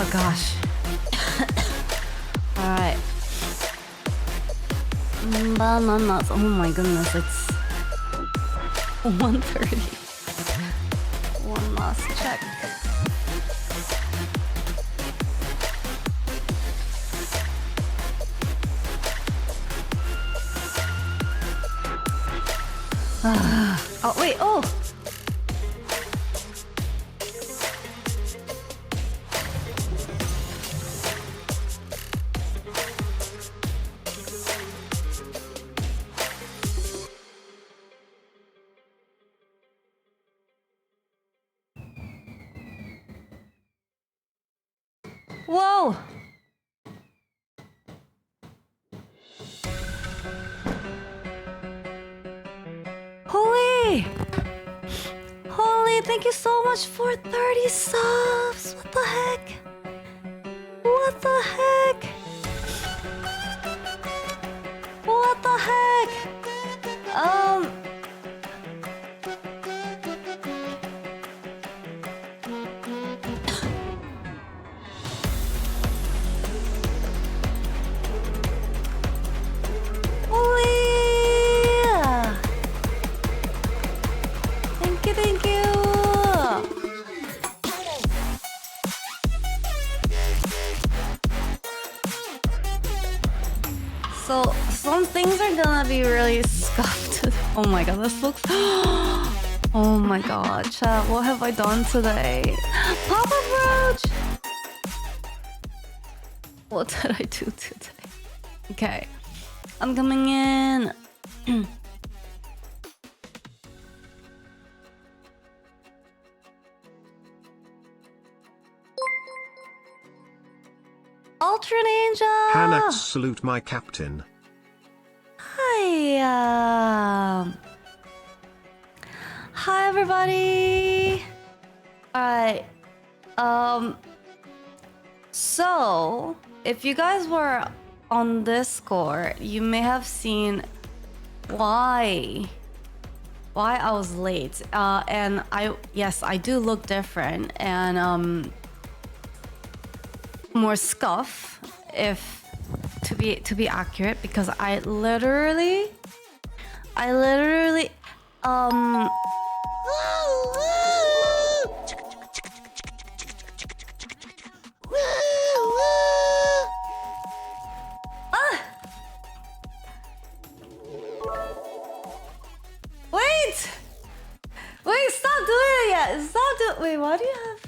Oh gosh. Alright. Bananas. Oh my goodness, it's 1:30. One last check. Oh wait, oh! Whoa! Holy! Holy, thank you so much for 30 subs! What the heck? What the heck? What the heck? Thank you. So some things are gonna be really scuffed. Oh my god, this looks. Oh my god, chat, what have I done today? Papa Roach! What did I do today? Okay, I'm coming in. Ultra Ninja! HanaX, salute my captain. Hi, hi everybody! Alright, so, if you guys were on Discord, you may have seen why I was late. And yes, I do look different and, more scuff, if to be accurate, because I literally wait, stop doing it yet. Wait, why do you have?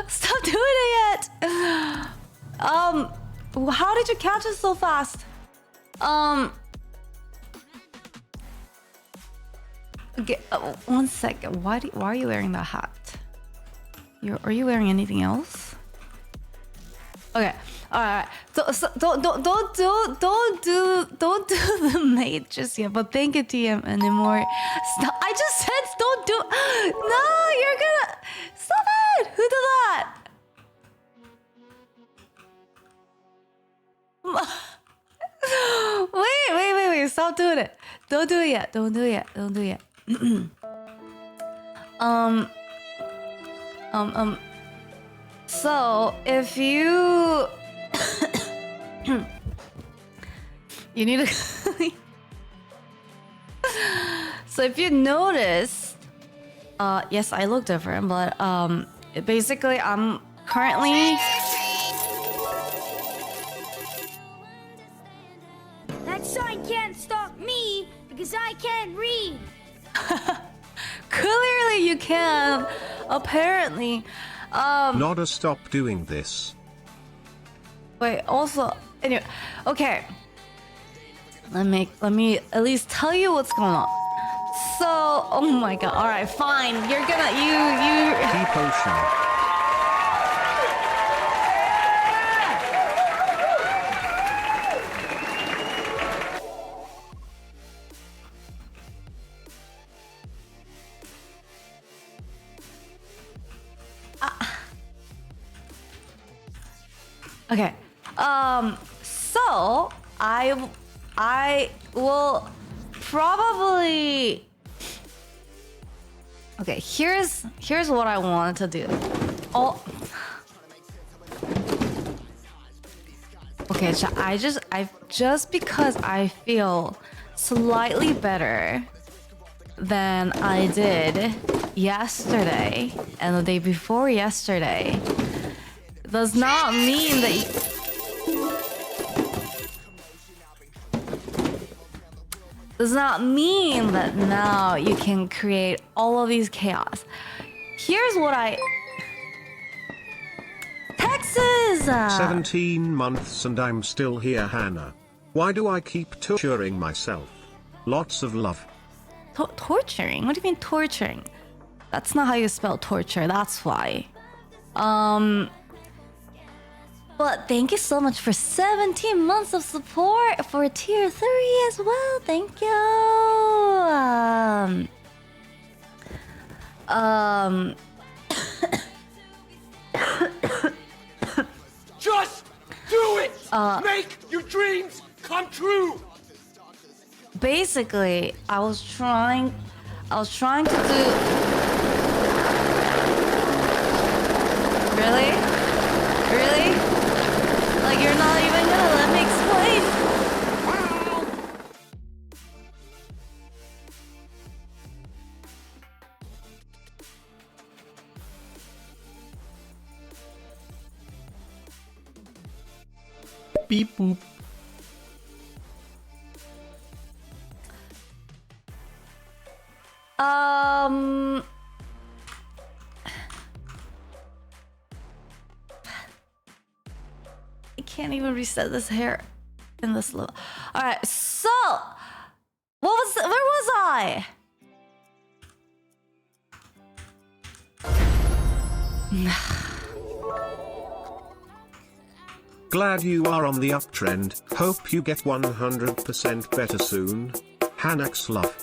Stop doing it yet! How did you catch it so fast? Okay, one second. Why are you wearing that hat? Are you wearing anything else? Okay, all right. So don't do the maid just yet. But thank you, TM anymore. Stop! I just said don't do. No, you're gonna stop it. Who did that? Wait! Stop doing it. Don't do it yet. Don't do it yet. So if you you need to so if you notice, yes, I look different, but basically I'm currently that sign can't stop me because I can't read. Clearly you can, apparently. Nodda, stop doing this. Wait, also, anyway, okay. Let me at least tell you what's going on. So, oh my god, alright, fine. You're gonna, you... Tea potion. Okay. So I will probably Okay, here's what I wanted to do. Oh. Okay, so I just because I feel slightly better than I did yesterday and the day before yesterday does not mean that does not mean that now you can create all of these chaos. Here's what Texas! 17 months and I'm still here, Hana. Why do I keep torturing myself? Lots of love. Torturing? What do you mean torturing? That's not how you spell torture, that's why. But thank you so much for 17 months of support for tier 3 as well. Thank you. Just do it! Make your dreams come true! Basically, I was trying to do... Really? Really? Like, you're not even gonna let me explain? Beep boop. I can't even reset this hair in this level. Alright, so where was I? Glad you are on the uptrend. Hope you get 100% better soon. HanaX love.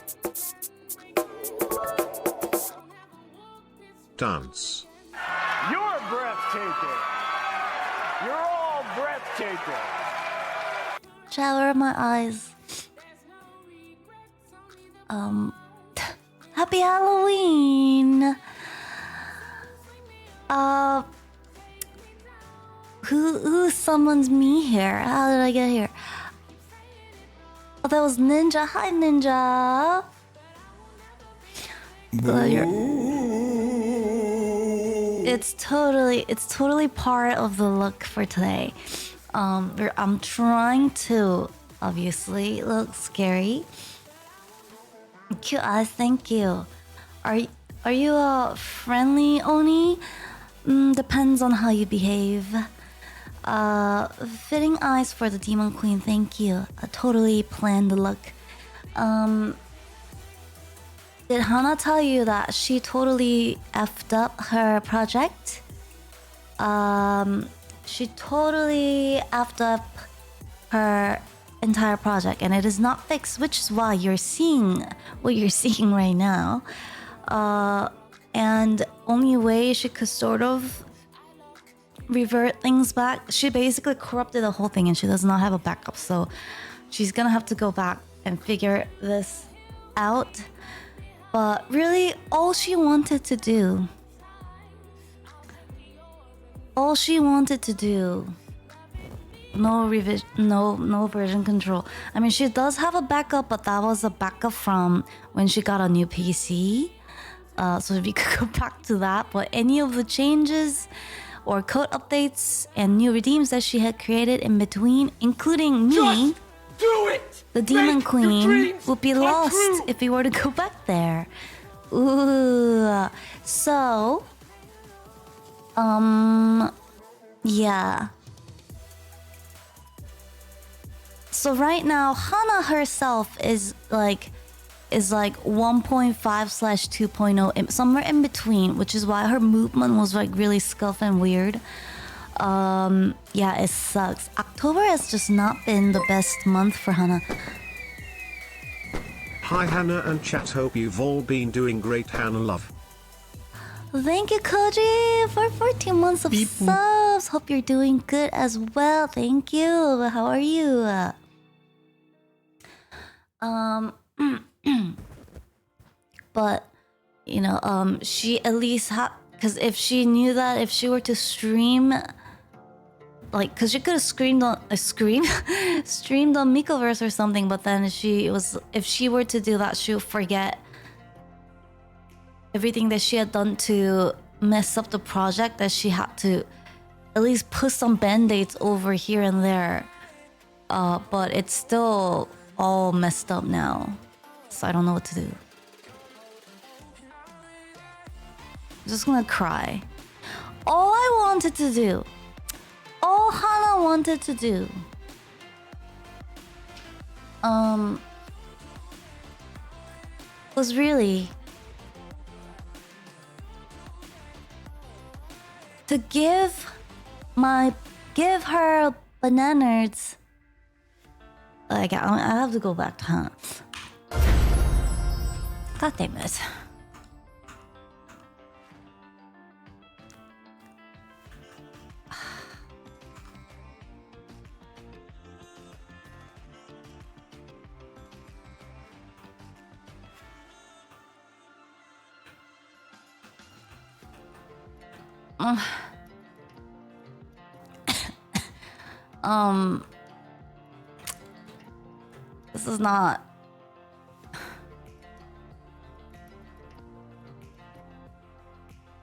Dance. You're breathtaking! You're all breathtaking! Shower my eyes. Happy Halloween. Who summons me here? How did I get here? Oh, that was Ninja. Hi, Ninja. It's totally part of the look for today. I'm trying to obviously look scary. Cute eyes, thank you. Are you a friendly Oni? Depends on how you behave. Fitting eyes for the Demon Queen, thank you. I totally planned the look. Did Hana tell you that she totally effed up her project? She totally effed up her entire project and it is not fixed, which is why you're seeing what you're seeing right now. And only way she could sort of revert things back, she basically corrupted the whole thing and she does not have a backup, so she's gonna have to go back and figure this out. But really, all she wanted to do, no revision, no version control. I mean, she does have a backup, but that was a backup from when she got a new PC. So we could go back to that. But any of the changes or code updates and new redeems that she had created in between, including me, Just do it! the Demon Make your Queen, dreams would be come lost true! if we were to go back there. Ooh. So, yeah. So right now, Hana herself is like 1.5/2.0, somewhere in between, which is why her movement was like really scuff and weird. Yeah, it sucks. October has just not been the best month for Hana. Hi Hana and chat, hope you've all been doing great, Hana love. Thank you, Koji, for 14 months of subs. Hope you're doing good as well. Thank you. How are you? But you know, she at least had, because if she knew that if she were to stream, like, because she could have streamed on Mikoverse or something, but then if she were to do that, she would forget everything that she had done to mess up the project, that she had to at least put some band-aids over here and there. But it's still all messed up now, so I don't know what to do. I'm just gonna cry. All Hana wanted to do was really to give her bananas. Like, I have to go back to Hana. God damn it. This is not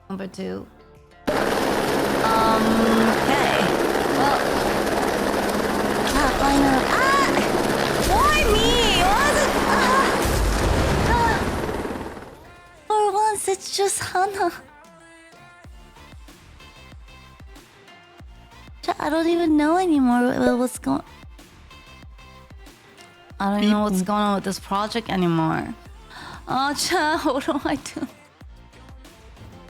number 2. Okay. Well, finally. Why me? For once, it's just Hana. I don't even know anymore what's going. I don't even know what's going on with this project anymore. Oh, chat, what do I do?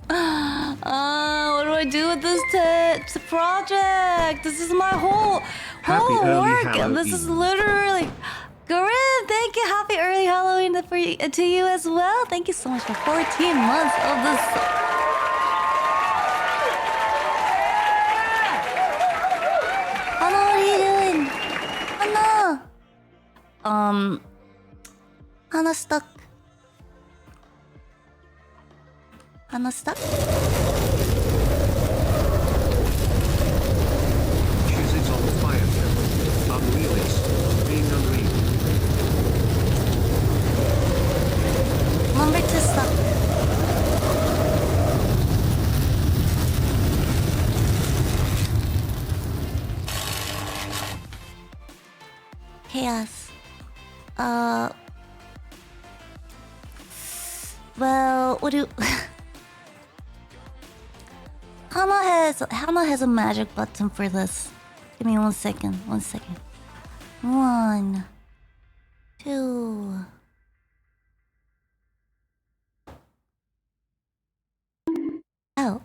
What do I do with this project? This is my whole work. Halloween. This is literally. Corinne, thank you. Happy early Halloween to you as well. Thank you so much for 14 months of this. Hana, what are you doing? Hana! Hana stuck. Hana stuck? She's it on fire. Unreal is being unreal. Number 2 stuck. Chaos. Well, what do Hana has a magic button for this. Give me 1 second. 1 second. 1, 2. Oh.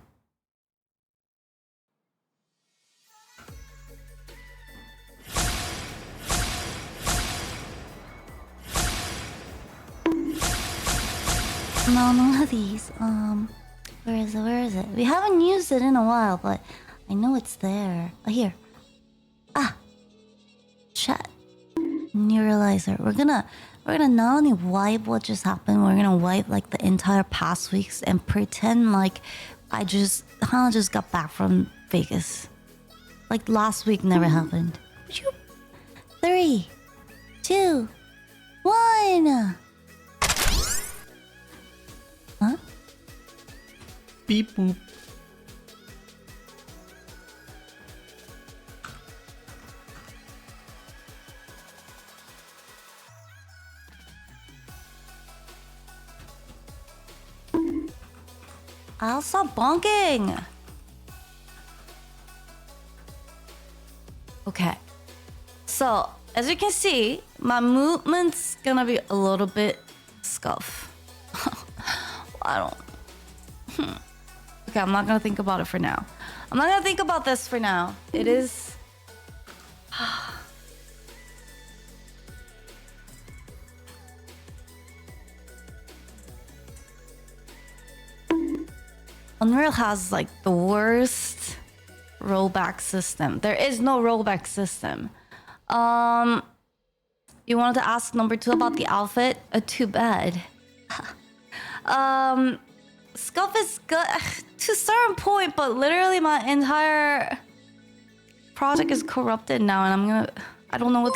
No, none of these. Where is it? We haven't used it in a while, but I know it's there. Oh, here. Chat. Neuralizer. We're gonna not only wipe what just happened, we're gonna wipe like the entire past weeks and pretend like Hana just got back from Vegas. Like last week never happened. 3, 2, 1. Huh? Beep boop. I'll stop bonking. Okay. So, as you can see, my movement's gonna be a little bit scuff. I don't... Okay, I'm not gonna think about it for now. I'm not gonna think about this for now. It is... Unreal has like the worst rollback system. There is no rollback system. You wanted to ask number 2 about the outfit? Too bad. Scuff is good to a certain point, but literally my entire project is corrupted now, and I don't know what.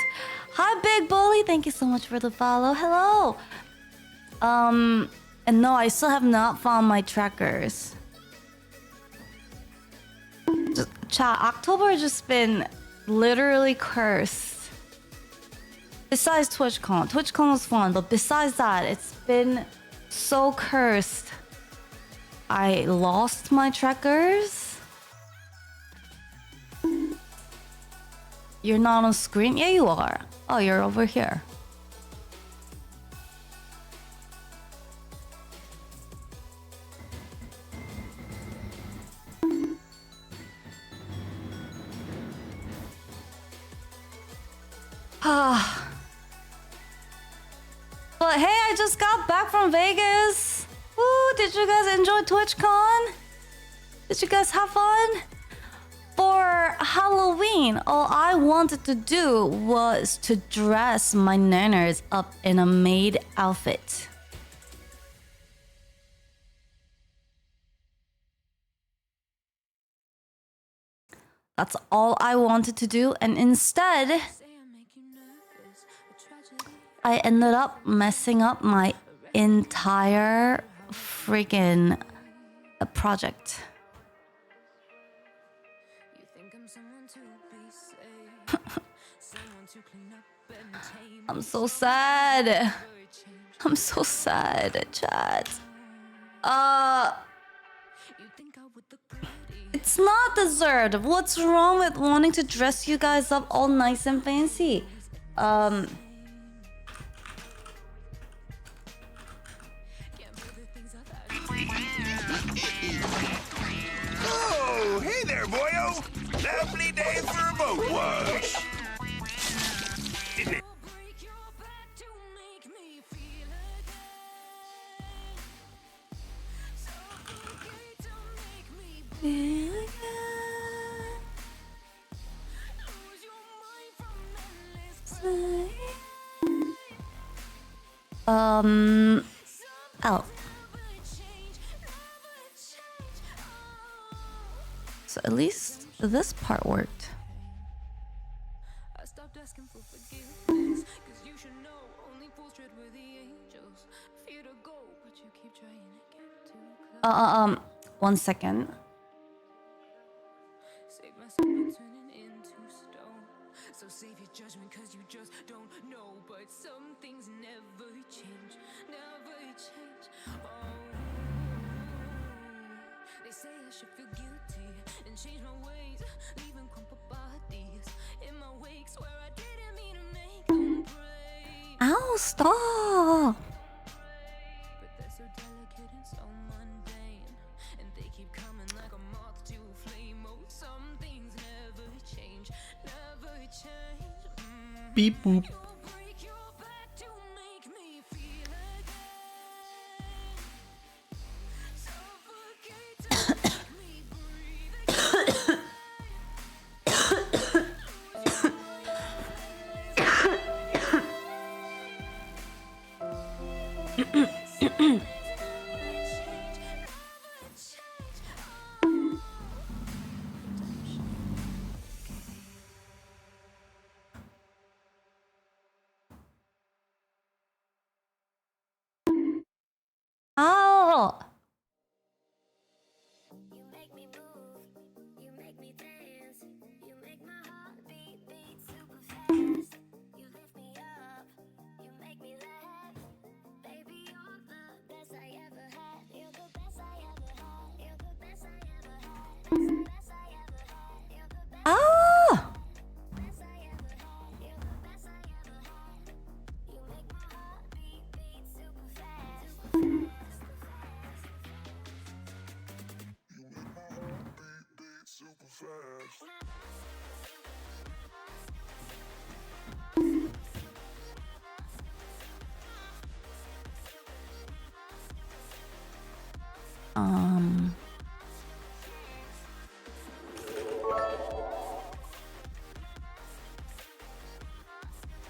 Hi, Big Bully. Thank you so much for the follow. Hello. And no, I still have not found my trackers. Chat, October has just been literally cursed. Besides TwitchCon. TwitchCon was fun, but besides that, it's been so cursed. I lost my trackers. You're not on screen? Yeah, you are. Oh, you're over here. But hey, I just got back from Vegas. Woo, did you guys enjoy TwitchCon? Did you guys have fun? For Halloween, all I wanted to do was to dress my nanners up in a maid outfit. That's all I wanted to do, and instead I ended up messing up my entire freaking project. I'm so sad. I'm so sad, chat. It's not deserved. What's wrong with wanting to dress you guys up all nice and fancy? Oh, hey there, boyo. Lovely day for a boat wash. Oh. So at least this part worked. One second. So save your judgment, cause you just don't know. But some things never change, never change. Oh, they say I should feel guilty and change my ways, leaving crumpled bodies in my wake. Swear I didn't mean to make them break. Ow, stop! But they're so delicate and so mundane, and they keep coming like a moth to a flame. Oh, some things never change, never change. Beep boop. Oh! You make me move, you make me dance, you make my heart beat super fast. You lift me up, you make me laugh. Baby, you're the best I ever had. You're the best I ever had. You're the best I ever had. You're the best I ever had. You're the best. Oh! Best I ever had. You're the best I ever had. You make my heart beat super fast. Super fast. Super fast.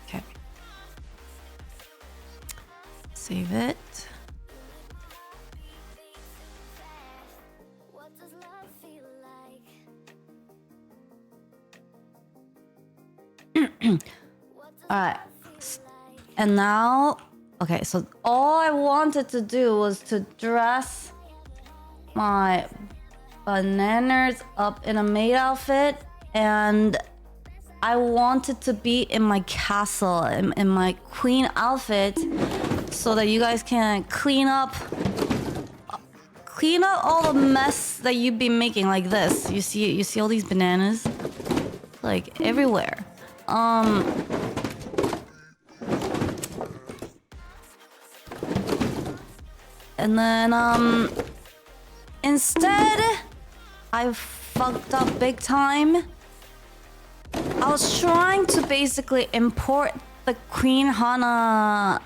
Okay. Save it. Alright. And now, okay, so all I wanted to do was to dress my bananas up in a maid outfit, and I wanted to be in my castle, in my queen outfit, so that you guys can clean up all the mess that you've been making like this. You see all these bananas? Like everywhere. And then instead I fucked up big time. I was trying to basically import the Queen Hana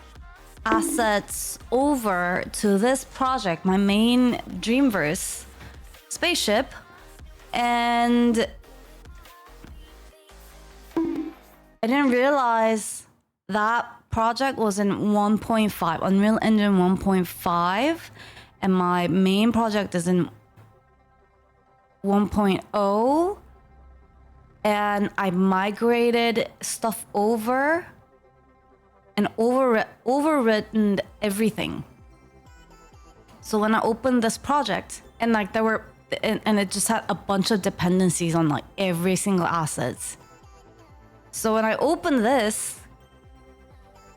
assets over to this project, my main Dreamverse spaceship, and I didn't realize that project was in 1.5, Unreal Engine 1.5, and my main project is in 1.0, and I migrated stuff over and overwritten everything. So when I opened this project, and like there were, and it just had a bunch of dependencies on like every single assets. So when I opened this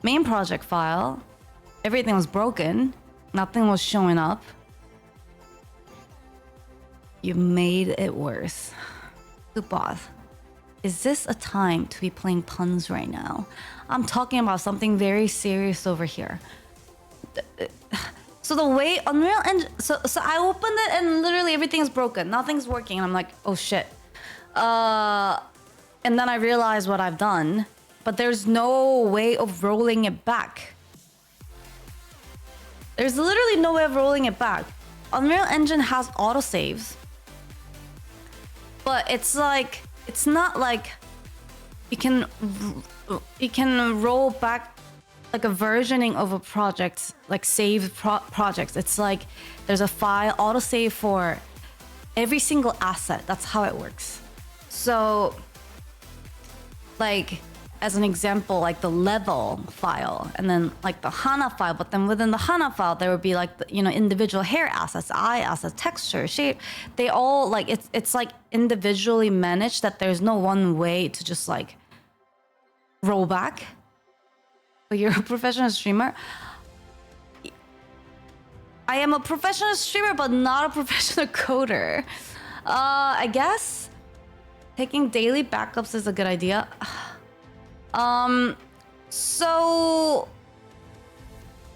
main project file, everything was broken. Nothing was showing up. You made it worse. Goodbye. Is this a time to be playing puns right now? I'm talking about something very serious over here. So the way Unreal Engine... So I opened it and literally everything's broken. Nothing's working. And I'm like, oh shit. And then I realized what I've done. But there's no way of rolling it back. There's literally no way of rolling it back. Unreal Engine has autosaves. But it's like... It's not like you can roll back like a versioning of a project, like saved projects. It's like there's a file autosave for every single asset. That's how it works. So like as an example, like the level file and then like the Hana file, but then within the Hana file there would be like the, individual hair assets, eye assets, texture, shape. They all like it's like individually managed, that there's no one way to just like roll back. But you're a professional streamer. I am a professional streamer, but not a professional coder. I guess taking daily backups is a good idea. So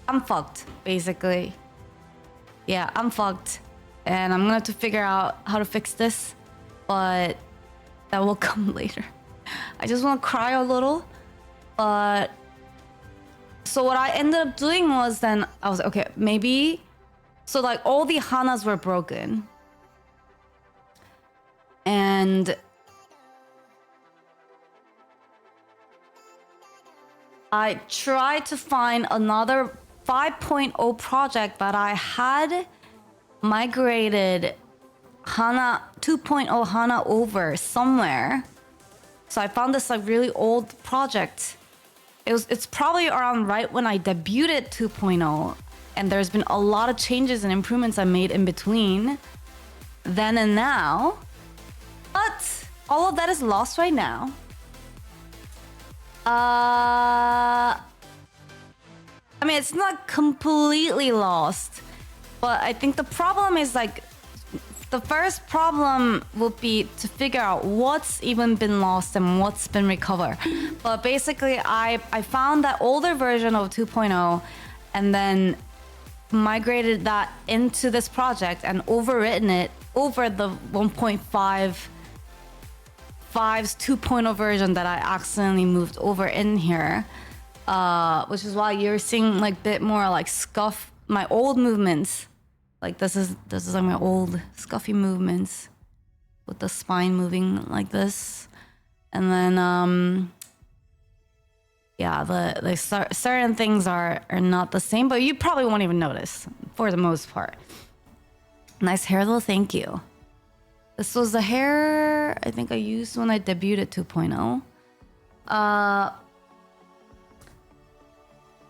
I'm fucked, basically. Yeah, I'm fucked. And I'm gonna have to figure out how to fix this, but that will come later. I just wanna cry a little, but... So what I ended up doing was then, I was like, okay, maybe... So like all the Hanas were broken. And... I tried to find another 5.0 project that I had migrated Hana 2.0 Hana over somewhere. So I found this like really old project. It's probably around right when I debuted 2.0, and there's been a lot of changes and improvements I made in between then and now. But all of that is lost right now. I mean, it's not completely lost, but I think the problem is like, the first problem would be to figure out what's even been lost and what's been recovered. But basically, I found that older version of 2.0 and then migrated that into this project and overwritten it over the 1.5's 2.0 version that I accidentally moved over in here, which is why you're seeing like a bit more like scuff, my old movements. Like this is like my old scuffy movements with the spine moving like this, and then yeah, the certain things are not the same, but you probably won't even notice for the most part. Nice hair though, thank you. This was the hair I think I used when I debuted at 2.0.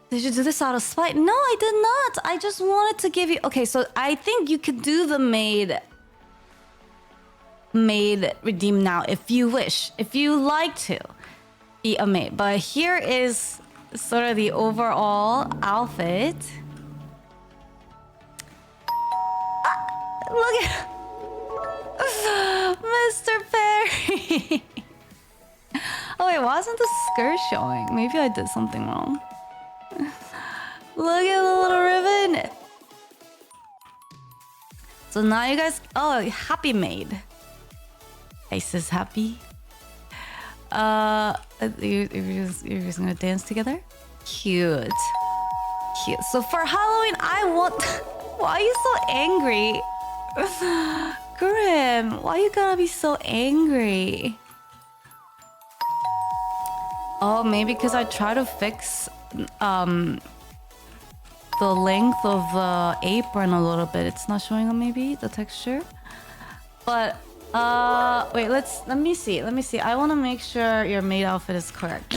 Did you do this out of spite? No, I did not. I just wanted to give you... Okay, so I think you could do the maid redeem now if you wish. If you like to be a maid. But here is sort of the overall outfit. Look at... Mr. Perry. Oh wait, why isn't the skirt showing? Maybe I did something wrong. Look at the little ribbon. So now you guys... Oh, happy maid. Ace is happy. You're just gonna dance together? Cute. Cute. So for Halloween, I want... Why are you so angry? Grim, why you gotta be so angry? Oh, maybe because I try to fix the length of the apron a little bit. It's not showing up, maybe the texture. But wait, let me see. I want to make sure your maid outfit is correct.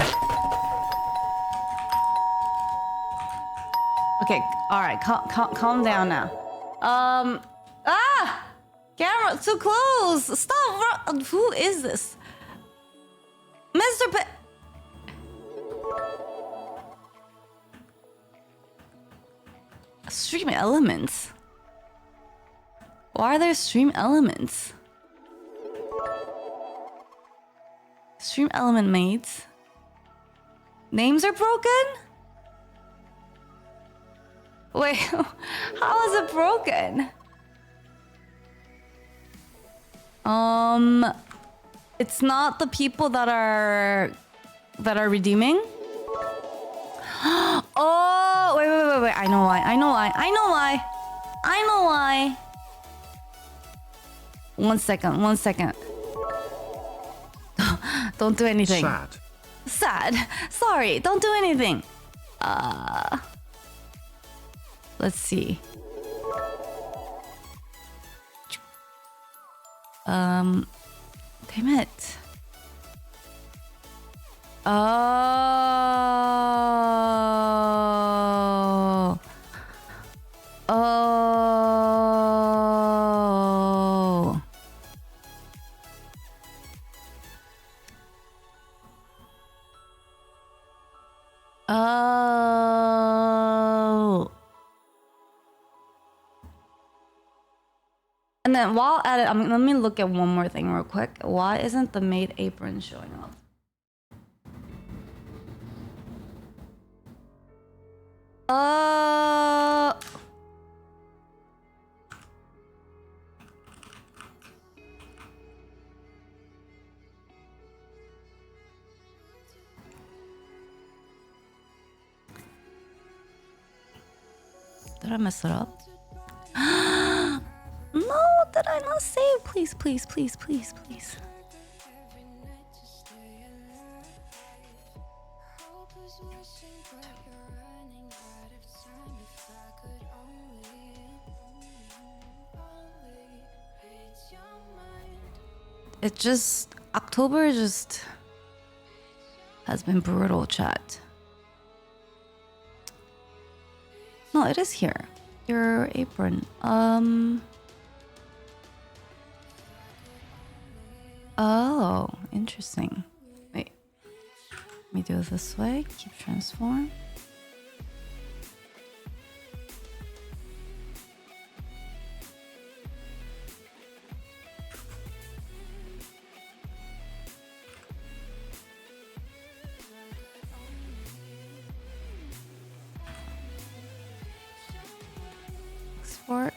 Okay, all right, calm down now. Camera too close. Stop. Who is this? Mr. Stream elements. Why are there stream elements? Stream element mates. Names are broken? Wait, how is it broken? It's not the people that are redeeming. Oh, wait. I know why. One second. Don't do anything. Sad. Sorry, don't do anything. Let's see. Damn it. Oh. And then while at it, let me look at one more thing real quick. Why isn't the maid apron showing up? Did I mess it up? No, did I not save? Please. It just... October just... has been brutal, chat. No, it is here. Your apron. Oh, interesting. Wait. Let me do it this way. Keep transform. Export.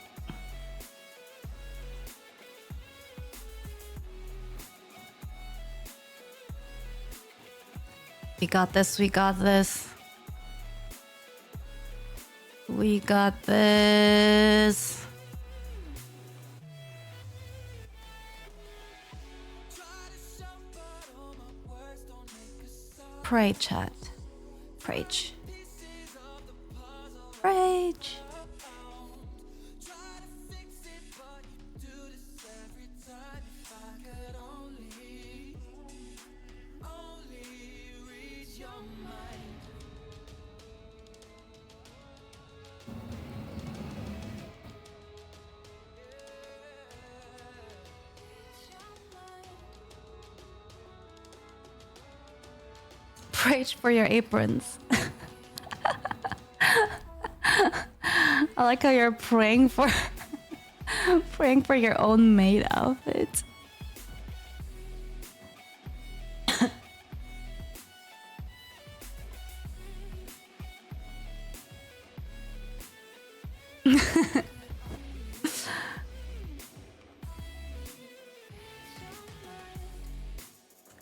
We got this. Pray, chat. Prage. prayed for your aprons. I like how you're praying for praying for your own maid outfit.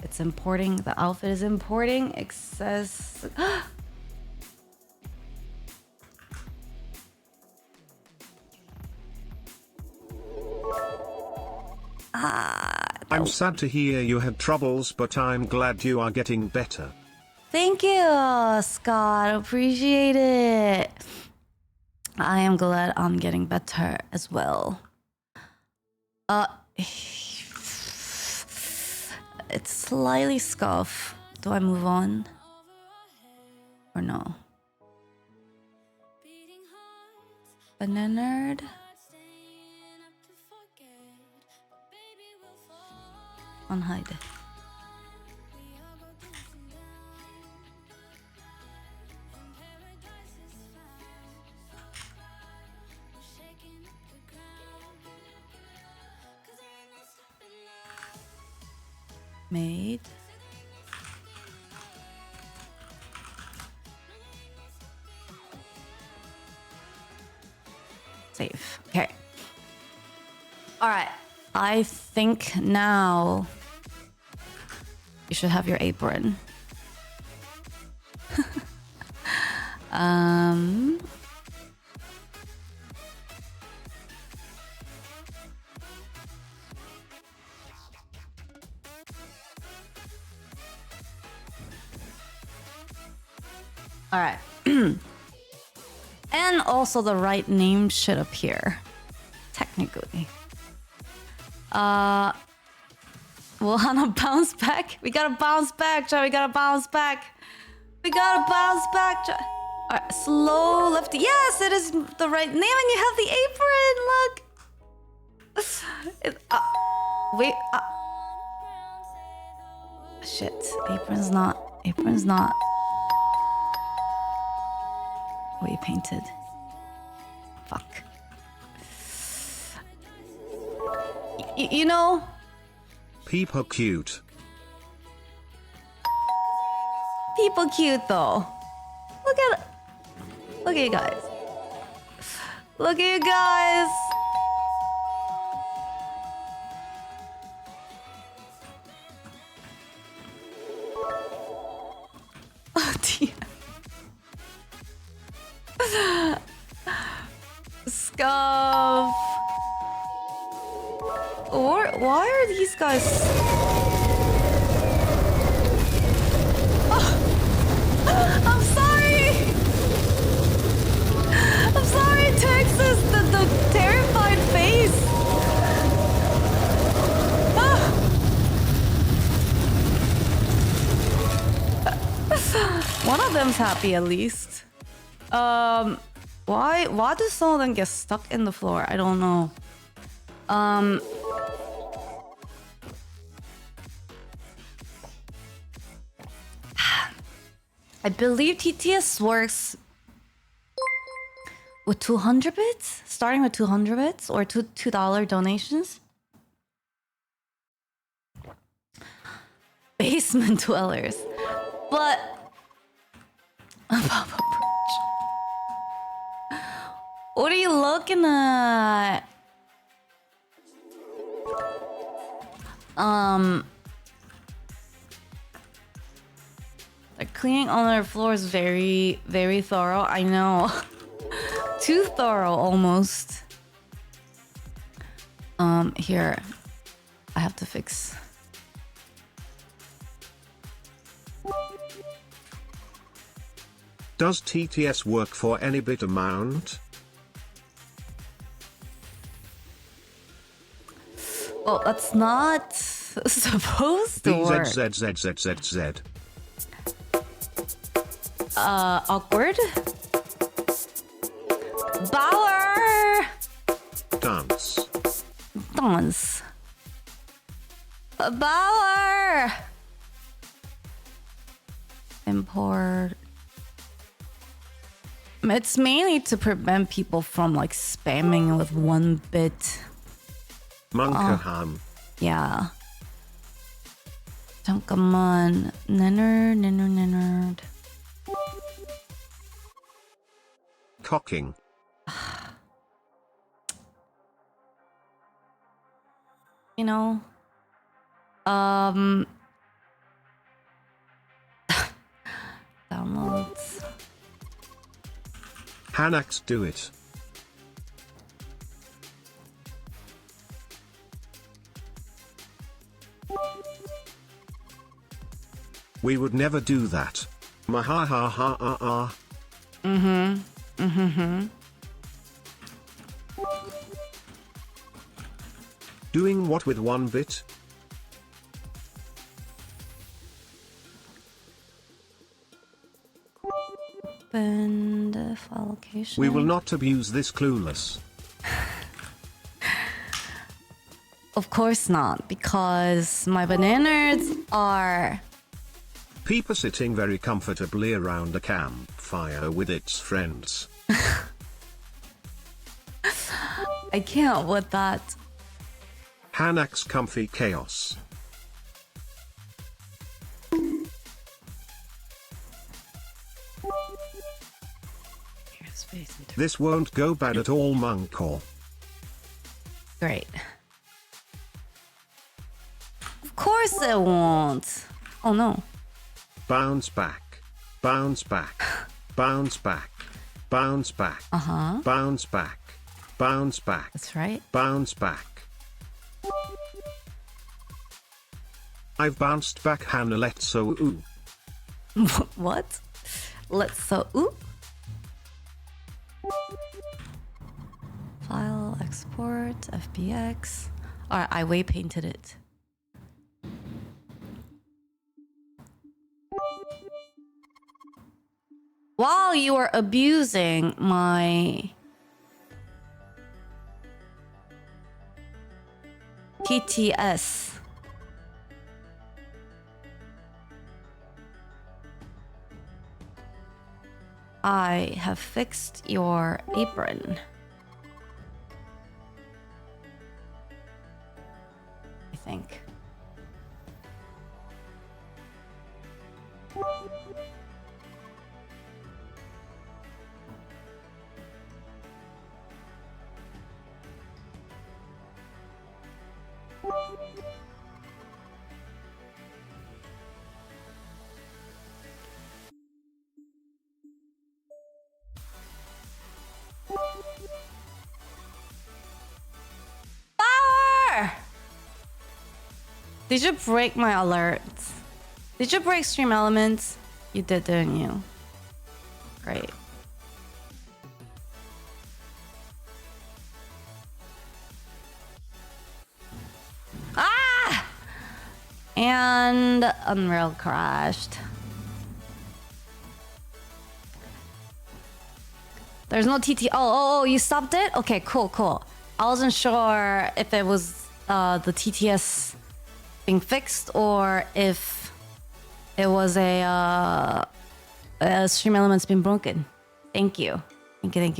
It's importing. The outfit is importing. Excess. I'm sad to hear you had troubles, but I'm glad you are getting better. Thank you, Scott. Appreciate it. I am glad I'm getting better as well. It's slightly scuff. Do I move on? Or no? Banana nerd? Unhide. Made. Save. Okay. All right. I think now you should have your apron. All right. And also the right name should appear. Technically. Will Hana bounce back? We gotta bounce back, Joe. We gotta bounce back. We gotta bounce back, Joe. All right, slow left. Yes, it is the right name, and you have the apron. Look. Wait. Shit. Apron's not. What you painted. Fuck. You know. People cute. People cute though. Look at you guys. Look at you guys. Oh dear. Scuff. Or why are these guys? Oh, I'm sorry. I'm sorry, Texas. The terrified face. One of them's happy at least. Why do some of them get stuck in the floor? I don't know. I believe TTS works with 200 bits, starting with 200 bits or $2 donations. Basement dwellers, but what are you looking at? Like cleaning on their floor is very, very thorough. I know. Too thorough almost. Here. I have to fix. Does TTS work for any bit amount? Well, that's not supposed to work. BZZZZZZ. Awkward. Bauer! Dance. Bauer! Import. It's mainly to prevent people from like spamming with 1-bit. Munkahan. Yeah. 잠깐만. Nenerd. Cocking. You know, downloads. HanaX do it. We would never do that. Mahahaha. Doing what with 1-bit? Open the file location. We will not abuse this clueless. Of course not, because my bananas are. Peeper sitting very comfortably around a campfire with its friends. I can't with that. HanaX comfy chaos. This won't go bad at all, Monkor. Great. Of course it won't. Oh no. Bounce back. Bounce back. Bounce back. Bounce back. Bounce back. Bounce back. That's right. Bounce back. I've bounced back, Hana. Let's so ooh. What? Let's so ooh. File export FBX. Alright, I way painted it. While you are abusing my TTS. I have fixed your apron. I think. Power! Did you break my alerts? Did you break stream elements? You did, didn't you? Great. Ah! And Unreal crashed. There's no TT. Oh, you stopped it? Okay, cool. I wasn't sure if it was the TTS being fixed or if it was a stream element's been broken. Thank you. Didn't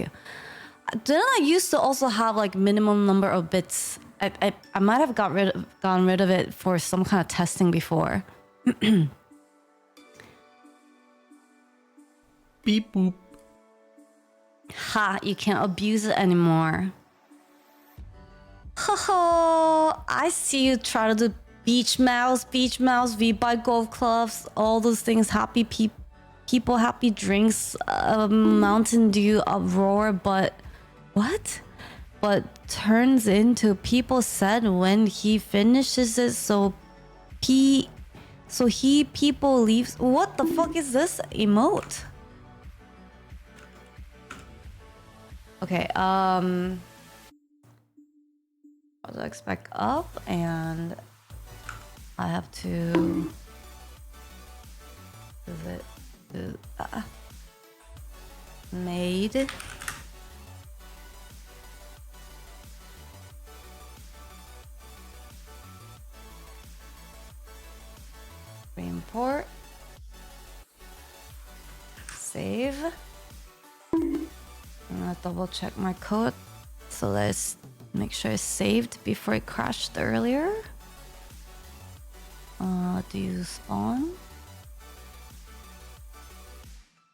I used to also have like minimum number of bits? I might have gotten rid of it for some kind of testing before. Beep boop. Ha, you can't abuse it anymore. Ho, I see you try to do beach mouse, V-Bike golf clubs, all those things, happy people, happy drinks, Mountain Dew, uproar, but what? But turns into people said when he finishes it, so people leaves. What the fuck is this emote? Okay, I was expect up and I have to do made import save. I'm gonna double check my code so that it's make sure it's saved before it crashed earlier. Do you spawn?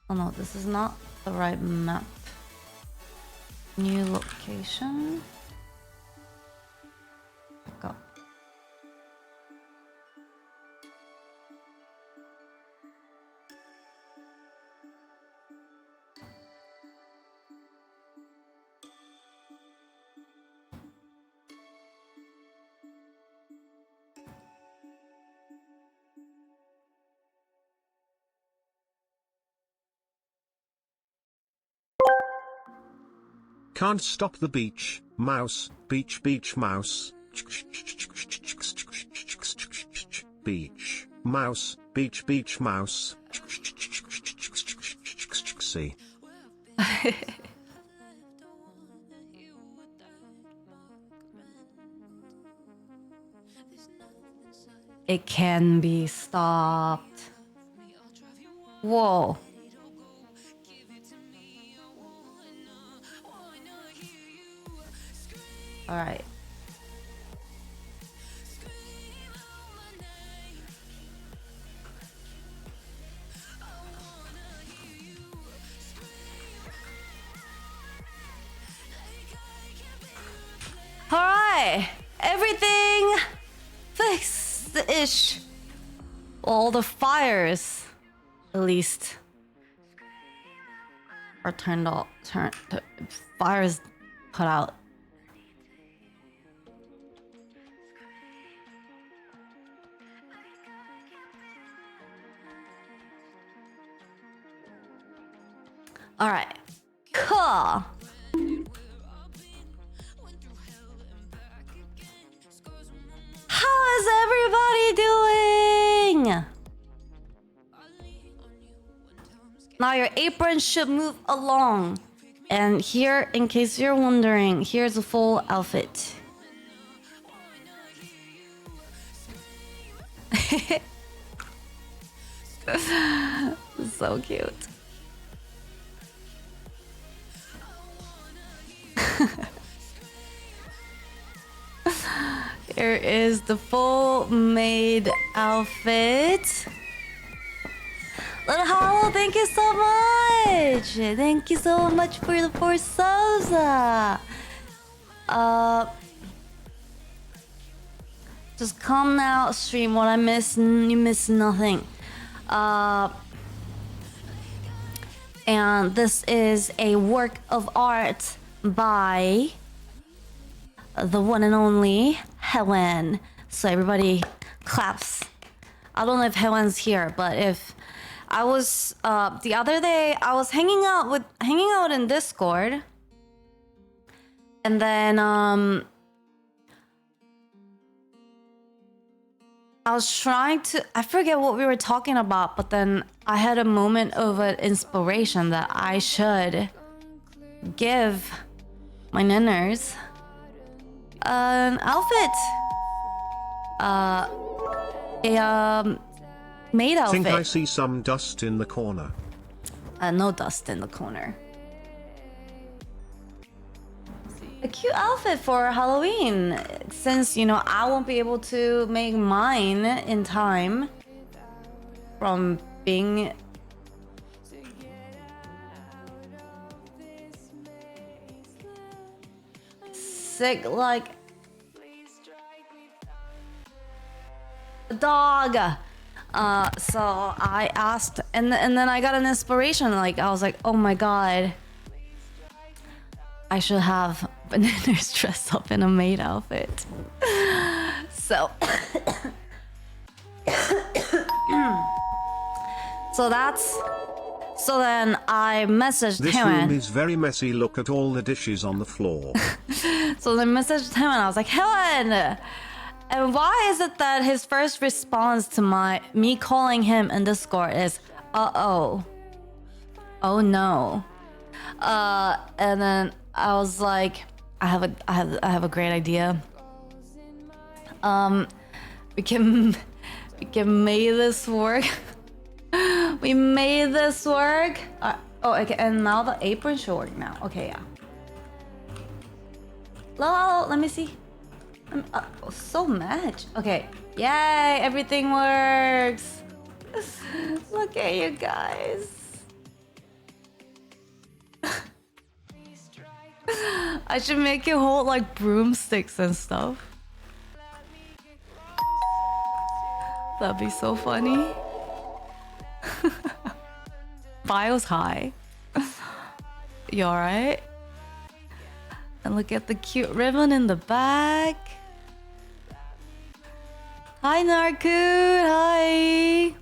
Oh no, this is not the right map. New location. Back up. Can't stop the beach, mouse, beach, beach, mouse. Beach, mouse, beach, beach, mouse. See. It can be stopped. Whoa. All right. All right. Everything fixed-ish. All the fires, at least, are turned off. Fires put out. All right, cool. How is everybody doing? Now your apron should move along. And here, in case you're wondering, here's a full outfit. So cute. Here is the full maid outfit. Little Hollow, thank you so much. Thank you so much for the 4 subs. Just come now, stream. What I miss, you miss nothing. And this is a work of art by the one and only Helen. So everybody claps. I don't know if Helen's here, but if I was the other day I was hanging out in Discord, and then I was trying to, I forget what we were talking about, but then I had a moment of inspiration that I should give my ninners an outfit, a maid outfit. Think I see some dust in the corner. No dust in the corner. A cute outfit for Halloween, since you know I won't be able to make mine in time from being sick like a dog. So I asked, and then I got an inspiration. Like I was like, oh my god, I should have bananas dressed up in a maid outfit. So so then I messaged This him. room is very messy. Look at all the dishes on the floor. So I messaged him and I was like, Helen, and why is it that his first response to me calling him in Discord is, oh no. And then I was like, I have a great idea. We can make this work We made this work. Oh, okay, and now the apron should work now. Okay, yeah. Lol, let me see. So much. Okay, yay, everything works. Look at you guys. I should make you hold like broomsticks and stuff. That'd be so funny. Bio's high. You alright? And look at the cute ribbon in the back. Hi Narcoot, hi.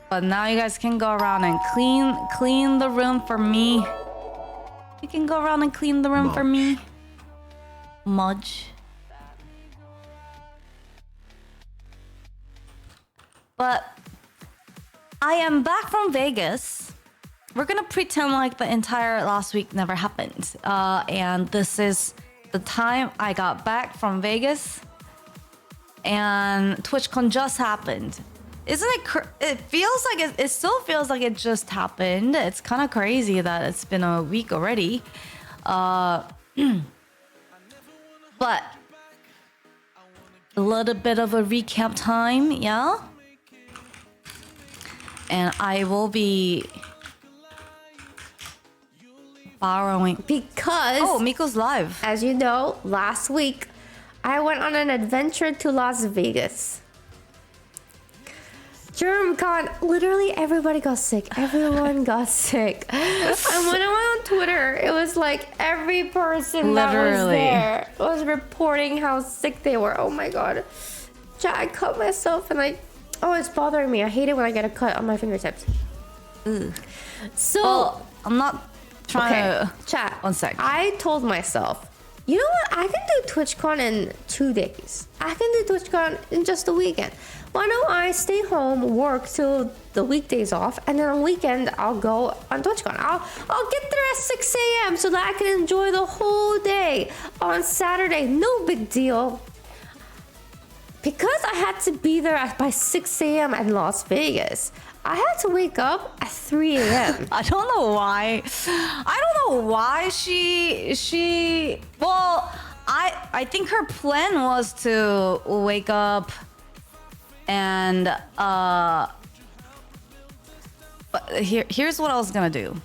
But now you guys can go around and clean the room for me. You can go around and clean the room for me. Mudge. But I am back from Vegas. We're gonna pretend like the entire last week never happened. And this is the time I got back from Vegas. And TwitchCon just happened. Isn't it? It feels like it still feels like it just happened. It's kind of crazy that it's been a week already. But a little bit of a recap time, yeah? And I will be borrowing... Because... Oh, Miko's live. As you know, last week, I went on an adventure to Las Vegas. GermCon, literally everybody got sick. Everyone got sick. And when I went on Twitter, it was like every person that was there was reporting how sick they were. Oh my god. I cut myself and oh, it's bothering me. I hate it when I get a cut on my fingertips. Ugh. So, well, I'm not trying to... Chat. 1 sec. I told myself, you know what? I can do TwitchCon in 2 days. I can do TwitchCon in just a weekend. Why don't I stay home, work till the weekdays off, and then on weekend I'll go on TwitchCon. I'll get there at 6 a.m. so that I can enjoy the whole day on Saturday. No big deal. Because I had to be there by 6 a.m. in Las Vegas, I had to wake up at 3 a.m. I don't know why. I don't know why she. Well, I think her plan was to wake up and but here's what I was gonna do.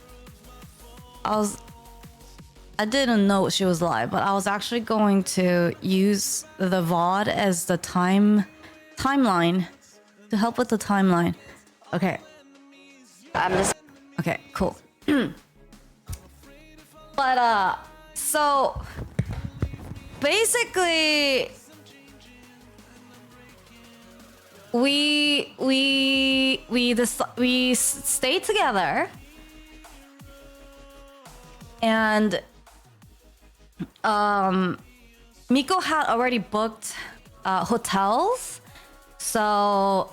I didn't know she was live, but I was actually going to use the VOD as the timeline to help with the timeline. Okay. Okay, cool. But so basically we stayed together and Miko had already booked hotels, so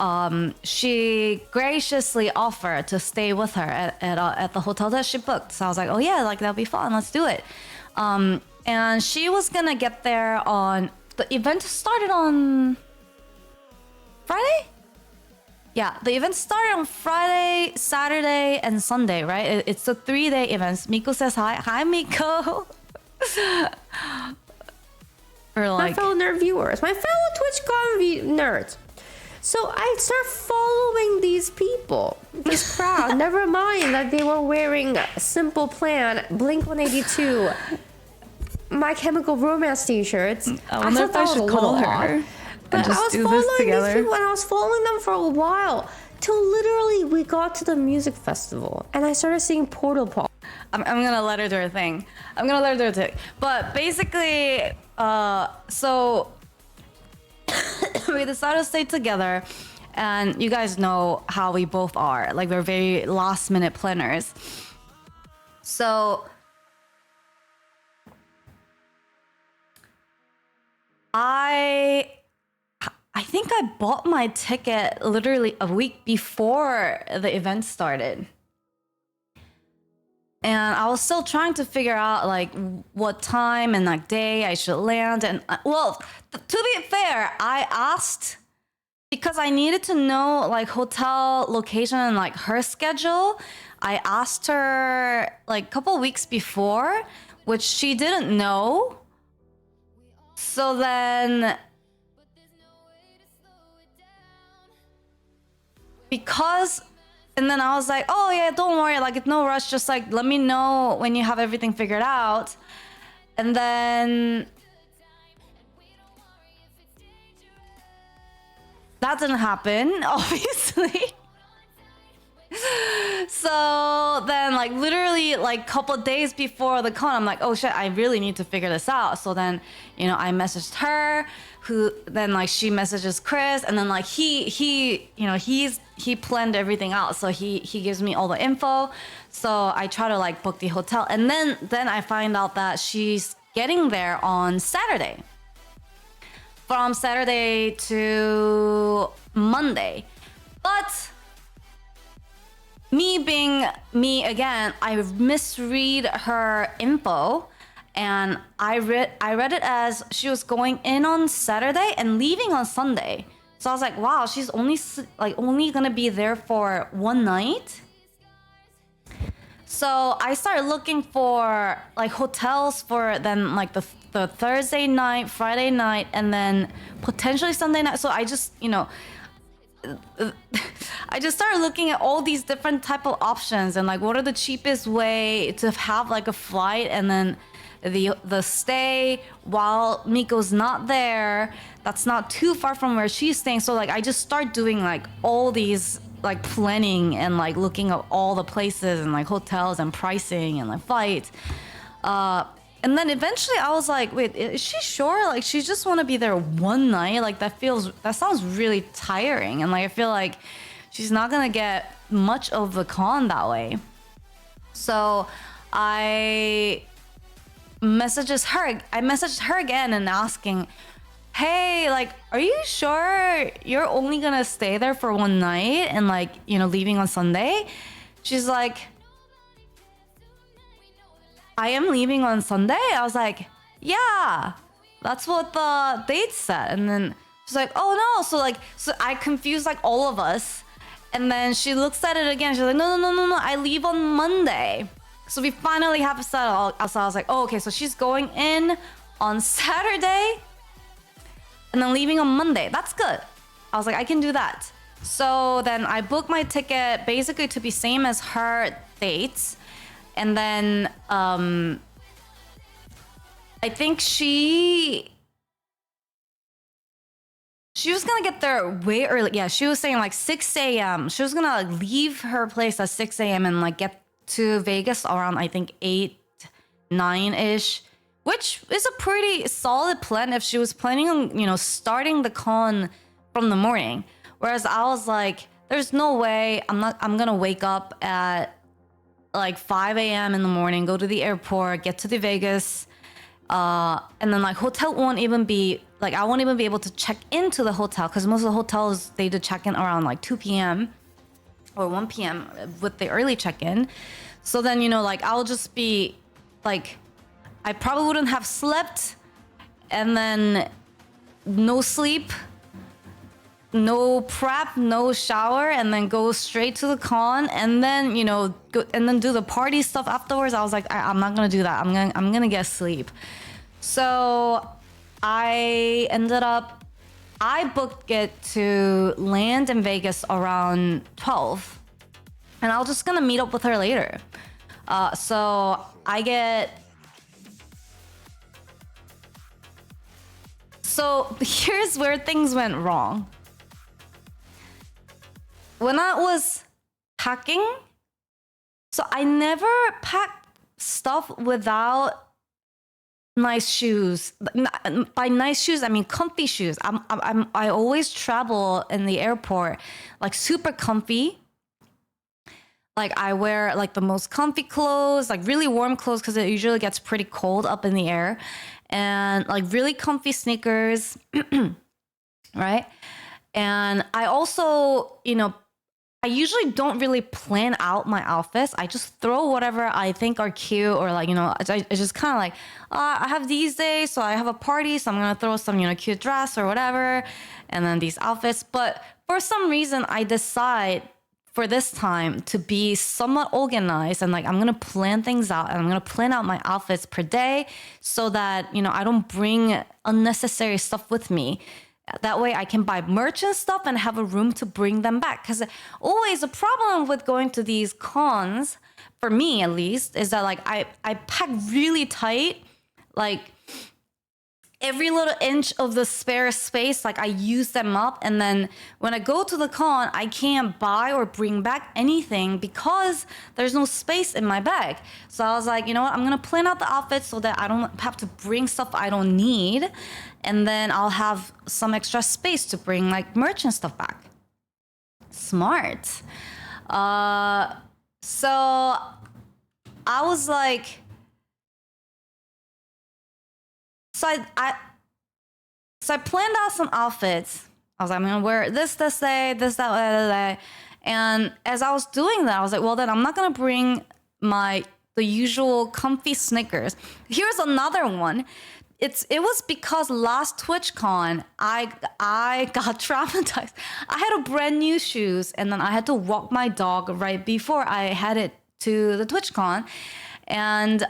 she graciously offered to stay with her at the hotel that she booked. So I was like, oh yeah, like that'll be fun, let's do it. And she was gonna get there on the event started on Friday? Yeah, the event started on Friday, Saturday, and Sunday, right? It's a 3-day event. Miko says hi. Hi, Miko. Or like... My fellow nerd viewers, my fellow TwitchCon nerds. So I start following these people, this crowd. Never mind that they were wearing Simple Plan, Blink-182, My Chemical Romance t-shirts. I wonder if I should call her. But I was following these people and I was following them for a while. Till literally we got to the music festival and I started seeing Portal Paul. I'm gonna let her do her thing. But basically, so we decided to stay together, and you guys know how we both are. Like we're very last minute planners. So I think I bought my ticket literally a week before the event started. And I was still trying to figure out like what time and like day I should land. And well, to be fair, I asked because I needed to know like hotel location and like her schedule, I asked her like a couple weeks before, which she didn't know. So then and then I was like, oh yeah, don't worry, like it's no rush, just like let me know when you have everything figured out. And then that didn't happen, obviously. So then like literally like couple days before the con, I'm like, oh shit, I really need to figure this out. So then, you know, I messaged her, who then like she messages Chris, and then like he you know, he planned everything out. So he gives me all the info. So I try to like book the hotel, and then I find out that she's getting there on Saturday. From Saturday to Monday. But me being me again, I misread her info, and I read it as she was going in on Saturday and leaving on Sunday. So I was like, wow, she's only gonna be there for one night. So I started looking for like hotels for then like the Thursday night, Friday night, and then potentially Sunday night. So I just, you know, I just started looking at all these different type of options and like what are the cheapest way to have like a flight and then the stay while Miko's not there. That's not too far from where she's staying. So like I just start doing like all these like planning and like looking at all the places and like hotels and pricing and like flights. And then eventually I was like, wait, is she sure? Like she just want to be there one night? Like that sounds really tiring. And like I feel like she's not gonna get much of the con that way. So I messaged her again and asking, hey, like, are you sure you're only gonna stay there for one night and like, you know, leaving on Sunday? She's like, I am leaving on Sunday? I was like, yeah, that's what the date said. And then she's like, oh no. So I confused like all of us. And then she looks at it again. She's like, no, I leave on Monday. So we finally have to settle. So I was like, oh, okay. So she's going in on Saturday and then leaving on Monday. That's good. I was like, I can do that. So then I booked my ticket basically to be same as her dates. And then I think she was gonna get there way early. Yeah, she was saying like 6 a.m. She was gonna like leave her place at 6 a.m. and like get to Vegas around I think 8, 9-ish, which is a pretty solid plan if she was planning on, you know, starting the con from the morning. Whereas I was like, there's no way I'm gonna wake up at like 5 a.m. in the morning, go to the airport, get to the Vegas, and then like hotel won't even be like, I won't even be able to check into the hotel because most of the hotels they do check in around like 2 p.m. or 1 p.m. with the early check-in. So then, you know, like I'll just be like, I probably wouldn't have slept, and then no sleep, no prep, no shower, and then go straight to the con, and then, you know, go and then do the party stuff afterwards. I was like, I'm not gonna do that. I'm gonna get sleep. So I booked it to land in Vegas around 12, and I was just gonna meet up with her later. So here's where things went wrong. When I was packing, so I never packed stuff without nice shoes. By nice shoes, I mean comfy shoes. I always travel in the airport like super comfy. Like I wear like the most comfy clothes, like really warm clothes because it usually gets pretty cold up in the air, and like really comfy sneakers, right? And I also, you know, I usually don't really plan out my outfits. I just throw whatever I think are cute, or like, I just kind of like, I have these days, so I have a party, so I'm gonna throw some, cute dress or whatever, and then these outfits. But for some reason, I decide for this time to be somewhat organized, and like I'm gonna plan things out, and I'm gonna plan out my outfits per day so that, I don't bring unnecessary stuff with me. That way I can buy merch and stuff and have a room to bring them back. Because always a problem with going to these cons, for me at least, is that like I pack really tight. Like every little inch of the spare space, like I use them up. And then when I go to the con, I can't buy or bring back anything because there's no space in my bag. So I was like, you know what? I'm going to plan out the outfits so that I don't have to bring stuff I don't need. And then I'll have some extra space to bring like merch and stuff back. Smart. So I was like, So I planned out some outfits. I was like, I'm gonna wear this day, this, that. And as I was doing that, I was like, well, then I'm not gonna bring the usual comfy sneakers. Here's another one. It was because last TwitchCon, I got traumatized. I had a brand new shoes, and then I had to walk my dog right before I headed to the TwitchCon. And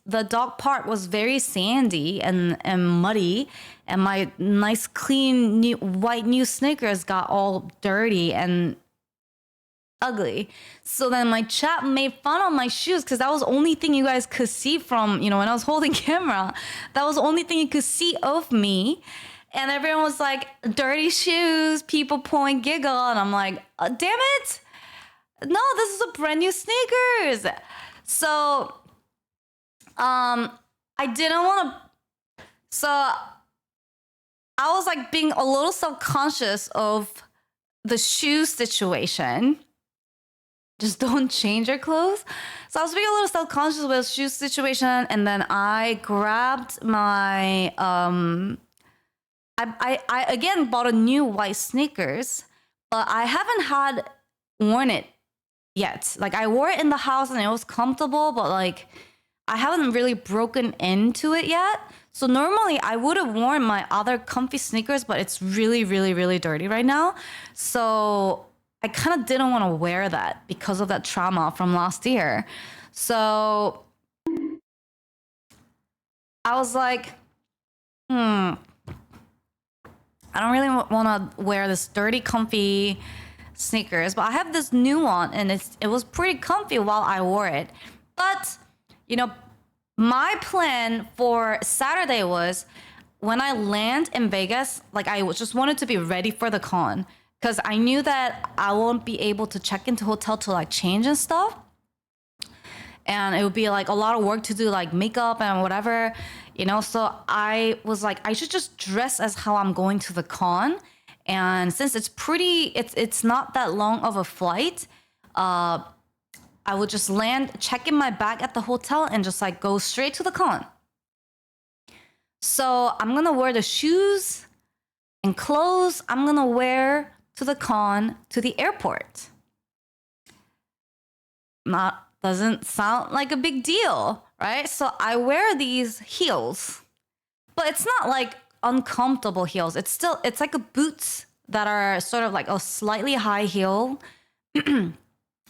the dog part was very sandy and muddy, and my nice clean white new sneakers got all dirty and ugly. So then my chat made fun of my shoes because that was the only thing you guys could see from, when I was holding camera. That was the only thing you could see of me. And everyone was like, dirty shoes, people point giggle. And I'm like, damn it. No, this is a brand new sneakers. So I didn't want to. So I was like being a little self-conscious of the shoe situation. Just don't change your clothes. So I was being a little self-conscious with the shoe situation, and then I grabbed my I again bought a new white sneakers, but I haven't worn it yet. Like I wore it in the house and it was comfortable, but like I haven't really broken into it yet. So normally I would have worn my other comfy sneakers, but it's really, really, really dirty right now. So I kind of didn't want to wear that because of that trauma from last year. So I was like, I don't really want to wear this dirty, comfy sneakers, but I have this new one, and it was pretty comfy while I wore it. But, my plan for Saturday was when I land in Vegas, like I just wanted to be ready for the con. Because I knew that I won't be able to check into hotel to like change and stuff. And it would be like a lot of work to do, like makeup and whatever, So I was like, I should just dress as how I'm going to the con. And since it's not that long of a flight, I would just land, check in my bag at the hotel, and just like go straight to the con. So I'm gonna wear the shoes and clothes I'm gonna wear to the con to the airport. Doesn't sound like a big deal, right? So I wear these heels, but it's not like uncomfortable heels. It's like a boots that are sort of like a slightly high heel.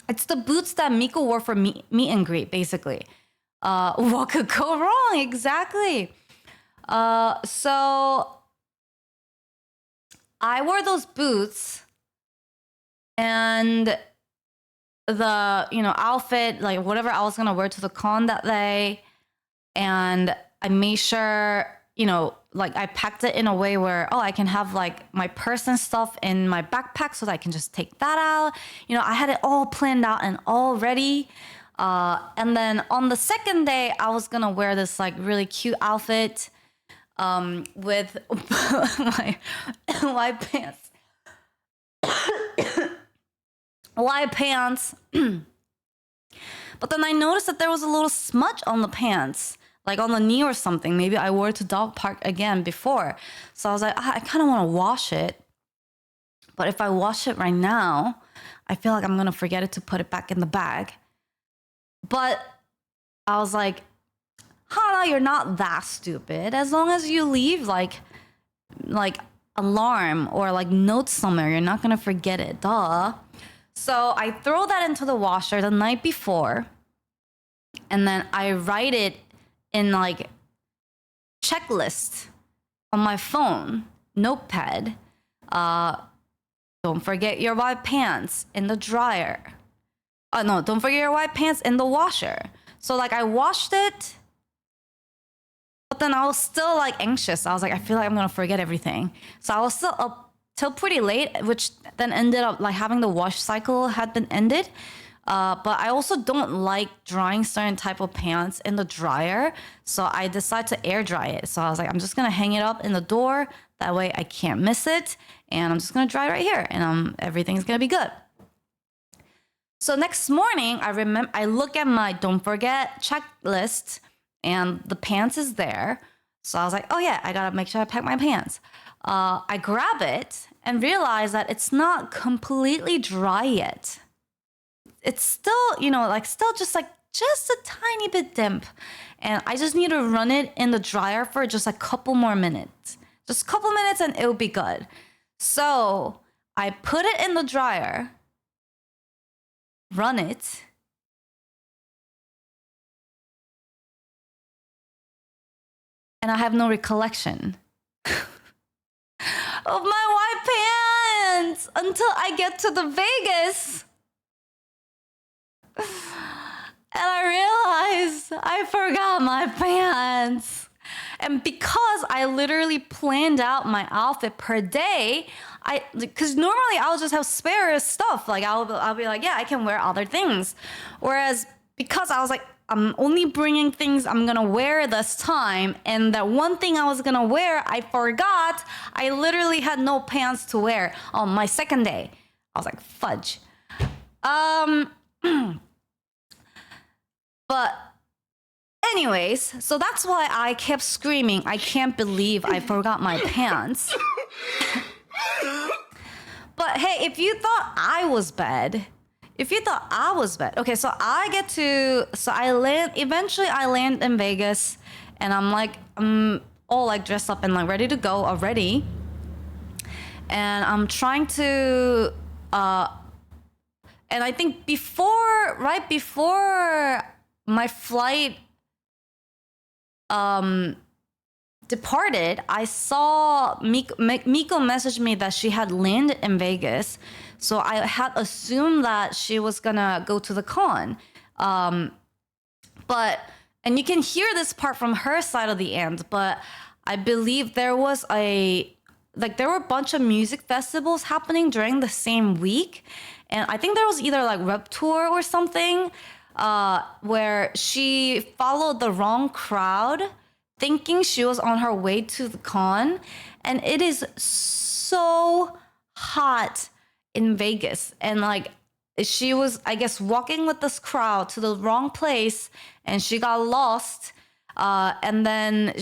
It's the boots that Miko wore for meet and greet, basically. What could go wrong? Exactly. So I wore those boots, and the outfit, like whatever I was gonna wear to the con that day, and I made sure like I packed it in a way where I can have like my purse and stuff in my backpack so that I can just take that out. I had it all planned out and all ready. And then on the second day, I was gonna wear this like really cute outfit with my white pants. White pants. But then I noticed that there was a little smudge on the pants, like on the knee or something. Maybe I wore it to dog park again before. So I was like, I kind of want to wash it. But if I wash it right now, I feel like I'm gonna forget it to put it back in the bag. But I was like, Hana, you're not that stupid. As long as you leave like alarm or like notes somewhere, you're not gonna forget it. Duh. So I throw that into the washer the night before, and then I write it in like checklist on my phone, notepad. Don't forget your white pants in the dryer. No, don't forget your white pants in the washer. So like I washed it, but then I was still like anxious. I was like, I feel like I'm gonna forget everything. So I was still up till pretty late, which then ended up like having the wash cycle had been ended. But I also don't like drying certain type of pants in the dryer. So I decided to air dry it. So I was like, I'm just gonna hang it up in the door. That way I can't miss it. And I'm just gonna dry it right here, and everything's gonna be good. So next morning, I look at my don't forget checklist, and the pants is there. So I was like, oh yeah, I gotta make sure I pack my pants. I grab it and realize that it's not completely dry yet. It's still, still just a tiny bit damp. And I just need to run it in the dryer for just a couple more minutes. Just a couple minutes and it'll be good. So I put it in the dryer, run it, and I have no recollection of my white pants until I get to the Vegas. And I realized I forgot my pants. And because I literally planned out my outfit per day, because normally I'll just have spare stuff. Like I'll be like, yeah, I can wear other things. Whereas because I was like, I'm only bringing things I'm gonna wear this time, and that one thing I was gonna wear, I forgot. I literally had no pants to wear on my second day. I was like, fudge. But anyways, so that's why I kept screaming, I can't believe I forgot my pants. But hey, if you thought I was bad, okay, so eventually I land in Vegas, and I'm all like dressed up and like ready to go already. And I'm trying to, and I think right before my flight departed, I saw Miko message me that she had landed in Vegas. So I had assumed that she was gonna go to the con. And you can hear this part from her side of the end, but I believe there were a bunch of music festivals happening during the same week. And I think there was either like Rep Tour or something, where she followed the wrong crowd, thinking she was on her way to the con. And it is so hot in Vegas. And like, she was, I guess, walking with this crowd to the wrong place, and she got lost. And then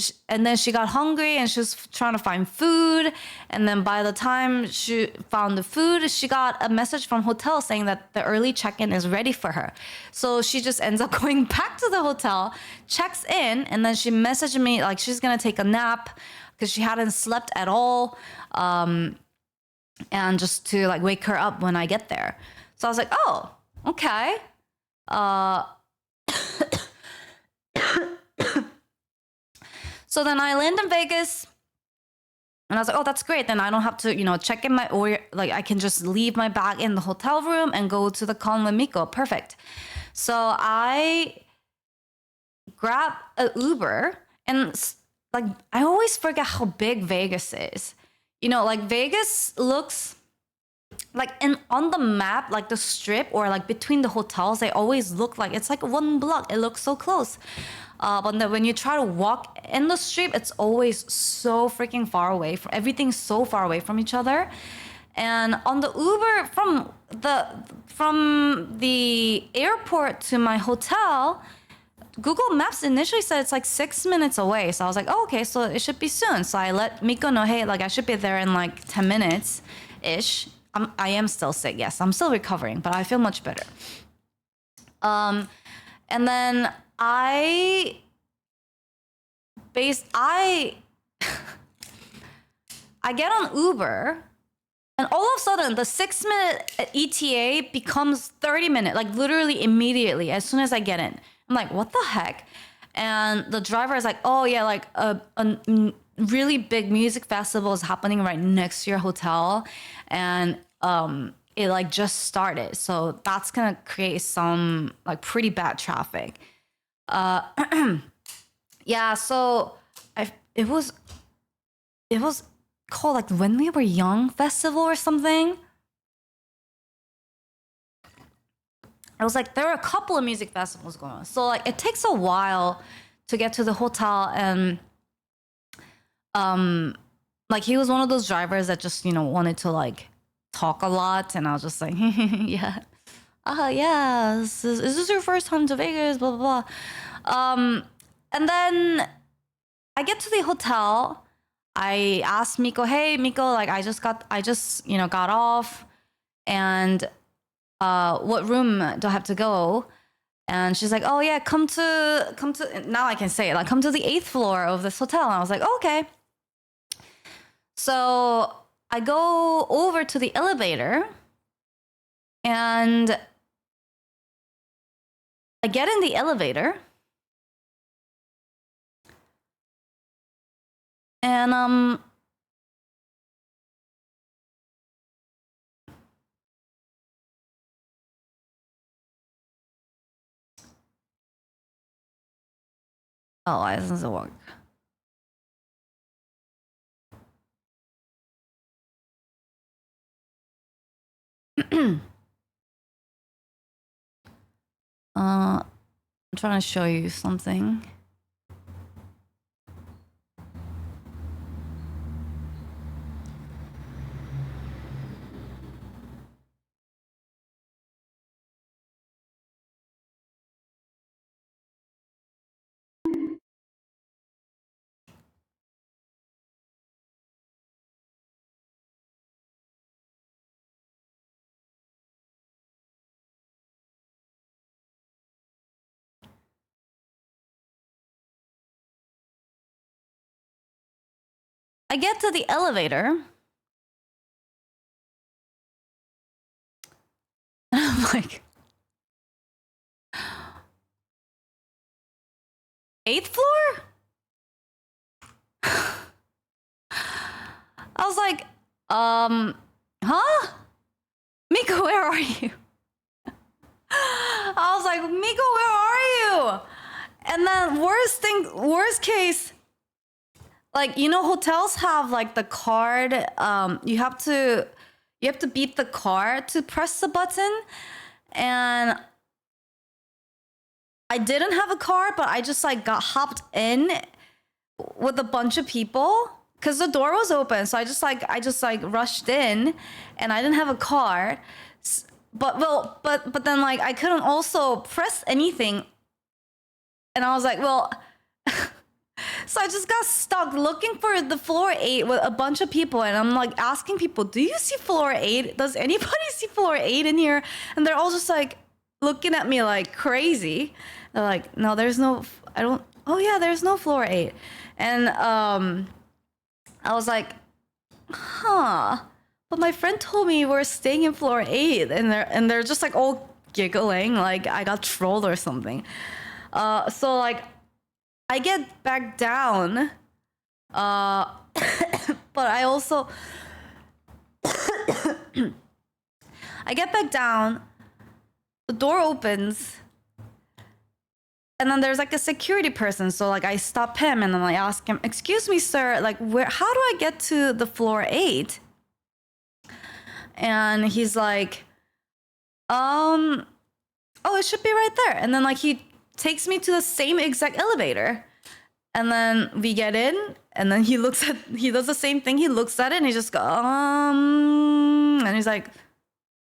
she got hungry, and she was trying to find food. And then by the time she found the food, she got a message from hotel saying that the early check-in is ready for her. So she just ends up going back to the hotel, checks in, and then she messaged me like she's gonna take a nap because she hadn't slept at all, and just to like wake her up when I get there. So I was like, oh, okay. So then I land in Vegas, and I was like, oh, that's great. Then I don't have to, check in my order. Like, I can just leave my bag in the hotel room and go to the con with Miko. Perfect. So I grab an Uber, and like, I always forget how big Vegas is. Like Vegas looks like on the map, like the strip or like between the hotels, they always look like it's like one block. It looks so close. But then when you try to walk in the street, it's always so freaking far away. Everything's so far away from each other. And on the Uber from the airport to my hotel, Google Maps initially said it's like 6 minutes away. So I was like, oh, okay, so it should be soon. So I let Miko know, hey, like I should be there in like 10 minutes-ish. I am still sick. Yes, I'm still recovering, but I feel much better. And then I get on Uber, and all of a sudden the 6-minute ETA becomes 30 minutes, like literally immediately as soon as I get in. I'm like, what the heck? And the driver is like, oh yeah, like a really big music festival is happening right next to your hotel, and it like just started, so that's gonna create some like pretty bad traffic. Yeah, so it was called like When We Were Young Festival or something. I was like, there were a couple of music festivals going on, so like it takes a while to get to the hotel. And like he was one of those drivers that just, you know, wanted to like talk a lot, and I was just like, yeah, yeah, is this your first time to Vegas, blah blah blah. And then I get to the hotel. I asked Miko, hey Miko, like I just you know got off, and what room do I have to go? And she's like, oh yeah, come to now I can say it, like come to the 8th floor of this hotel. And I was like, oh, okay. So I go over to the elevator, and I get in the elevator, and oh, why doesn't it work? I'm trying to show you something. I get to the elevator, and I'm like, 8th floor? I was like, huh? Miko, where are you? I was like, Miko, where are you? And then worst case, like, you know, hotels have like the card, you have to beat the card to press the button. And I didn't have a card, but I just like got hopped in with a bunch of people because the door was open. So I just rushed in, and I didn't have a card. But then like I couldn't also press anything. And I was like, well, so I just got stuck looking for the floor 8 with a bunch of people, and I'm like asking people, do you see floor 8? Does anybody see floor 8 in here? And they're all just like looking at me like crazy. They're like, no, there's no, oh yeah, there's no floor 8. And I was like, huh, but my friend told me we're staying in floor 8, and they're just like all giggling like I got trolled or something. So like I get back down, but I also I get back down, the door opens, and then there's like a security person. So like I stop him, and then I ask him, excuse me, sir, like how do I get to the floor 8? And he's like, oh, it should be right there. And then like he takes me to the same exact elevator, and then we get in, and then he does the same thing. He looks at it, and he just goes, and he's like,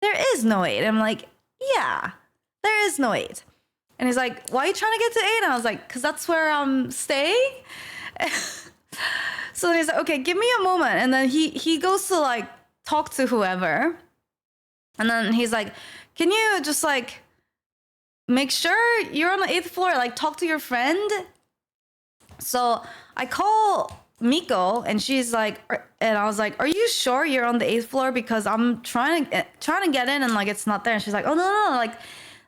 there is no 8. I'm like, yeah, there is no 8. And he's like, why are you trying to get to 8? And I was like, because that's where I'm staying. So then he's like, okay, give me a moment. And then he goes to like talk to whoever, And then he's like, can you just like make sure you're on the 8th floor, like talk to your friend? So I call Miko and she's like, and I was like, are you sure you're on the 8th floor? Because I'm trying to get in and like it's not there. And she's like, oh no,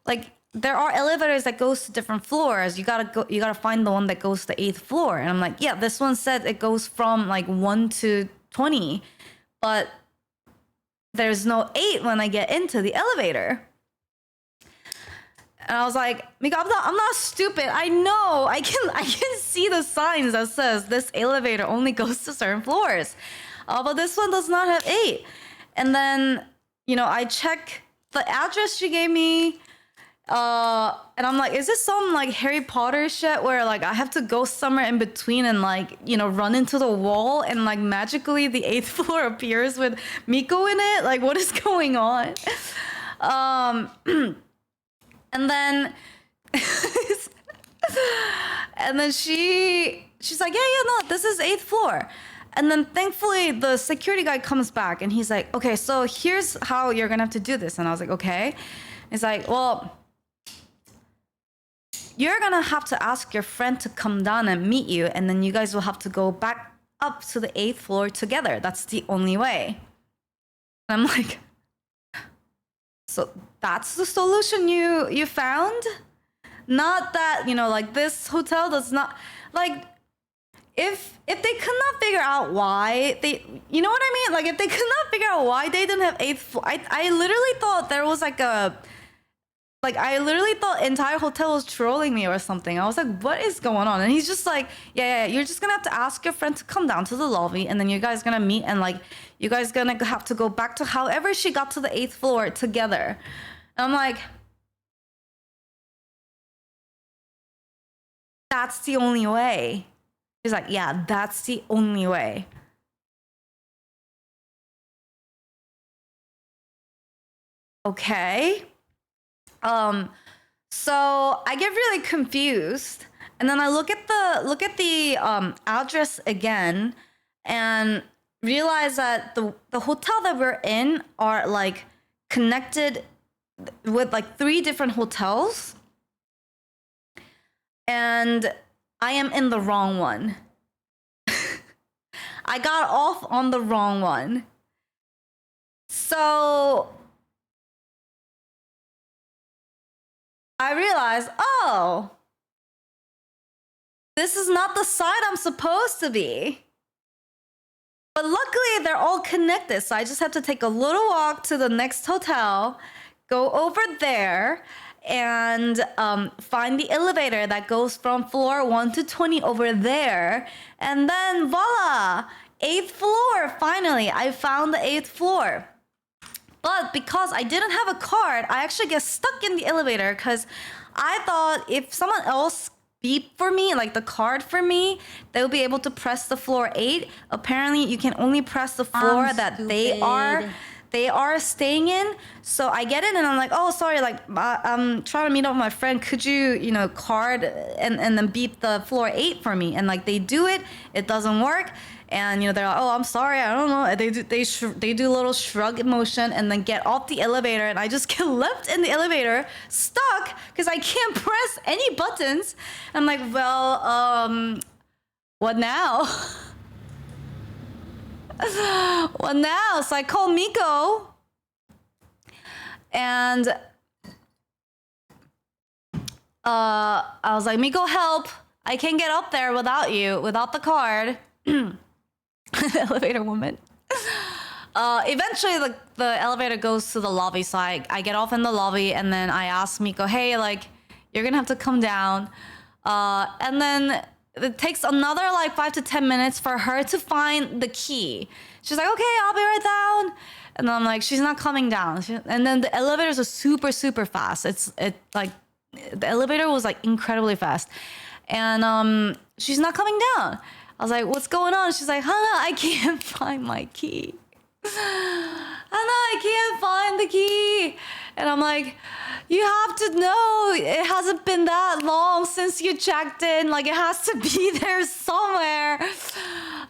like there are elevators that goes to different floors. You gotta find the one that goes to the 8th floor. And I'm like, yeah, this one said it goes from like 1 to 20, but there's no 8 when I get into the elevator. And I was like, Mika, I'm not stupid. I know. I can see the signs that says this elevator only goes to certain floors. But this one does not have 8. And then, you know, I check the address she gave me. And I'm like, is this some like Harry Potter shit where like I have to go somewhere in between and like, you know, run into the wall and like magically the 8th floor appears with Miko in it? Like, what is going on? And then and then she's like, yeah, no, this is 8th floor. And then thankfully the security guy comes back and he's like, okay, so here's how you're gonna have to do this. And I was like, okay. He's like, well, you're gonna have to ask your friend to come down and meet you, and then you guys will have to go back up to the 8th floor together. That's the only way. And I'm like, so that's the solution you found? Not that, you know, like this hotel does not, like, if they could not figure out why they, you know what I mean? Like if they could not figure out why they didn't have 8th floor, I literally thought there was like I literally thought entire hotel was trolling me or something. I was like, what is going on? And he's just like, yeah, you're just gonna have to ask your friend to come down to the lobby, and then you guys gonna meet, and like you guys gonna have to go back to however she got to the 8th floor together. And I'm like, that's the only way. He's like, yeah, that's the only way. Okay. So I get really confused, and then I look at the address again and realize that the hotel that we're in are like connected with like 3 different hotels, and I am in the wrong one. I got off on the wrong one. So I realized, oh, this is not the side I'm supposed to be. But luckily, they're all connected, so I just have to take a little walk to the next hotel, go over there, and find the elevator that goes from floor 1 to 20 over there. And then voila, 8th floor. Finally, I found the 8th floor. But because I didn't have a card, I actually get stuck in the elevator because I thought if someone else beeped for me, like the card for me, they would be able to press the floor 8. Apparently, you can only press the floor that they are staying in. So I get in and I'm like, oh, sorry, like I'm trying to meet up with my friend. Could you, card and then beep the floor 8 for me? And like they do it, it doesn't work. And they're like, oh, I'm sorry, I don't know. They do a little shrug motion and then get off the elevator, and I just get left in the elevator stuck because I can't press any buttons. I'm like, well, what now? What now? So I call Miko, and I was like, Miko, help! I can't get up there without you, without the card. Elevator woman. Eventually the elevator goes to the lobby, so I get off in the lobby, and then I ask Miko, hey, like, you're gonna have to come down. And then it takes another like 5 to 10 minutes for her to find the key. She's like, okay, I'll be right down. And then I'm like, she's not coming down. And then the elevators are super, super fast. The elevator was like incredibly fast. And she's not coming down. I was like, what's going on? She's like, Hana, I can't find my key. Hana, I can't find the key. And I'm like, you have to know, it hasn't been that long since you checked in. Like, it has to be there somewhere.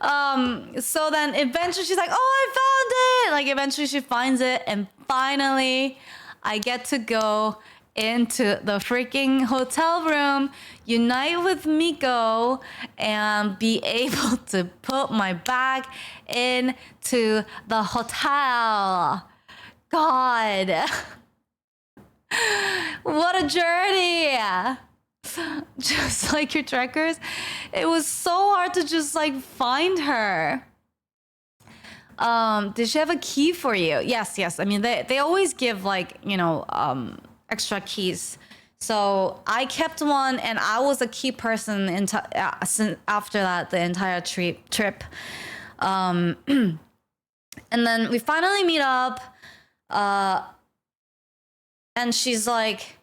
So then eventually she's like, oh, I found it. Like eventually she finds it, and finally I get to go into the freaking hotel room, unite with Miko, and be able to put my bag into the hotel. God. What a journey. Just like your trackers, it was so hard to just like find her. Did she have a key for you? Yes. I mean, they always give like, you know, extra keys. So I kept one, and I was a key person after that the entire trip. And then we finally meet up, and she's like,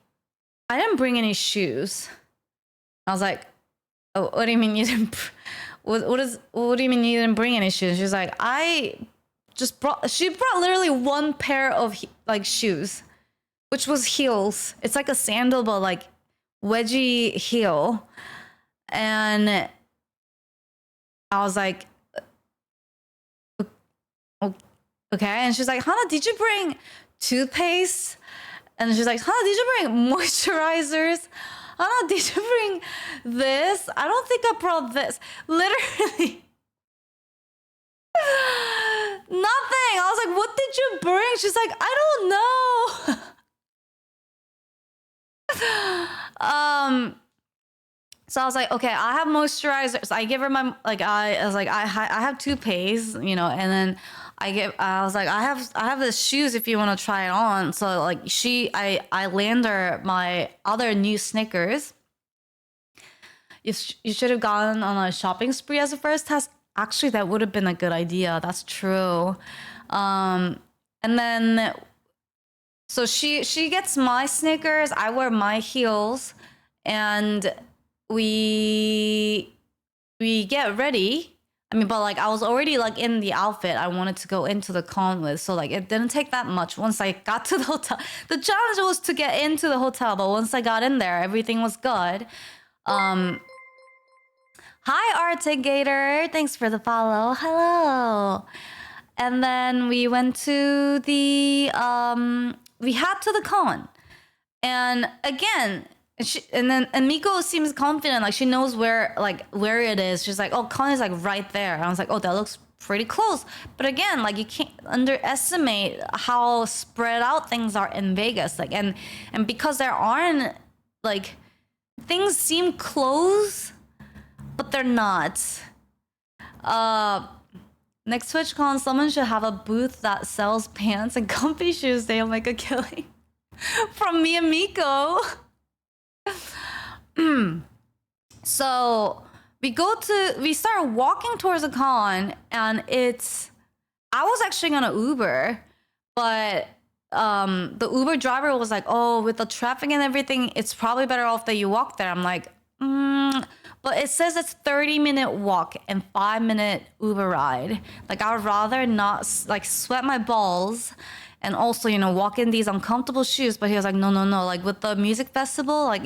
I didn't bring any shoes. I was like, oh, what do you mean you didn't? What do you mean you didn't bring any shoes? She's like, she brought literally one pair of like shoes, which was heels. It's like a sandal, but like wedgie heel. And I was like, okay. And she's like, Hana, did you bring toothpaste? And she's like, Hana, did you bring moisturizers? Hana, did you bring this? I don't think I brought this. Literally. Nothing. I was like, what did you bring? She's like, I don't know. So I was like, okay, I have moisturizer. So I give her my, like, I was like, I have toothpaste, you know, and then I was like, I have the shoes if you want to try it on. So like I land her my other new sneakers. You should have gone on a shopping spree as a first test. Actually, that would have been a good idea. That's true. And then, so she gets my sneakers. I wear my heels, and we get ready. I mean, but like I was already like in the outfit I wanted to go into the con with, so like it didn't take that much. Once I got to the hotel, the challenge was to get into the hotel, but once I got in there, everything was good. Hi, Artigator. Thanks for the follow. Hello. And then we went to the we had to the con, and again. And Miko seems confident, like she knows where it is. She's like, oh, con is like right there. And I was like, oh, that looks pretty close. But again, like you can't underestimate how spread out things are in Vegas. Like and because there aren't like things seem close, but they're not. Next TwitchCon, someone should have a booth that sells pants and comfy shoes. They'll make a killing from me and Miko. So we start walking towards the con, and I was actually gonna Uber, but the Uber driver was like, oh, with the traffic and everything, it's probably better off that you walk there. I'm like, but it says it's 30-minute walk and 5-minute Uber ride. Like I would rather not like sweat my balls and also, you know, walk in these uncomfortable shoes. But he was like, no. Like with the music festival, like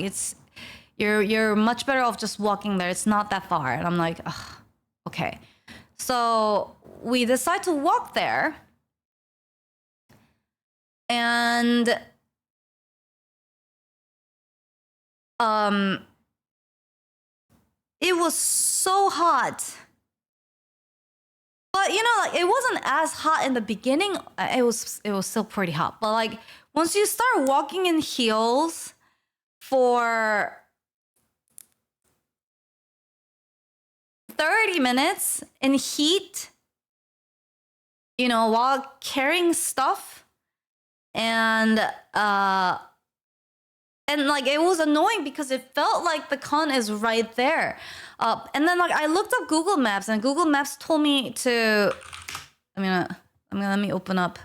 you're much better off just walking there. It's not that far. And I'm like, ugh, okay. So we decide to walk there. And it was so hot. But you know, like it wasn't as hot in the beginning. It was still pretty hot. But like once you start walking in heels for 30 minutes in heat, you know, while carrying stuff, and like it was annoying because it felt like the con is right there. And then like I looked up Google Maps, and Google Maps told me to, I'm gonna let me open up.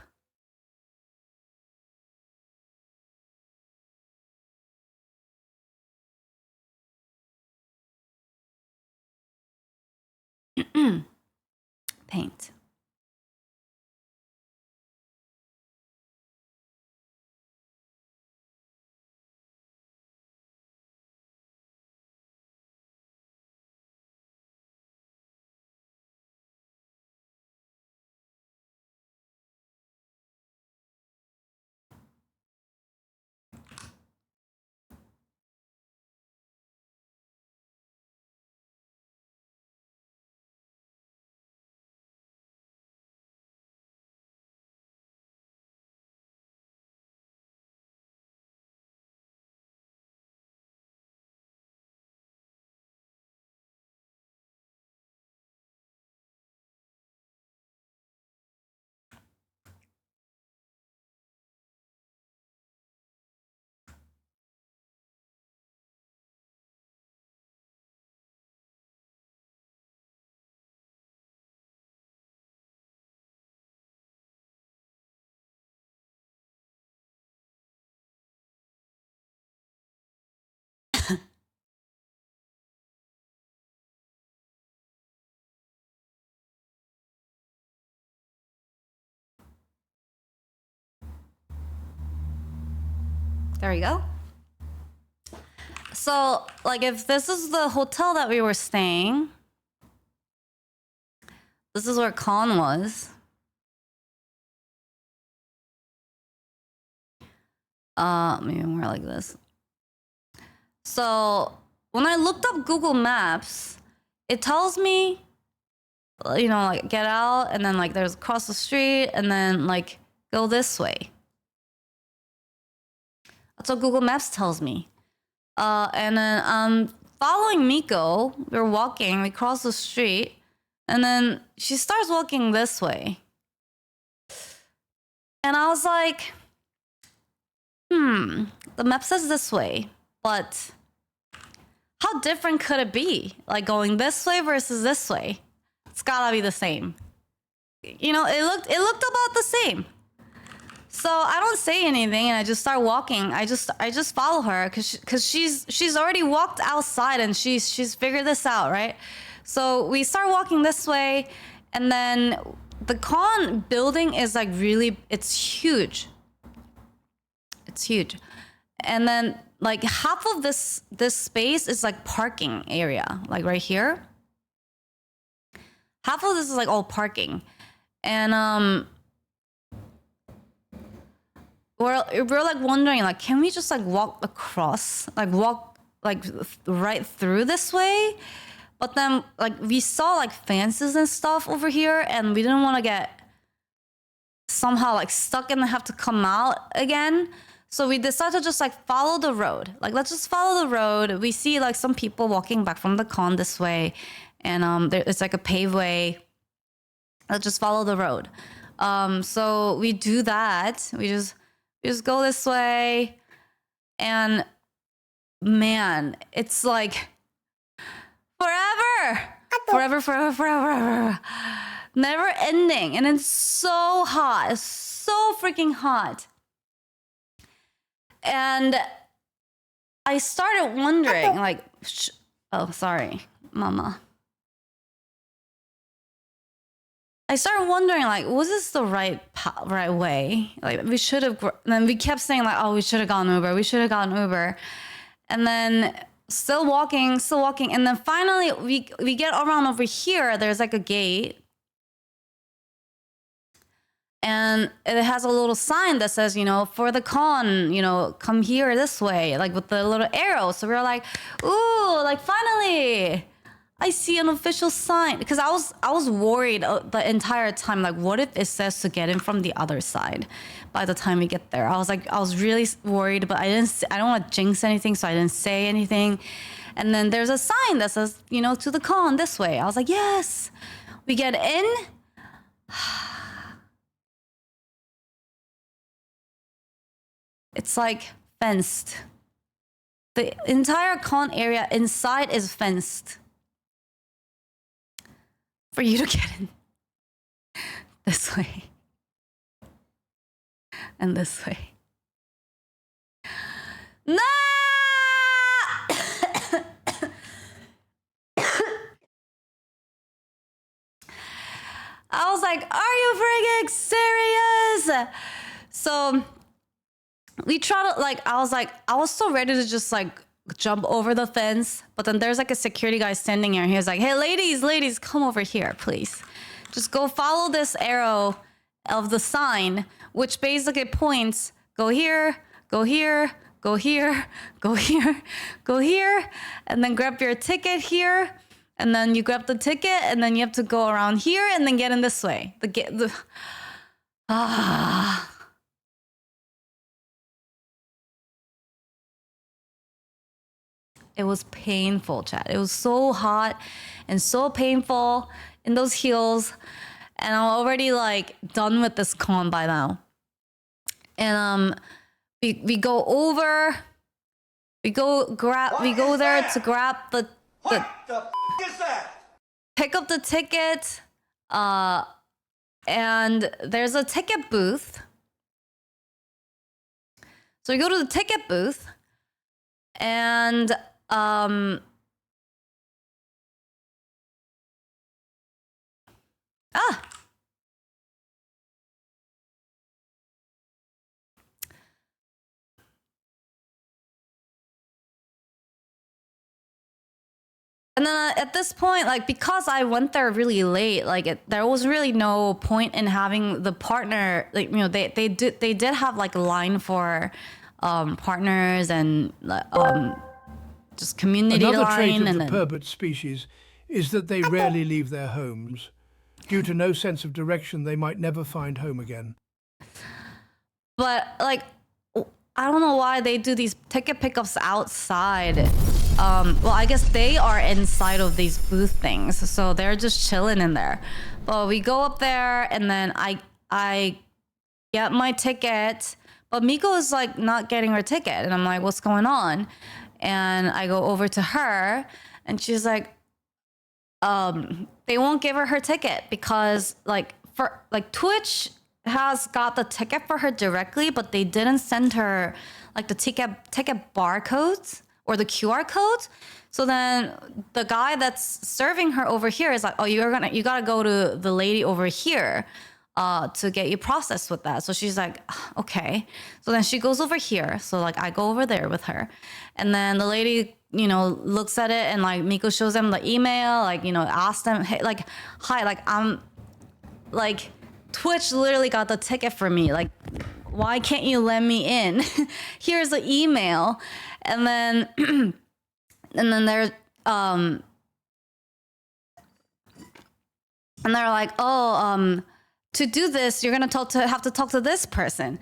Paint. There we go. So, like, if this is the hotel that we were staying, this is where Con was. Maybe more like this. So, when I looked up Google Maps, it tells me, you know, like, get out, and then, like, there's across the street, and then, like, go this way. That's what Google Maps tells me. And then following Miko, we were walking, we crossed the street, and then she starts walking this way. And I was like, the map says this way, but how different could it be? Like going this way versus this way? It's gotta be the same. You know, it looked about the same. So I don't say anything, and I just start walking. I just follow her because she's already walked outside and she's figured this out, right? So we start walking this way, and then the con building is like really, it's huge. It's huge, and then like half of this space is like parking area, like right here. Half of this is like all parking, and we're like wondering, like, can we just like walk across, like walk like right through this way? But then like we saw like fences and stuff over here, and we didn't want to get somehow like stuck and have to come out again. So we decided to just like follow the road. Like, let's just follow the road. We see like some people walking back from the con this way, and it's like a paved way. Let's just follow the road. So we do that. We just go this way, and man, it's like forever, never ending, and it's so hot. It's so freaking hot. And I started wondering, like, oh, sorry, mama. I started wondering, like, was this the right way? Like, we should have. Then we kept saying, like, oh, we should have gotten Uber. We should have gotten Uber. And then still walking. And then finally, we get around over here. There's like a gate. And it has a little sign that says, you know, for the con, you know, come here this way, like with the little arrow. So we were like, ooh, like finally, I see an official sign. Because I was worried the entire time, like, what if it says to get in from the other side by the time we get there? I was really worried, but I don't want to jinx anything, so I didn't say anything. And then there's a sign that says, you know, to the con this way. I was like, yes. We get in. It's like fenced. The entire con area inside is fenced. For you to get in. This way. And this way. No! I was like, are you freaking serious? So we try to, like, I was so ready to just like jump over the fence, but then there's like a security guy standing here, and he was like, hey, ladies, come over here, please. Just go follow this arrow of the sign, which basically points, go here, go here, go here, go here, go here, and then grab your ticket here, and then you grab the ticket, and then you have to go around here and then get in this way. It was painful, chat. It was so hot and so painful in those heels. And I'm already like done with this con by now. And we go over, we go there to grab the What the f is that? pick up the ticket. And there's a ticket booth. So we go to the ticket booth, and And then at this point, like, because I went there really late, like there was really no point in having the partner. Like, you know, they did have like a line for partners and just community Another line. trait of and the then, Perbert species is that they rarely leave their homes. Due to no sense of direction, they might never find home again. But like, I don't know why they do these ticket pickups outside. Well, I guess they are inside of these booth things, so they're just chilling in there. But we go up there, and then I get my ticket, but Miko is like not getting her ticket, and I'm like, what's going on? And I go over to her, and she's like, they won't give her ticket because like Twitch has got the ticket for her directly, but they didn't send her like the ticket barcodes or the QR codes. So then the guy that's serving her over here is like, oh, you gotta go to the lady over here to get you processed with that. So she's like, okay. So then she goes over here. So like I go over there with her, and then the lady, you know, looks at it, and like Miko shows them the email, like, you know, asks them, hey, like, hi, like I'm like, Twitch literally got the ticket for me. Like, why can't you let me in? Here's the email. And then, and then there's, and they're like, oh, to do this, you're gonna have to talk to this person.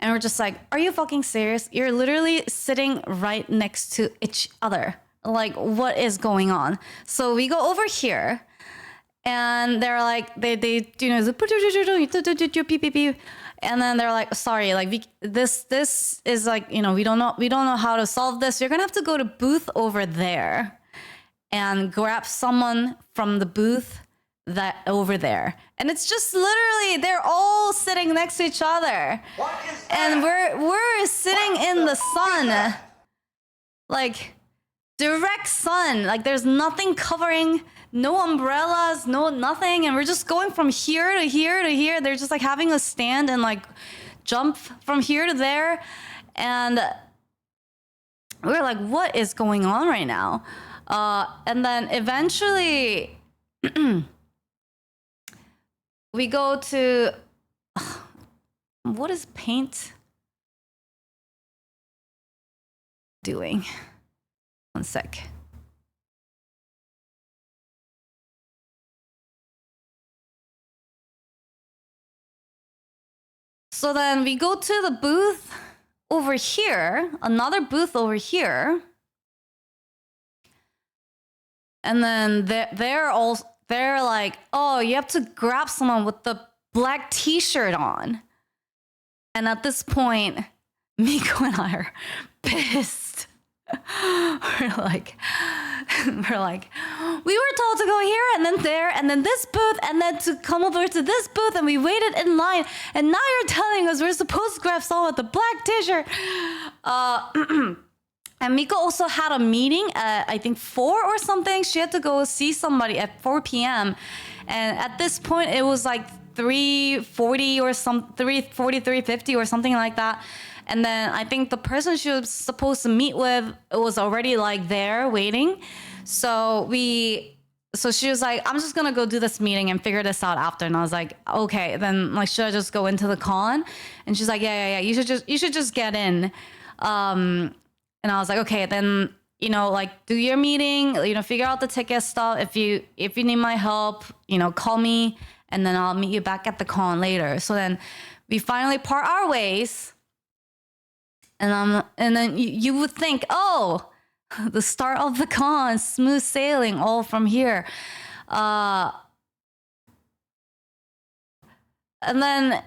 And we're just like, are you fucking serious? You're literally sitting right next to each other. Like, what is going on? So we go over here, and they're like, they you know, and then they're like, sorry, like this is like, you know, we don't know how to solve this. You're gonna have to go to booth over there and grab someone from the booth that over there. And it's just literally, they're all sitting next to each other. And we're sitting in the sun. Like, direct sun. Like, there's nothing covering, no umbrellas, no nothing. And we're just going from here to here to here. They're just like having a stand and like jump from here to there. And we're like, what is going on right now? And then eventually we go to, what is paint doing? One sec. So then we go to the booth over here, another booth over here. And then they're like, oh, you have to grab someone with the black t-shirt on. And at this point, Miko and I are pissed. we're like, we were told to go here and then there and then this booth and then to come over to this booth, and we waited in line, and now you're telling us we're supposed to grab someone with the black t-shirt. And Miko also had a meeting at, I think, 4 or something. She had to go see somebody at 4 p.m. And at this point, it was like 3:40 or 3:50 or something like that. And then I think the person she was supposed to meet with was already like there waiting. So she was like, I'm just gonna go do this meeting and figure this out after. And I was like, okay, then like, should I just go into the con? And she's like, yeah. You should just get in. And I was like, okay, then, you know, like, do your meeting, you know, figure out the ticket stuff. If you need my help, you know, call me, and then I'll meet you back at the con later. So then we finally part our ways. And then you would think, oh, the start of the con, smooth sailing all from here. And then,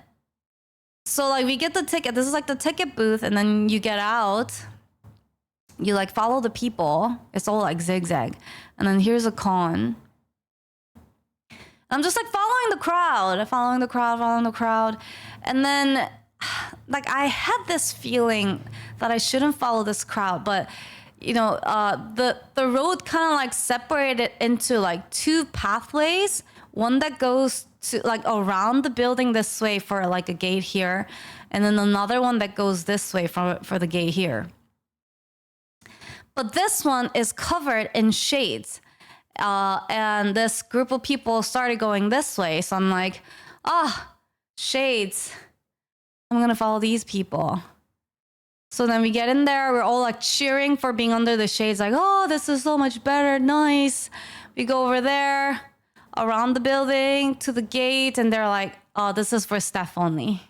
so like we get the ticket. This is like the ticket booth, and then you get out. You like follow the people. It's all like zigzag. And then here's a con. I'm just like following the crowd. And then like I had this feeling that I shouldn't follow this crowd, but you know, the road kind of like separated into like 2 pathways. One that goes to like around the building this way for like a gate here, and then another one that goes this way for the gate here. But this one is covered in shades. And this group of people started going this way. So I'm like, shades. I'm gonna follow these people. So then we get in there. We're all like cheering for being under the shades. Like, oh, this is so much better. Nice. We go over there, around the building to the gate. And they're like, oh, this is for Steph only.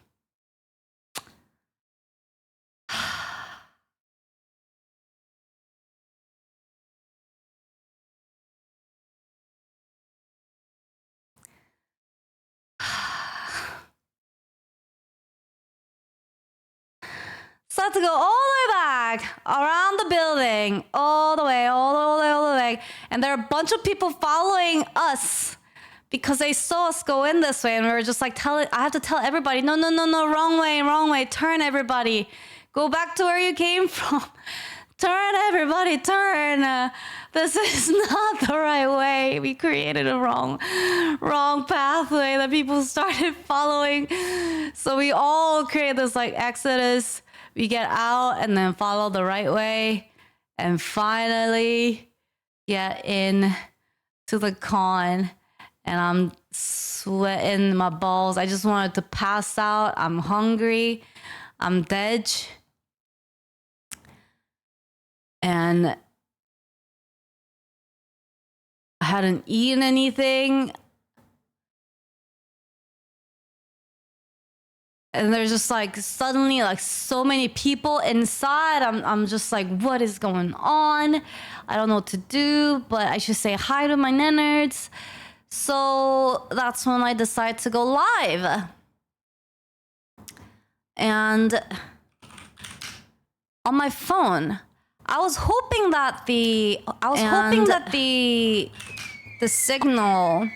So I had to go all the way back around the building, all the way. And there are a bunch of people following us because they saw us go in this way. And we were just like, I have to tell everybody, no, wrong way. Turn, everybody. Go back to where you came from. Turn, everybody, turn. This is not the right way. We created a wrong pathway that people started following. So we all created this like exodus. We get out and then follow the right way and finally get in to the con. And I'm sweating my balls. I just wanted to pass out. I'm hungry. I'm dead. And I hadn't eaten anything. And there's just like suddenly like so many people inside. I'm just like, what is going on? I don't know what to do, but I should say hi to my nenners. So that's when I decide to go live. And on my phone, I was hoping that the signal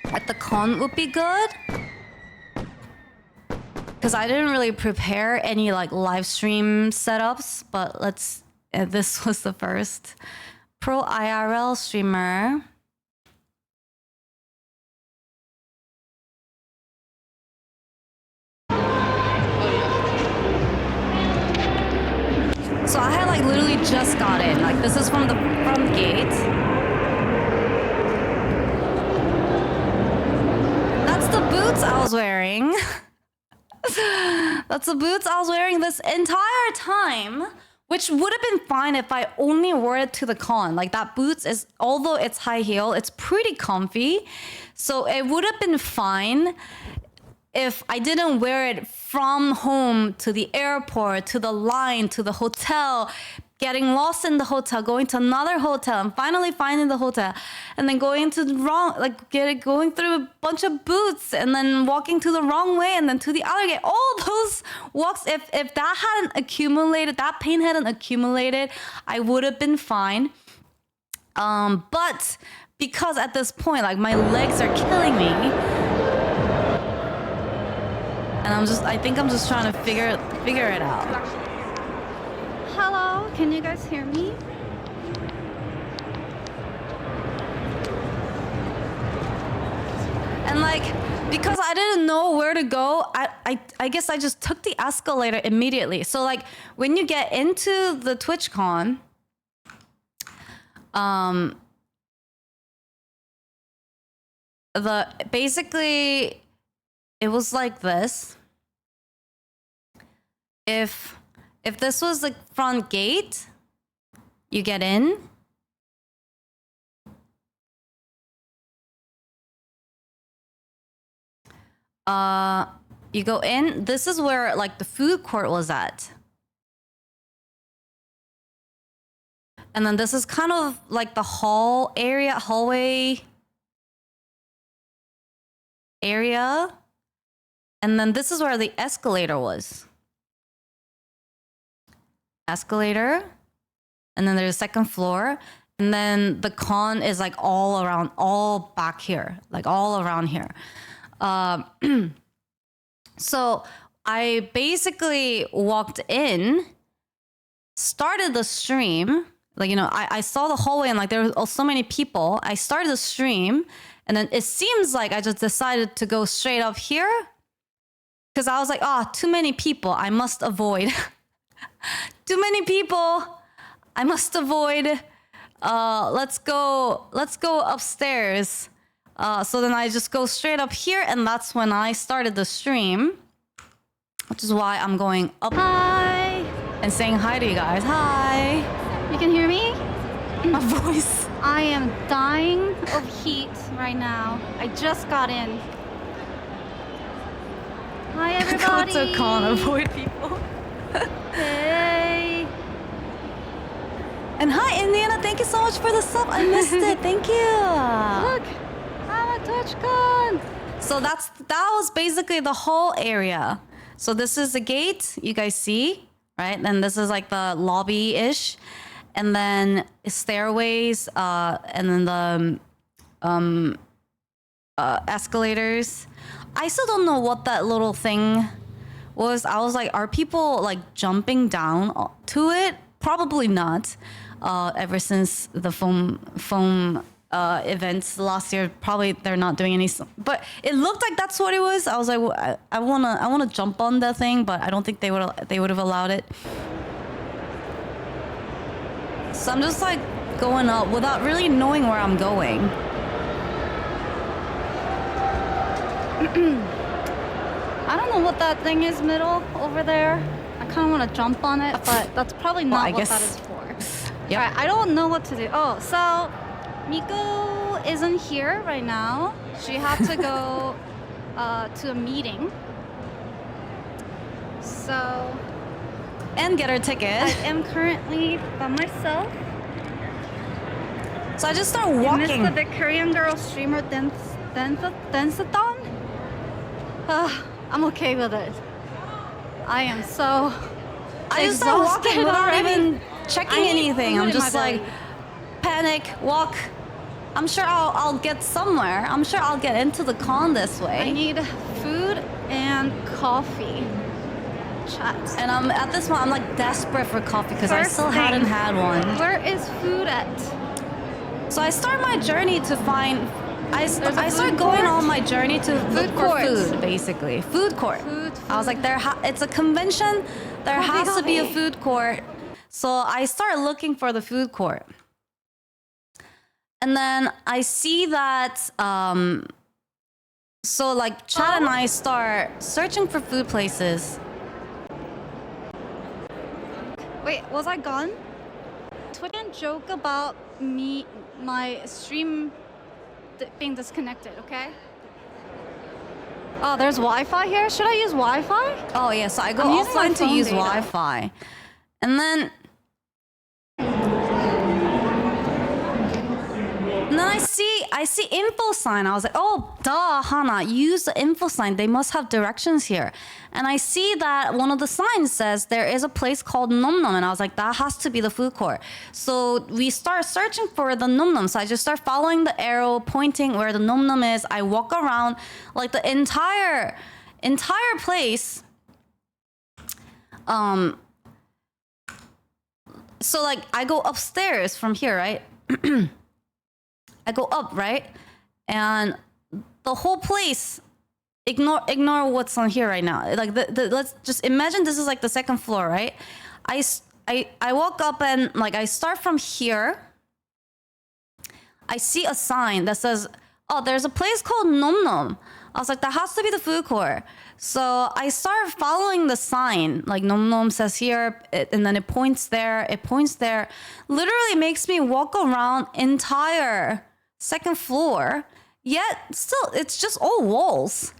at the con would be good. Because I didn't really prepare any like live stream setups, but this was the first pro IRL streamer. So I had like literally just got in. Like this is from the front gate. That's the boots I was wearing. That's the boots I was wearing this entire time, which would have been fine if I only wore it to the con. Like that boots is, although it's high heel, it's pretty comfy. So it would have been fine if I didn't wear it from home to the airport, to the line, to the hotel, getting lost in the hotel, going to another hotel, and finally finding the hotel, and then going to the wrong, going through a bunch of booths, and then walking to the wrong way, and then to the other gate. All those walks, if that hadn't accumulated, that pain hadn't accumulated, I would have been fine. But because at this point, like my legs are killing me, and I think I'm just trying to figure it out. Hello, can you guys hear me? And like, because I didn't know where to go, I guess I just took the escalator immediately. So like, when you get into the Twitchcon, basically, it was like this. If this was the front gate, you get in. You go in. This is where like the food court was at. And then this is kind of like the hallway area. And then this is where the escalator was. Escalator. And then there's a second floor. And then the con is like all back here. Like all around here. So I basically walked in, started the stream. Like, you know, I saw the hallway and like there were so many people. I started the stream and then it seems like I just decided to go straight up here. Because I was like, too many people. I must avoid. Too many people. I must avoid let's go upstairs. So then I just go straight up here, and that's when I started the stream, which is why I'm going up. Hi. And saying hi to you guys. Hi. You can hear me? My voice. I am dying of heat right now. I just got in. Hi, everybody. Go to con, avoid people. Hey. And hi, Indiana. Thank you so much for the sub. I missed it. Thank you. Look, I'm at Twitchcon. So that was basically the whole area. So this is the gate you guys see, right? And this is like the lobby-ish. And then stairways, and then the escalators. I still don't know what that little thing was. I was like, are people like jumping down to it? Probably not. Ever since the foam events last year, probably they're not doing any. But it looked like that's what it was. I was like, I wanna jump on that thing, but I don't think they would have allowed it. So I'm just like going up without really knowing where I'm going. I don't know what that thing is middle over there. I kind of want to jump on it, but that's probably not what that is for. Yep. Alright, I don't know what to do. Oh, so Miko isn't here right now. She had to go to a meeting. So... And get her ticket. I am currently by myself. So I just start walking. You missed the Korean girl streamer dance-a-thon? I'm okay with it. I am so I just start walking without even checking anything. I'm just like, belly. panic, walk. I'm sure I'll get somewhere. I'm sure I'll get into the con this way. I need food and coffee. Chat. And at this point, I'm like desperate for coffee because I still hadn't had one. Where is food at? So I start my journey to find. I start food going court? on my journey to look for court. food, basically. Food court. I was like, it's a convention. There has to be a food court. So I start looking for the food court. And then I see that, so like Chad and I start searching for food places. Wait, was I gone? Twitch and joke about my stream being disconnected, okay? Oh, there's Wi-Fi here? Should I use Wi-Fi? Oh yeah, so I go I'm using my offline to phone use data. Wi-Fi. And then I see info sign. I was like, oh, duh, Hana, use the info sign. They must have directions here. And I see that one of the signs says there is a place called Nom Nom. And I was like, that has to be the food court. So we start searching for the Nom Nom. So I just start following the arrow, pointing where the Nom Nom is. I walk around like the entire place. So like I go upstairs from here, right? I go up, right? And the whole place, ignore what's on here right now. Like let's just imagine this is like the second floor, right? I walk up and like I start from here. I see a sign that says, oh, there's a place called Nom Nom. I was like, that has to be the food court. So I start following the sign, like Nom Nom says here, and then it points there, Literally makes me walk around entire second floor, yet still, it's just all walls,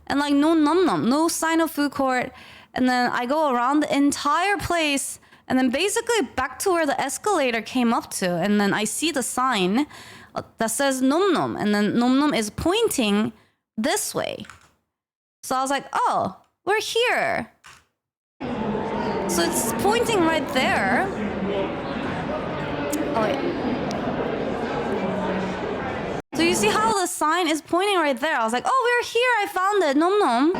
And like no Nom Nom, no sign of food court. And then I go around the entire place, and then basically back to where the escalator came up to, and then I see the sign that says Nom Nom, and then Nom Nom is pointing this way. So I was like, oh, we're here. So it's pointing right there. Oh, wait. So you see how the sign is pointing right there? I was like, oh, we're here. I found it. Nom Nom.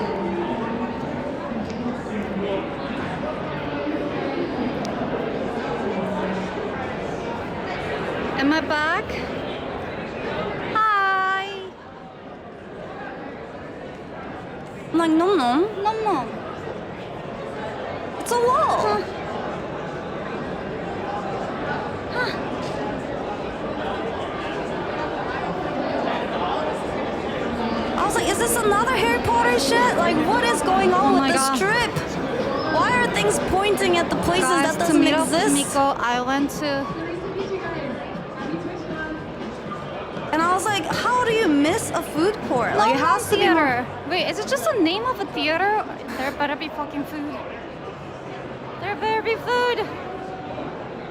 Am I back? Hi. I'm like, Nom Nom. Nom Nom. It's a wall. Huh. was like, is this another Harry Potter shit? Like, what is going on with this trip? Why are things pointing at the places that doesn't exist? Miko, I went to... And I was like, how do you miss a food court? Like, it has to be theater. Wait, is it just the name of a theater? There better be fucking food. There better be food.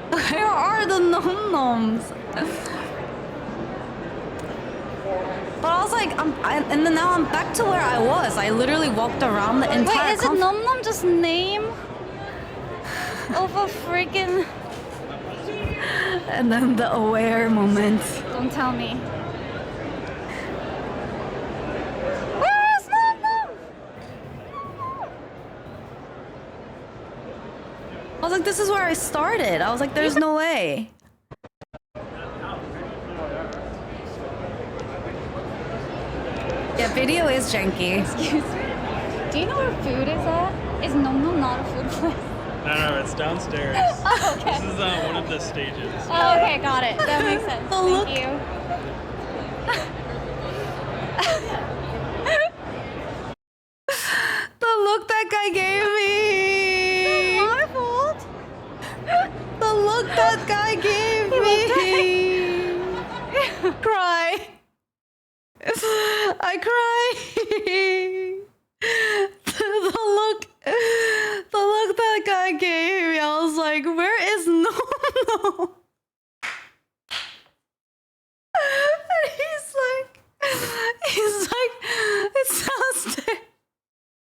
Where are the nom-noms? But I was like, and then now I'm back to where I was. I literally walked around the entire. Wait, is it Nom Nom just name of a freaking? And then the aware moment. Don't tell me. Where is Nom Nom? I was like, this is where I started. I was like, there's no way. Yeah, video is janky. Excuse me. Do you know where food is at? Is Nom Nom not a food place? No, it's downstairs. Oh, okay. This is one of the stages. Oh, okay, got it. That makes sense. Thank you. The look that guy gave me. It's not my fault. The look that guy gave me. Cry. I cry. The look that guy gave me. I was like, where is No? And he's like, it's downstairs.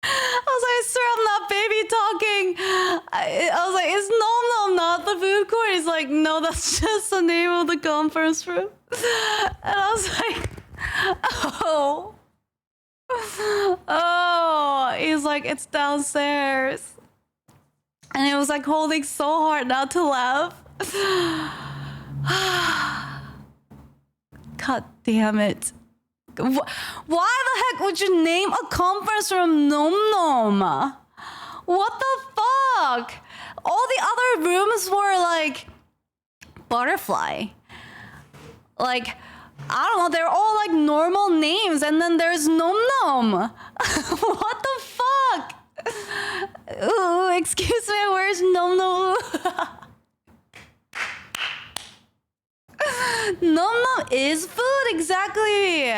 I was like, sir, I'm not baby talking. I was like, is Nom Nom not the food court? He's like, no, that's just the name of the conference room. And I was like, oh. He's like, it's downstairs. And he was like holding so hard not to laugh. God damn it. Why the heck would you name a conference room Nom Nom? What the fuck? All the other rooms were like butterfly. Like, I don't know, they're all like normal names, and then there's Nom Nom. What the fuck? Ooh, excuse me, where's Nom Nom? Nom Nom is food, exactly.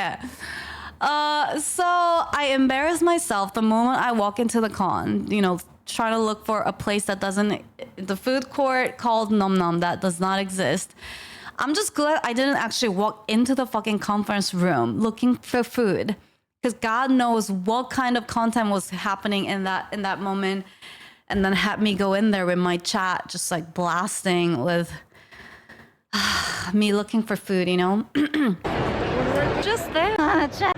So I embarrass myself the moment I walk into the con, you know, trying to look for a place that doesn't, the food court called Nom Nom that does not exist. I'm just glad I didn't actually walk into the fucking conference room looking for food, because God knows what kind of content was happening in that moment, and then had me go in there with my chat just like blasting with me looking for food, you know. Just there. Check.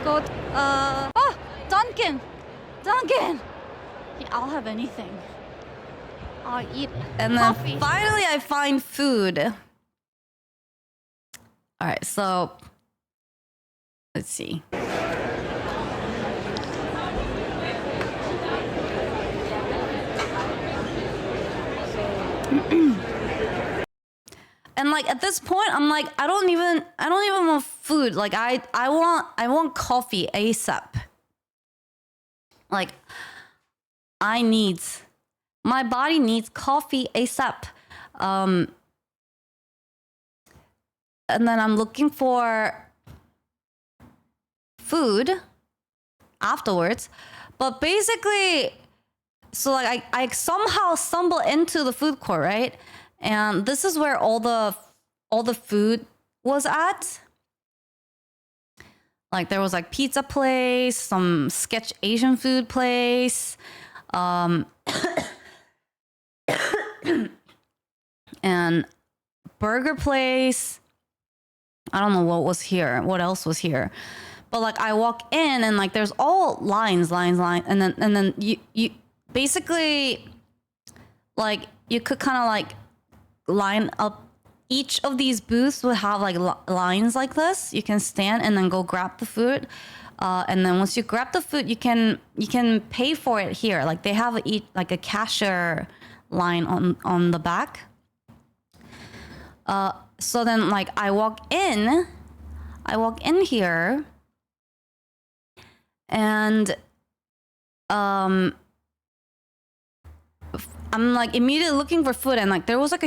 Go. Oh, Duncan. Yeah, I'll have anything. I'll eat and coffee. Then finally I find food. All right, so let's see. And like at this point, I'm like, I don't even want food. Like I want coffee ASAP. Like my body needs coffee ASAP. And then I'm looking for food afterwards. But basically, so like I somehow stumble into the food court, right? And this is where all the food was at. Like there was like pizza place, some sketch Asian food place, and burger place. I don't know what was here. What else was here? But like I walk in and like there's all lines, and then you basically like you could kind of like line up. Each of these booths would have like lines like this. You can stand and then go grab the food, and then once you grab the food, you can pay for it here. Like they have like a cashier line on the back. So then like I walk in, I walk in here, and I'm like immediately looking for food, and like there was like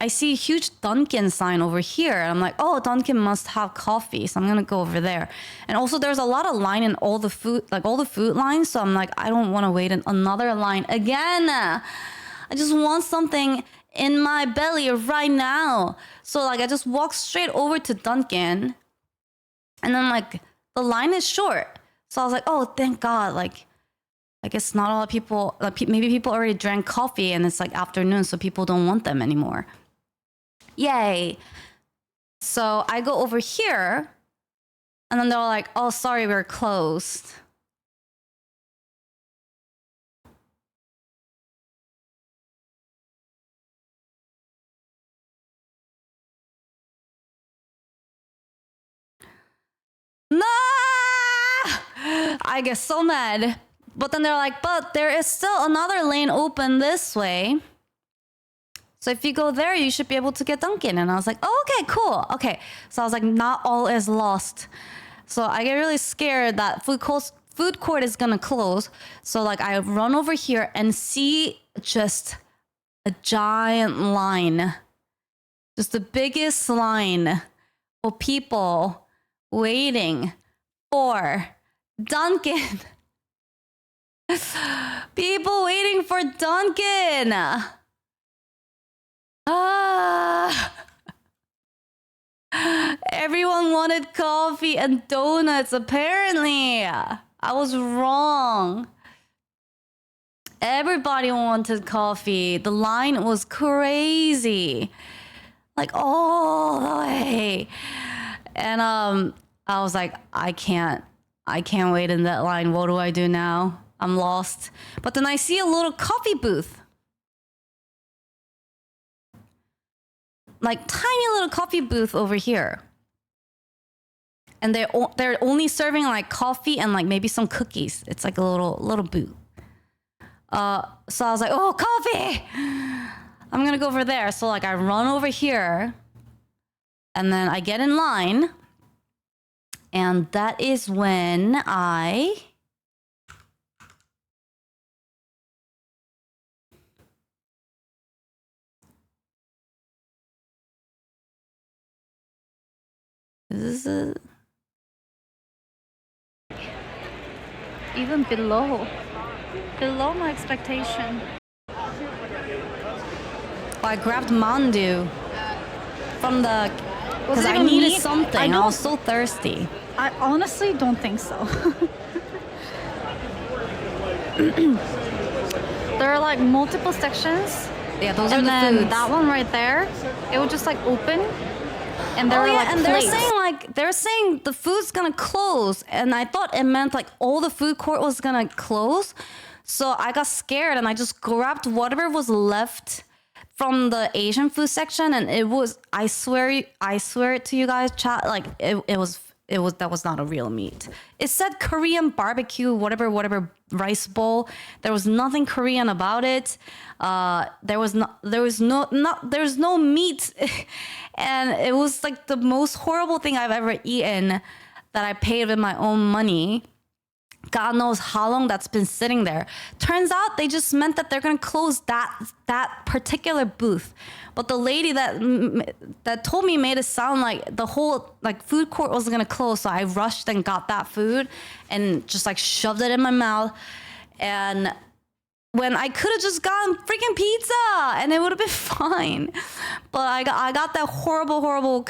I see a huge Dunkin' sign over here, and I'm like, oh, Dunkin' must have coffee, so I'm gonna go over there. And also there's a lot of line in all the food lines, so I'm like, I don't want to wait in another line again. I just want something in my belly right now. So like I just walked straight over to Dunkin', and then like the line is short. So I was like, oh, thank God. Like, I guess not a lot of people, like maybe people already drank coffee and it's like afternoon, so people don't want them anymore. Yay. So I go over here, and then they're like, oh, sorry, we're closed. No! I get so mad. But then they're like, but there is still another lane open this way. So if you go there, you should be able to get Dunkin'. And I was like, oh, okay, cool. Okay. So I was like, not all is lost. So I get really scared that food court is gonna close. So like I run over here and see just a giant line. Just the biggest line of people waiting for Dunkin'. People waiting for Dunkin'. Everyone wanted coffee and donuts, apparently. I was wrong. Everybody wanted coffee. The line was crazy. Like all the way. And I was like, I can't wait in that line. What do I do now? I'm lost. But then I see a little coffee booth. Like tiny little coffee booth over here. And they're only serving like coffee and like maybe some cookies. It's like a little booth. So I was like, oh, coffee! I'm gonna go over there. So like I run over here, and then I get in line, and that is when I This is Even below my expectation. I grabbed mandu from the because I needed something. I was so thirsty. I honestly don't think so. There are like multiple sections. Yeah, those are and the then foods. that one right there, it would just like open, and there were like and plates. they're saying the food's gonna close, and I thought it meant like all the food court was gonna close. So I got scared and I just grabbed whatever was left from the Asian food section, and it was I swear it to you guys, chat, like it was that was not a real meat. It said Korean barbecue, whatever rice bowl. There was nothing Korean about it. There's no meat, and it was like the most horrible thing I've ever eaten that I paid with my own money. God knows how long that's been sitting there. Turns out they just meant that they're gonna close that particular booth. But the lady that told me made it sound like the whole like food court was gonna close. So I rushed and got that food and just like shoved it in my mouth. And when I could have just gotten freaking pizza and it would have been fine. But I got that horrible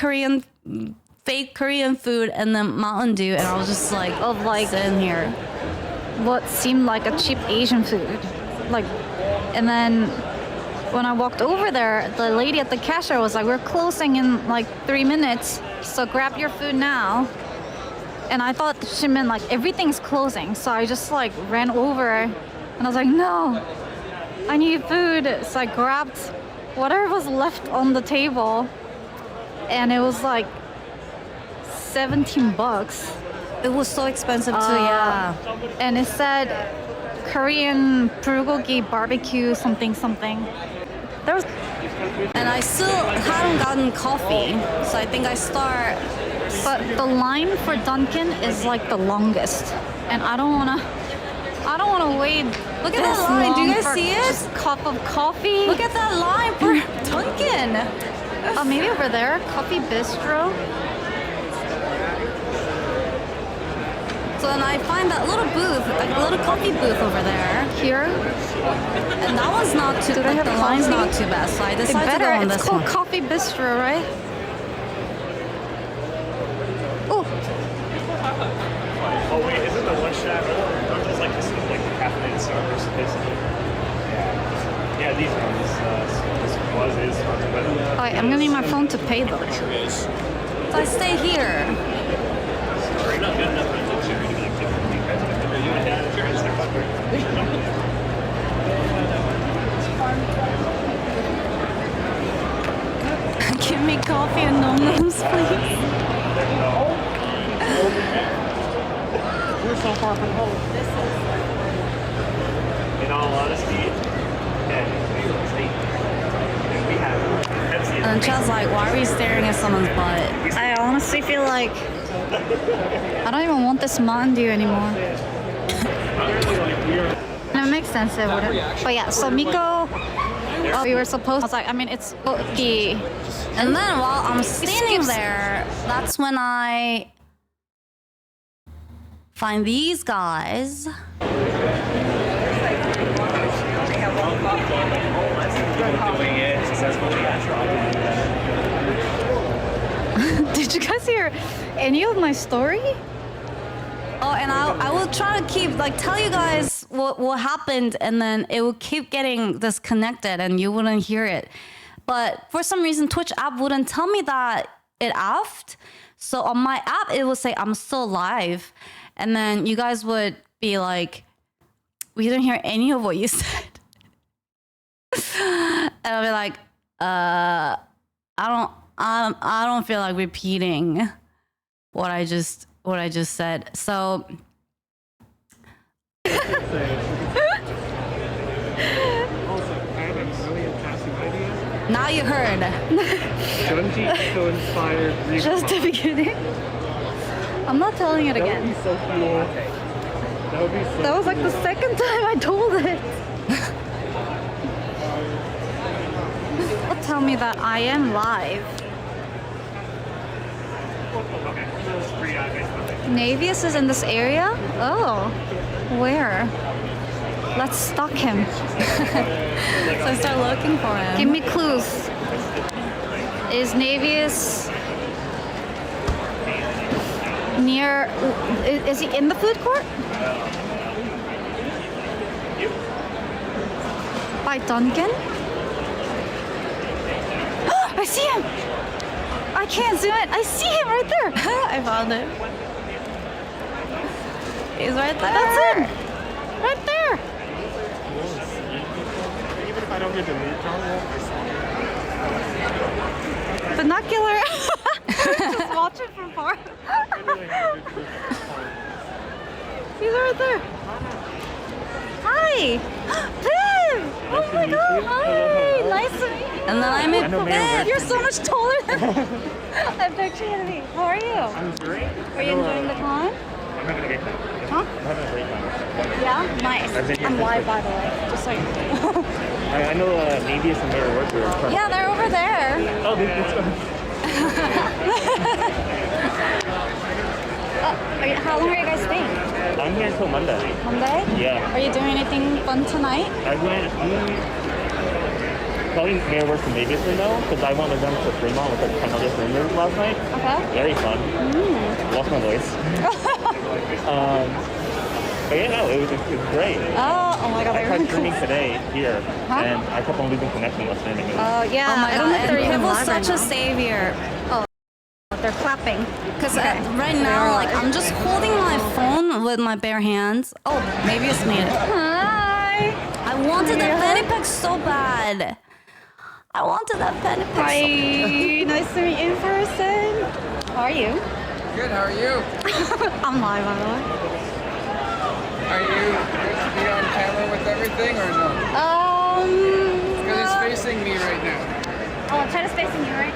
fake Korean food and then Mountain Dew, and I was just like, sitting here. What seemed like a cheap Asian food. Like, and then when I walked over there, the lady at the cashier was like, we're closing in like 3 minutes, so grab your food now. And I thought she meant like everything's closing. So I just like ran over and I was like, no, I need food. So I grabbed whatever was left on the table, and it was like $17. It was so expensive too, yeah. And it said Korean bulgogi barbecue something. There was, and I still hadn't gotten coffee, so I think I start But the line for Dunkin' is like the longest, and I don't wanna wait. Look at that line. Do you guys see it? Just a cup of coffee. Look at that line for Dunkin'. Oh, maybe over there, Coffee Bistro. So then I find that little booth, like a little coffee booth over there. Here, And that one's not too, they have the line's coffee? not too bad, so I it decided to better. go on It's this called one. Coffee Bistro, right? Oh, Oh wait, isn't the one shack just like this is like the caffeinated Starbucks basically? Yeah, these ones. This is sponsored by them. alright, I'm gonna need my phone to pay though. So I stay here. Sorry, not good enough for the cherry to be like different. Give me coffee and num-nums, please. We're so far from home. In all honesty, we have Pepsi. And Chad's like, why are we staring at someone's butt? I honestly feel like I don't even want this Mountain Dew anymore. And it makes sense, it wouldn't. But yeah, so Miko, we were supposed. I was like, I mean, it's the. And then while I'm standing there, that's when I find these guys. Did you guys hear any of my story? Oh, and I will try to keep, like, tell you guys what happened, and then it will keep getting disconnected and you wouldn't hear it. But for some reason, Twitch app wouldn't tell me that it offed. So on my app, it would say I'm still live. And then you guys would be like, we didn't hear any of what you said. And I'll be like, I don't feel like repeating what I just said. So now you heard. So inspired. Just the beginning. I'm not telling it again. That would be so cool. That would be so That was like the second time I told it. Don't tell me that I am live. Navius is in this area? Oh, where? Let's stalk him. So I start looking for him. Give me clues. Is Navius near? Is he in the food court? By Dunkin'? I see him! I can't zoom in. I see him right there. I found him. He's right there. That's him. Right there. Even if I don't get to meet John, Binocular. Just watch it from far. He's right there. Hi. Pim. Oh my god. Hi. Nice to meet you. And then I met Pip. You're so much taller than I'm picturing me. How are you? I'm great. Are you enjoying the con? I'm having a great time. Huh? I'm having a great time. Yeah? Nice. I'm live, by the way. Just so you know. I know Navius and their work are Yeah, they're over there. Oh, let's go. How long are you guys staying? I'm here until Monday. Monday? Yeah. Are you doing anything fun tonight? I went. Probably may work for Navius right now because I went with them for Fremont with like 10 other streamers last night. Okay. Very fun. Lost my voice. But yeah, no, it was great. Oh my god, I they're tried really streaming cool. today here, Huh? and I kept on losing connection while streaming. Oh yeah, Oh my I don't god, think they're and even Pip was live such right a savior. now. They're clapping. Because Okay. right now, like, I'm just holding my phone with my bare hands. Oh, maybe it's me. Hi. I wanted that Yeah. fanny pack so bad. I wanted that fanny pack. Hi. Nice to meet you in person. How are you? Good, how are you? I'm live, by the way. Are you going to be on camera with everything or no? Because it's facing me right now. Oh, Chad is facing you, right?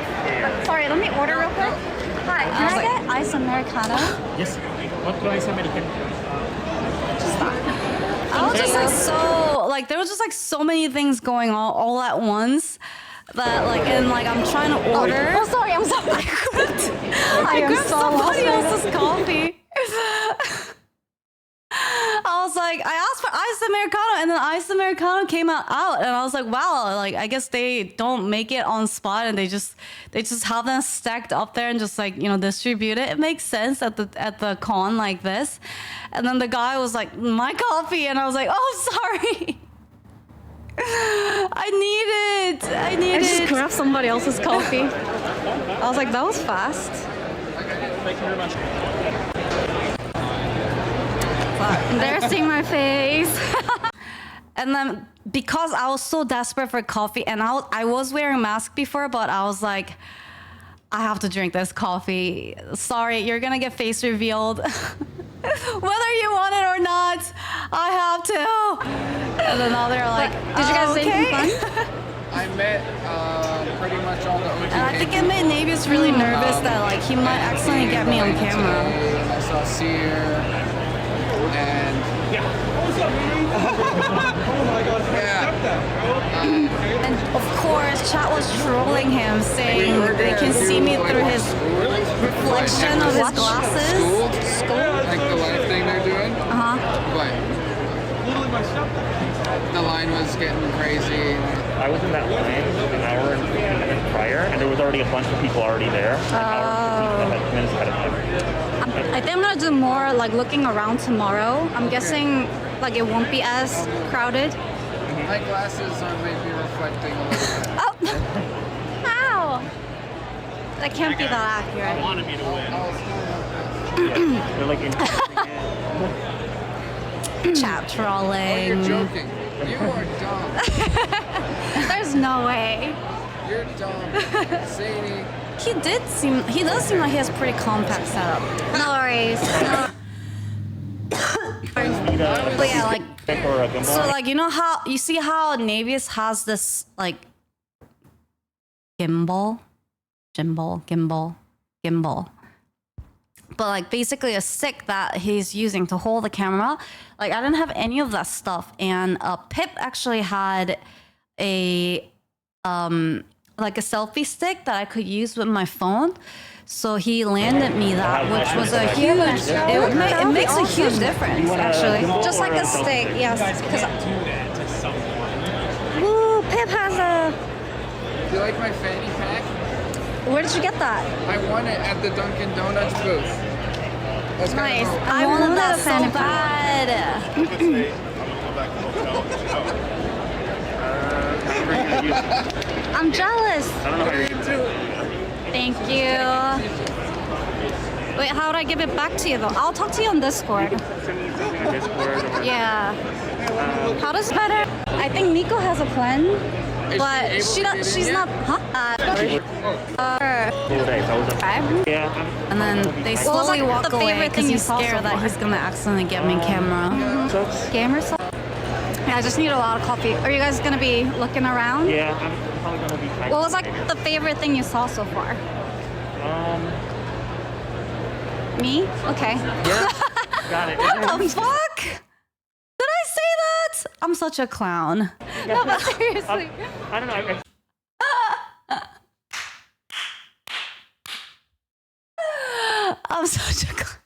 Sorry, let me order real quick. Hi, can I get ice americano? Yes. What do I say, American? I was just like so like there was just like so many things going on all at once that like and like I'm trying to order. Oh, sorry, I'm sorry. I grabbed somebody else's coffee. I was like, I asked for iced americano, and then iced americano came out, and I was like, wow, like I guess they don't make it on spot, and they just have them stacked up there and just like distribute it. It makes sense at the con like this, and then the guy was like, my coffee, and I was like, oh sorry, I need it. I just grabbed somebody else's coffee. I was like, that was fast. Thank you very much. They're seeing my face. And then because I was so desperate for coffee, and I was wearing a mask before, but I was like, I have to drink this coffee. Sorry, you're gonna get face revealed. Whether you want it or not, I have to. And then now they're like, did you guys say anything okay? fun? I met pretty much all the OG. And I think it made Navius really nervous that like he might accidentally get me on camera. And I saw Seer and And of course, chat was trolling him, saying they can see me through his reflection of his glasses. School? Like the live thing they're doing? But the line was getting crazy. I was in that line an hour and 15 minutes prior, and there was already a bunch of people already there. An hour and 15 minutes ahead of time. I think I'm gonna do more like looking around tomorrow. I'm guessing like it won't be as crowded. My glasses are maybe reflecting a little bit. Oh! Ow! That can't be that accurate. I wanted me to win. They're like Chat trolling. You're joking. You are dumb. There's no way. You're dumb. Sadie. He does seem like he has a pretty compact setup. No worries. But yeah, like, so like, you see how Navius has this like gimbal. But like basically a stick that he's using to hold the camera. Like I didn't have any of that stuff, and Pip actually had a like a selfie stick that I could use with my phone. So he landed me that, which was a huge. It makes a huge difference, actually. Just like a stick, yes. Woo! Pip has a. Do you like my fanny pack? Where did you get that? I won it at the Dunkin' Donuts booth. That's Nice. I wanted that so bad. I'm jealous. I don't know how you're gonna do it. Thank you. Wait, how would I give it back to you though? I'll talk to you on Discord. Yeah. How does better? I think Nico has a plan, but she's not. Huh? Yeah. And then they slowly walk away because he's scared that he's gonna accidentally get me camera. Gamer sauce? Yeah, I just need a lot of coffee. Are you guys gonna be looking around? Yeah, I'm probably gonna be trying. What was like the favorite thing you saw so far? Me? Okay. Yeah. Got it. What the fuck? Did I say that? I'm such a clown. No, but seriously. I don't know. I'm such a clown.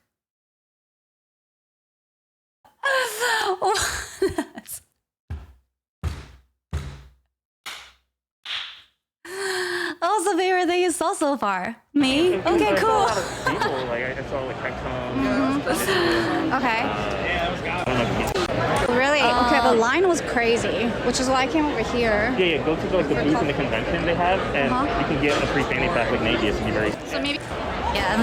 That was the favorite thing you saw so far. Me? Okay, cool. I saw like Okay. Really? Okay, the line was crazy, which is why I came over here. Yeah, go to like the booth in the convention they have, and you can get a free fanny pack like Navius and be very. So maybe. Yeah,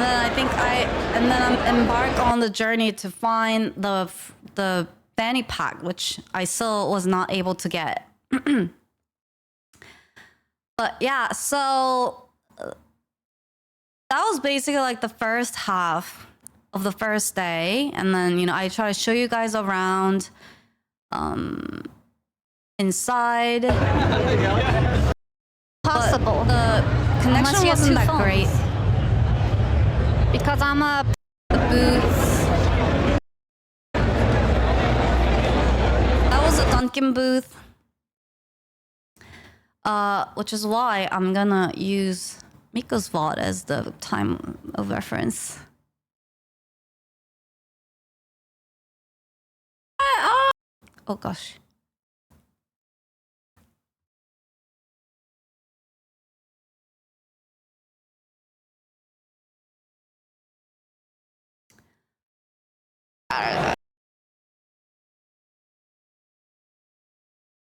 and then I'm embarked on the journey to find the fanny pack, which I still was not able to get. But yeah, so that was basically like the first half of the first day, and then I try to show you guys around inside. Possible. But the connection wasn't that great. Because I'm a booth. That was a Dunkin' booth. Which is why I'm gonna use Miko's VOD as the time of reference. Oh gosh.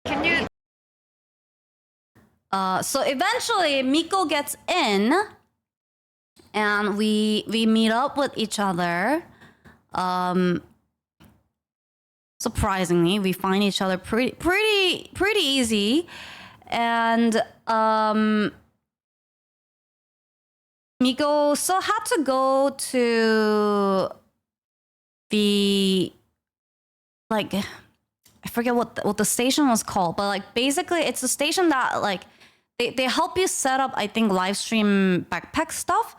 Can you? So eventually Miko gets in, and we meet up with each other. Surprisingly, we find each other pretty easy, and Miko still had to go to the, like, I forget what the station was called, but like basically it's a station that like they help you set up, I think, live stream backpack stuff.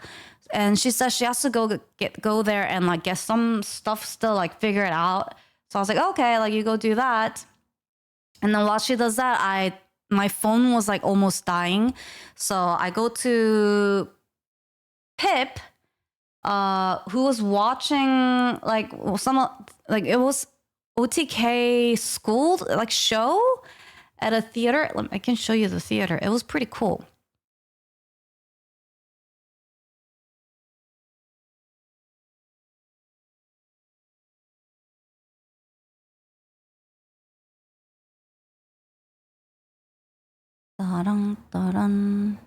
And she says she has to go there and like get some stuff still like figure it out. So I was like, okay, like you go do that. And then while she does that, my phone was like almost dying. So I go to Pip, who was watching like it was OTK school like show at a theater. I can show you the theater. It was pretty cool. Tarang, tarang.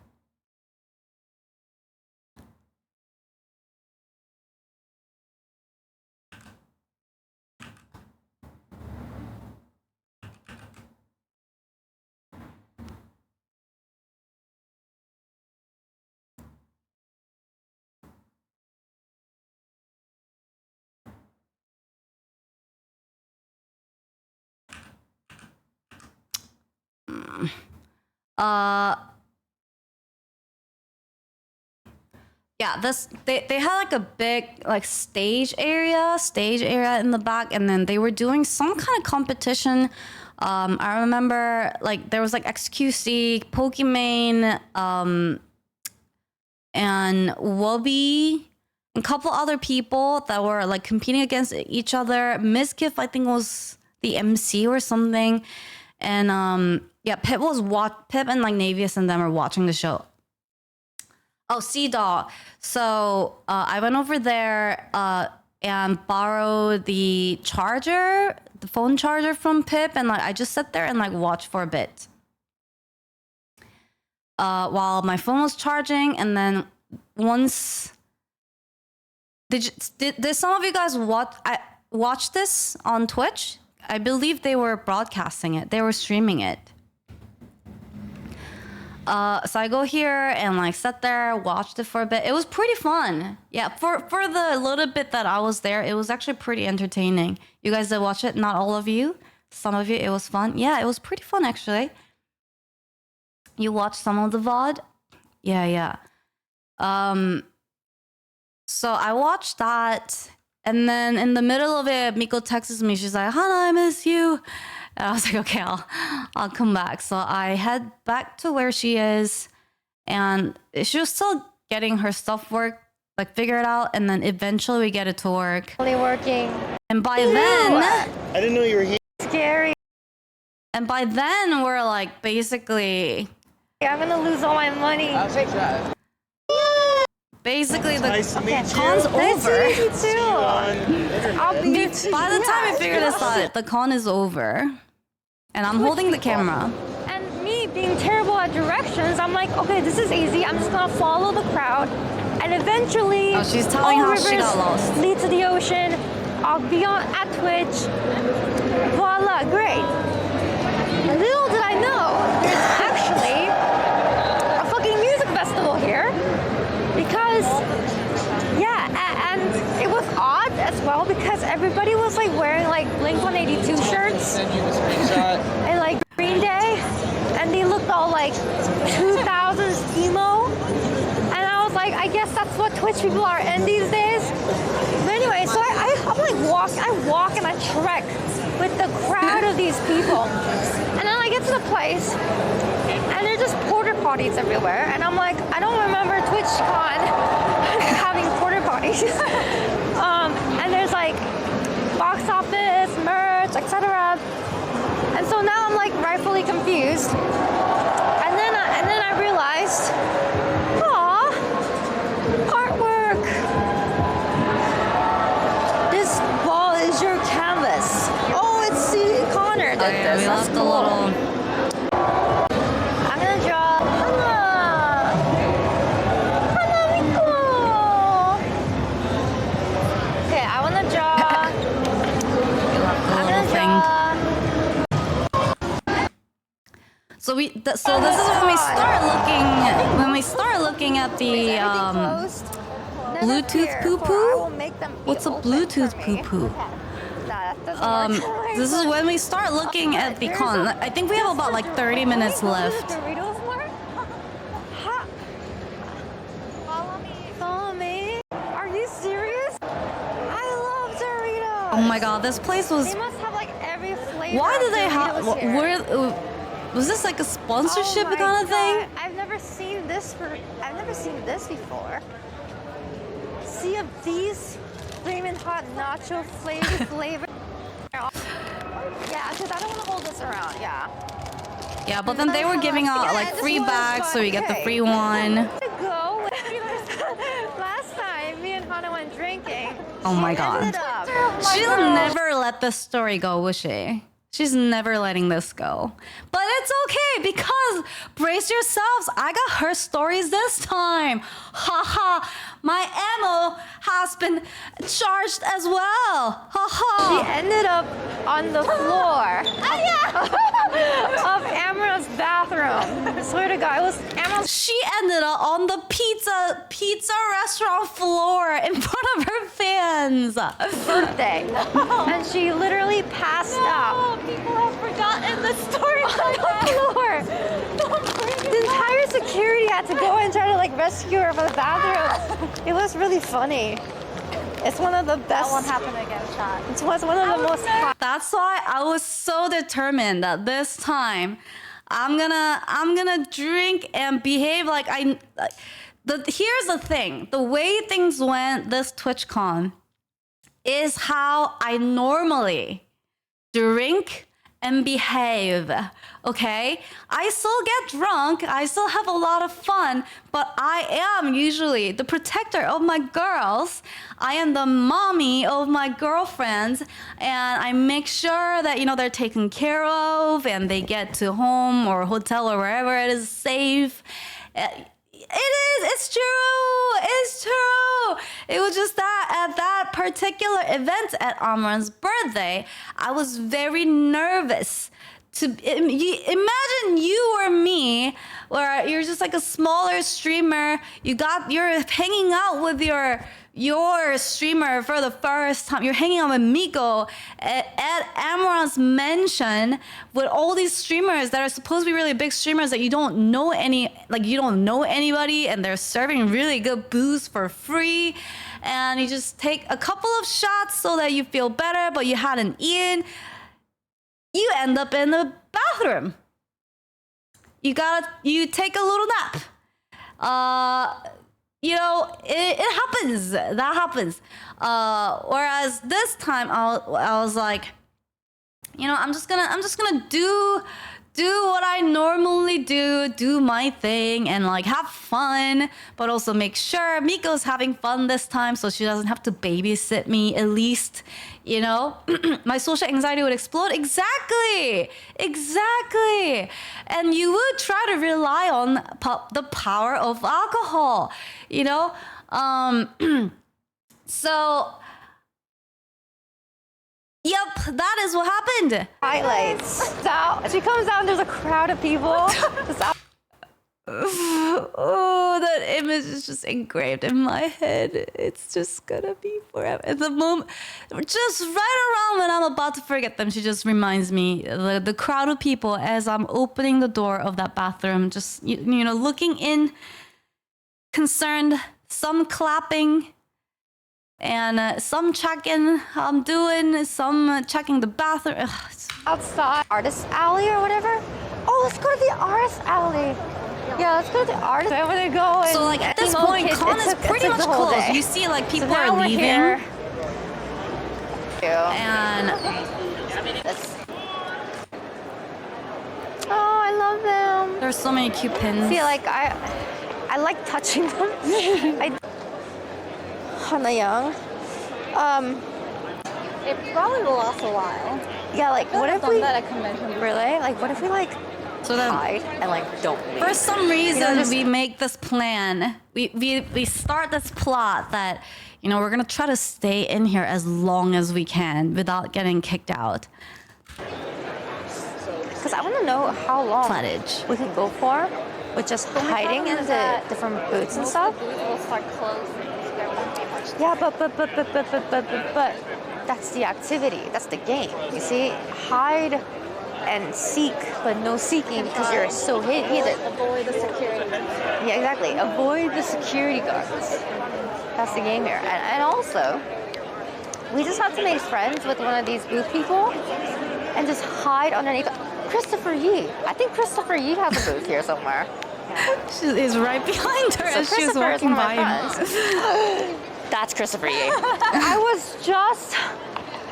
Yeah, they had like a big like stage area in the back, and then they were doing some kind of competition. I remember like there was like XQC, Pokimane, and Wubby, and a couple other people that were like competing against each other. Mizkif, I think, was the MC or something, and yeah, Pip and like Navius and them are watching the show. Oh, C-Dog. So I went over there and borrowed the phone charger from Pip, and like I just sat there and like watched for a bit while my phone was charging. And then once did some of you guys watch this on Twitch? I believe they were broadcasting it. They were streaming it. So I go here and like sat there, watched it for a bit. It was pretty fun. Yeah, for the little bit that I was there, it was actually pretty entertaining. You guys did watch it? Not all of you. Some of you, it was fun. Yeah, it was pretty fun actually. You watched some of the VOD? Yeah. So I watched that, and then in the middle of it, Miko texts me. She's like, "Hana, I miss you." And I was like, okay, I'll come back. So I head back to where she is, and she was still getting her stuff figured out, and then eventually we get it to work. Only working. And by then, I didn't know you were here. Scary. And by then we're like basically, I'm gonna lose all my money. I'll take that. basically Nice to meet you. con's over. Nice to meet you too. I'll be By the time we figure this out, the con is over. And I'm holding the camera. And me being terrible at directions, I'm like, okay, this is easy. I'm just gonna follow the crowd. And eventually, Oh, she's telling all how she rivers got lost. lead to the ocean. I'll be at Twitch. Voila, great. Little did I know, there's actually a fucking music festival here. Because, yeah, and it was odd as well because everybody was like wearing like Blink-182 shirts and like Green Day, and they looked all like 2000s emo, and I was like, I guess that's that's what Twitch people are in these days. But anyway, so I walk and I trek with the crowd of these people. And then I get to the place and there's just porta potties everywhere. And I'm like, I don't remember TwitchCon having porta potties. And there's like box office, merch, etc. And so now I'm like rightfully confused. And then I realized, aw, artwork. This ball is your canvas. Oh, it's Connor did this. We That's left cool. a little. I'm gonna draw Hana. Hana Miko. Okay, I wanna draw. I'm gonna draw. So this is when we start looking at the Bluetooth poo poo. What's a Bluetooth poo poo? This is when we start looking at the con. I think we have about like 30 minutes left. Doritos more? Follow me. Are you serious? I love Doritos. Oh my god, this place was. They must have like every flavor. Why do of they have? Doritos here. Where? Was this like a sponsorship Oh my kind of thing? God. I've never seen this before. See of these flaming hot nacho flavor. Yeah, because I don't want to hold this around. Yeah. Yeah, but then they were giving out like free bags, so you get the free one. To go. Last time, me and Hana went drinking. Oh my god. She'll never let this story go, will she? She's never letting this go. But it's okay because brace yourselves. I got her stories this time. Haha. My ammo has been charged as well. Haha. She ended up on the floor of Amra's bathroom. I swear to God, it was Amra's. She ended up on the pizza restaurant floor in front of her fans. Birthday. And she literally passed out. People have forgotten the story on the floor. The entire security had to go and try to like rescue her from the bathroom. It was really funny. It's one of the best. That won't happen again, shot. It was one of the most. That's why I was so determined that this time I'm gonna drink and behave like I. Here's the thing: the way things went this TwitchCon is how I normally drink and behave. Okay, I still get drunk, I still have a lot of fun, but I am usually the protector of my girls. I am the mommy of my girlfriends, and I make sure that, you know, they're taken care of and they get to home or hotel or wherever it is safe. It's true. It was just that at that particular event at Amran's birthday, I was very nervous. Imagine you or me, where you're just like a smaller streamer. You're hanging out with your streamer for the first time. You're hanging out with Miko at Amran's mansion with all these streamers that are supposed to be really big streamers that you don't know anybody, and they're serving really good booze for free. And you just take a couple of shots so that you feel better, but you hadn't eaten. You end up in the bathroom. You take a little nap. You know, it happens. That happens. Whereas this time I was like, you know, I'm just gonna do what I normally do my thing and like have fun, but also make sure Miko's having fun this time so she doesn't have to babysit me, at least, you know. My social anxiety would explode. Exactly. And you would try to rely on the power of alcohol, you know. So yep, that is what happened. Highlights. So she comes out and there's a crowd of people. Oh, that image is just engraved in my head. It's just gonna be forever. At the moment, just right around when I'm about to forget them, she just reminds me the crowd of people as I'm opening the door of that bathroom, just you know, looking in, concerned, some clapping, and some checking how I'm doing, some checking the bathroom. Ugh, Outside artist alley or whatever. Oh, let's go to the artist alley. Yeah, let's go to the artist. I want to go. so like at this point, con is pretty much closed. You see like people are leaving, and oh, I love them. there's so many cute pins. See, like I like touching them. Hana Young. It probably will last a while. Yeah, like what if we that at convention? really like what if we like So then, hide and like don't leave? for some reason, just- we make this plan. We start this plot that, you know, we're gonna try to stay in here as long as we can without getting kicked out. Because I want to know how long Footage. we can go for with just hiding in the different booths and stuff. Booths will start closing. So there won't be much. Yeah, but that's the activity. That's the game. You see, hide and seek, but no seeking because you're so hidden. Avoid the security. Yeah, exactly. Avoid the security guards. That's the game here. And also, we just have to make friends with one of these booth people and just hide underneath. Christopher Yee. I think Christopher Yee has a booth here somewhere. She is right behind her So as she's Christopher is walking one of my by. friends. That's Christopher Yee. I was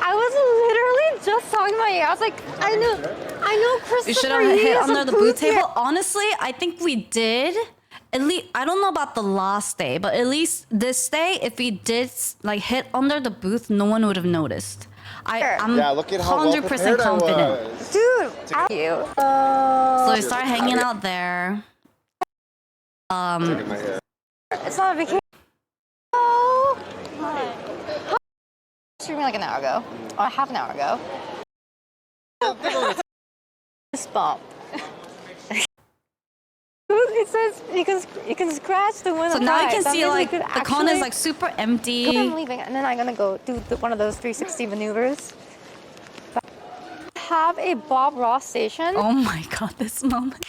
literally just talking about you. I was like, I know Christopher We should have Yee hit has a under the booth here. table. Honestly, I think we did. At least I don't know about the last day, but at least this day, if we did like hit under the booth, no one would have noticed. I'm look at how 100% confident. Dude, thank you. So we start hanging out there. It's not a vacation. Oh, hi. Streaming like an hour ago, or half an hour ago. This bump. It says you can scratch the window. So now you can see like the con is like super empty. I'm leaving, and then I'm gonna go do one of those 360 maneuvers. Have a Bob Ross station. Oh my god, this moment.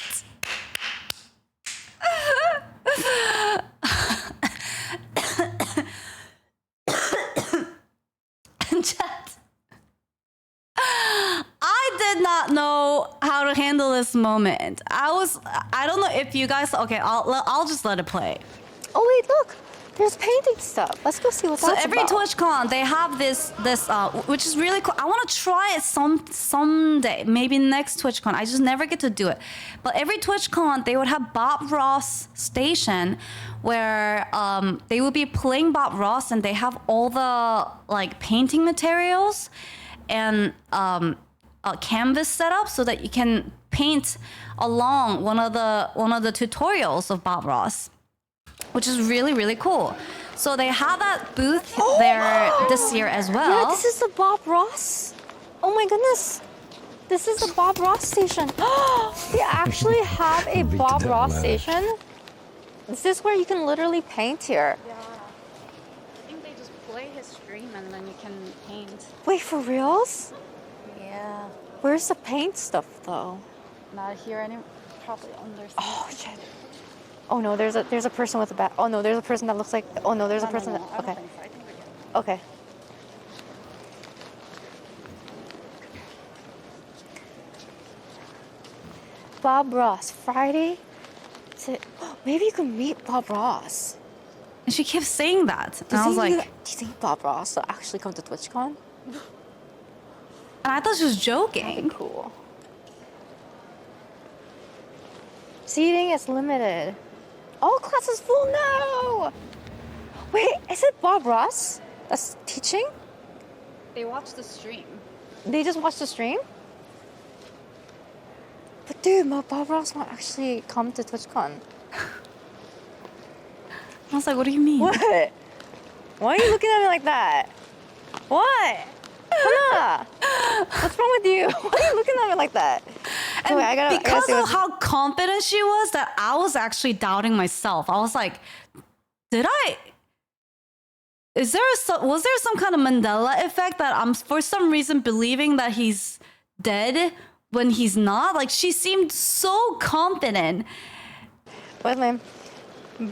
Chat. I did not know how to handle this moment. I don't know if you guys. Okay, I'll just let it play. Oh wait, look. There's painting stuff. Let's go see what that's So every about. TwitchCon they have this which is really cool. I want to try it someday, maybe next TwitchCon. I just never get to do it. But every TwitchCon they would have Bob Ross station where they would be playing Bob Ross and they have all the like painting materials and a canvas set up so that you can paint along one of the tutorials of Bob Ross, which is really, really cool. So they have that booth there this year as well. Yeah, this is the Bob Ross. Oh my goodness. This is the Bob Ross station. They actually have a Bob Ross station. This is where you can literally paint here. Yeah. I think they just play his stream and then you can paint. Wait, for reals? Yeah. Where's the paint stuff though? Not here anymore. Probably under. Oh shit. Oh no, there's a person with a bat. Oh no, there's a person that looks like. Oh no, there's a person that. I don't Okay. think so. I think we're good. Okay. Bob Ross, Friday. Maybe you can meet Bob Ross. And she kept saying that. And I was like, do you think Bob Ross will actually come to TwitchCon? and I thought she was joking. Cool. Seating is limited. All classes full now. Wait, is it Bob Ross that's teaching? They watch the stream. They just watched the stream? But dude, Bob Ross won't actually come to TwitchCon. I was like, what do you mean? What? Why are you looking at me like that? What? Hana, what's wrong with you? Why are you looking at me like that? And Wait, I gotta because see of what's- how confident she was, that I was actually doubting myself. I was like, was there some kind of Mandela effect that I'm for some reason believing that he's dead when he's not? Like, she seemed so confident. What's my name?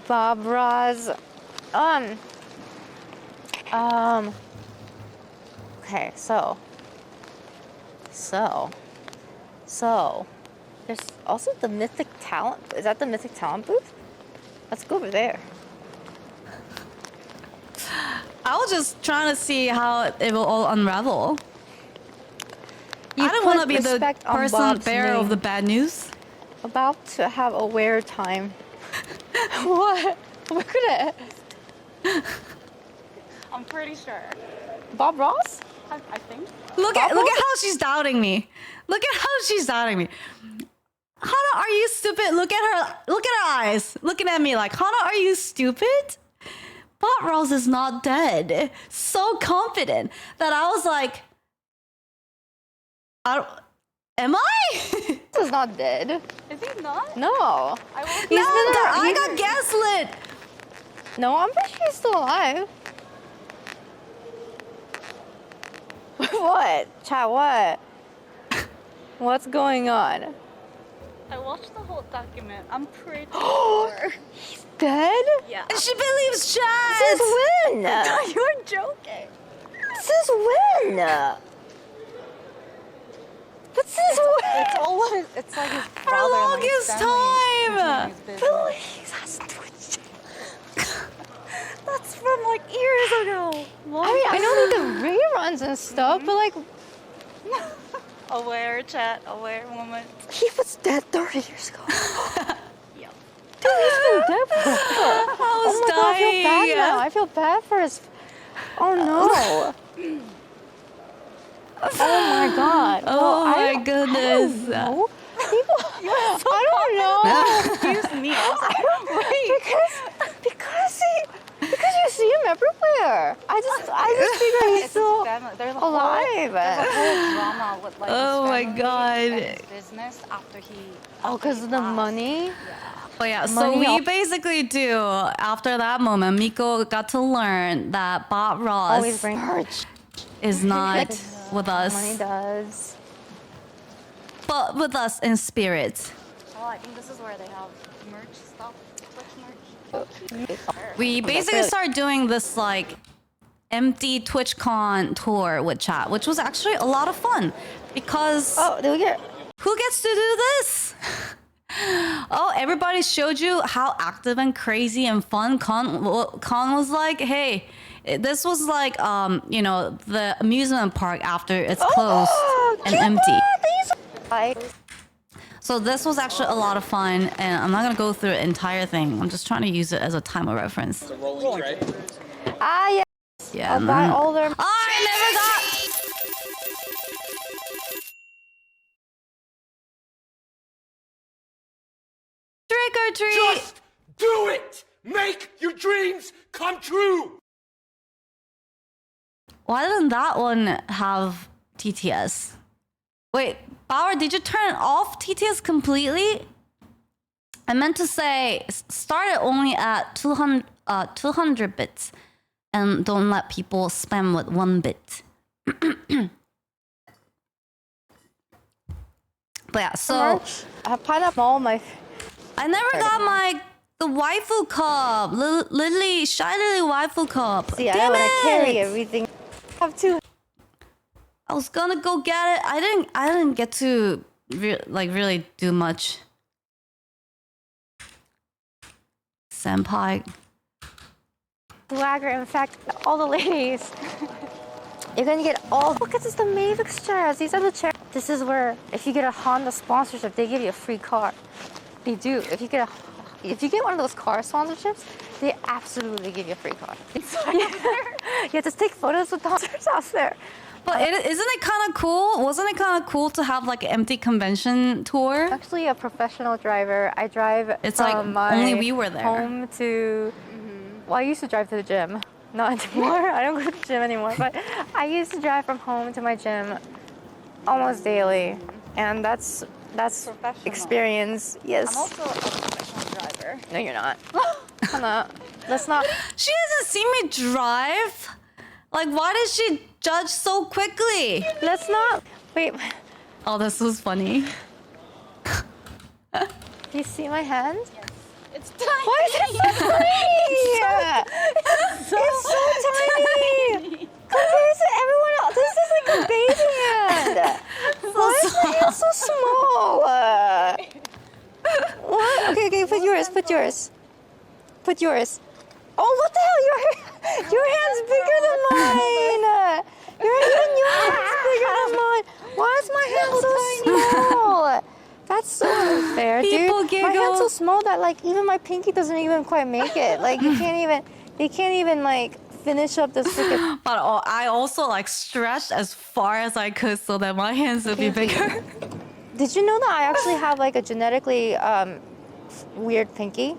Bob Ross. Okay, so there's also the Mythic Talent. Is that the Mythic Talent booth? Let's go over there. I was just trying to see how it will all unravel. You I don't want to put be the respect on person Bob's bearer of name. the bad news. About to have a wear time. What? Look at it. I'm pretty sure. Bob Ross? I think. Look at how she's doubting me. Look at how she's doubting me. Hana, are you stupid? Look at her. Look at her eyes. Looking at me like, Hana, are you stupid? Bob Ross is not dead. So confident that I was like, am I? He's not dead. Is he not? No. I got gaslit. No, I'm pretty sure he's still alive. What? Chat, what? What's going on? I watched the whole document. I'm pretty sure. He's dead? Yeah. And she believes chat. Since when? You're joking. Since when? But since when? It's always, it's like his For brother. the longest time. Please, has Twitch. That's from like years ago. I mean, I know they do reruns and stuff, but like, Aware chat, aware moment. he was dead 30 years ago. Yep. Dude, he's been dead before. I was Oh my God, I feel bad dying. now. I feel bad for his. Oh no. Oh my God. Oh Well, my goodness. No. People, I don't know. Excuse me. I was like, Because you see him everywhere. I just figure he's still There's a alive. There's a whole drama with like Oh his my family God. and his business after he. Oh, because of the money? Oh yeah, so Money we off- basically do, after that moment, Miko got to learn that Bob Ross Always bring merch. is not with us, Money does. but with us in spirit. Oh, I think this is where they have merch stuff. Merch. We basically started doing this like empty TwitchCon tour with chat, which was actually a lot of fun because Oh, did we get? who gets to do this? Oh, everybody showed you how active and crazy and fun Con was like. Hey, this was like you know, the amusement park after it's closed and empty. So this was actually a lot of fun, and I'm not gonna go through the entire thing. I'm just trying to use it as a time of reference. Rolling tray. Ah, yeah. Yeah. I'll buy all their. I never got. Trick or treat. Just do it! Make your dreams come true! Why didn't that one have TTS? Wait, Bauer, did you turn off TTS completely? I meant to say start it only at 200 bits and don't let people spam with 1 bit. But yeah, so I have pineapple all my. I never got the waifu cup. Lily, shy Lily waifu cup. See, I Damn want to carry it! everything. I have two. I was gonna go get it. I didn't get to really do much. Senpai. Swagger, in fact, all the ladies. You're gonna get all. Look at this, the Mavix chairs. These are the chairs. This is where, if you get a Honda sponsorship, they give you a free car. They do. If you get one of those car sponsorships, they absolutely give you a free car. You have to take photos with the sponsors out there. But isn't it kind of cool? Wasn't it kind of cool to have like an empty convention tour? Actually, a professional driver. I drive It's from like my only we were there. home to. Well, I used to drive to the gym. Not anymore. I don't go to the gym anymore. But I used to drive from home to my gym almost daily, and that's experience. Yes. I'm also a professional driver. No, you're not. Hana, let's not. She hasn't seen me drive. Like, why did she judge so quickly? Let's not. Wait. Oh, this was funny. Do you see my hand? It's tiny. Why is it so tiny? It's so tiny. Compared to everyone else, this is like a baby hand. Why is my hand so small? What? Okay, put yours. Oh, what the hell? Your hand's bigger than mine. Your hand's bigger than mine. Why is my hand so small? That's so unfair, dude. My hand's so small that like even my pinky doesn't even quite make it. Like you can't even like finish up this freaking. But I also like stretched as far as I could so that my hands would be bigger. Did you know that I actually have like a genetically weird pinky?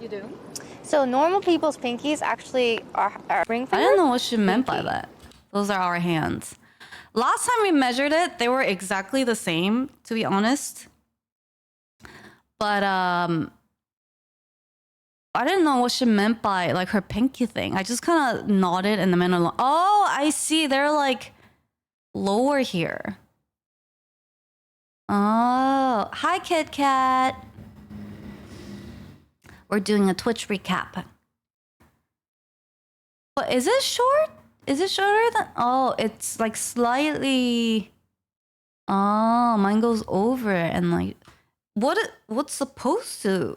You do? So normal people's pinkies actually are ring finger. I don't know what she meant by that. Those are our hands. Last time we measured it, they were exactly the same, to be honest. But I didn't know what she meant by like her pinky thing. I just kind of nodded and the men are oh, I see. They're like lower here. Oh, hi, Kit Kat. We're doing a Twitch recap. But is it short? Is it shorter than? Oh, it's like slightly. Oh, mine goes over and like, what's supposed to?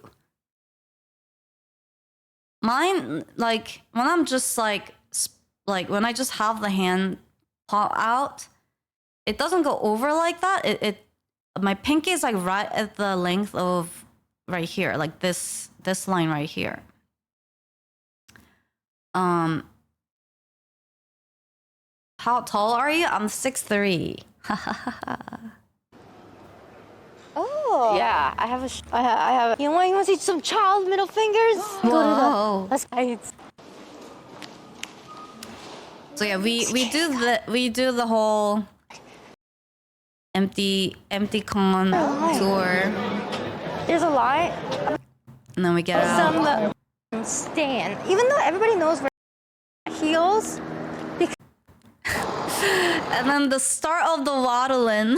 Mine, like when I'm just like when I just have the hand pop out, it doesn't go over like that. My pinky is like right at the length of right here, like this line right here. How tall are you? I'm 6'3". Oh. Yeah, I have a. You want to see some child middle fingers? Whoa. Let's go. So yeah, we do the whole empty con tour. There's a line. And then we get out. Some stand. Even though everybody knows we're heels. And then the start of the waddling.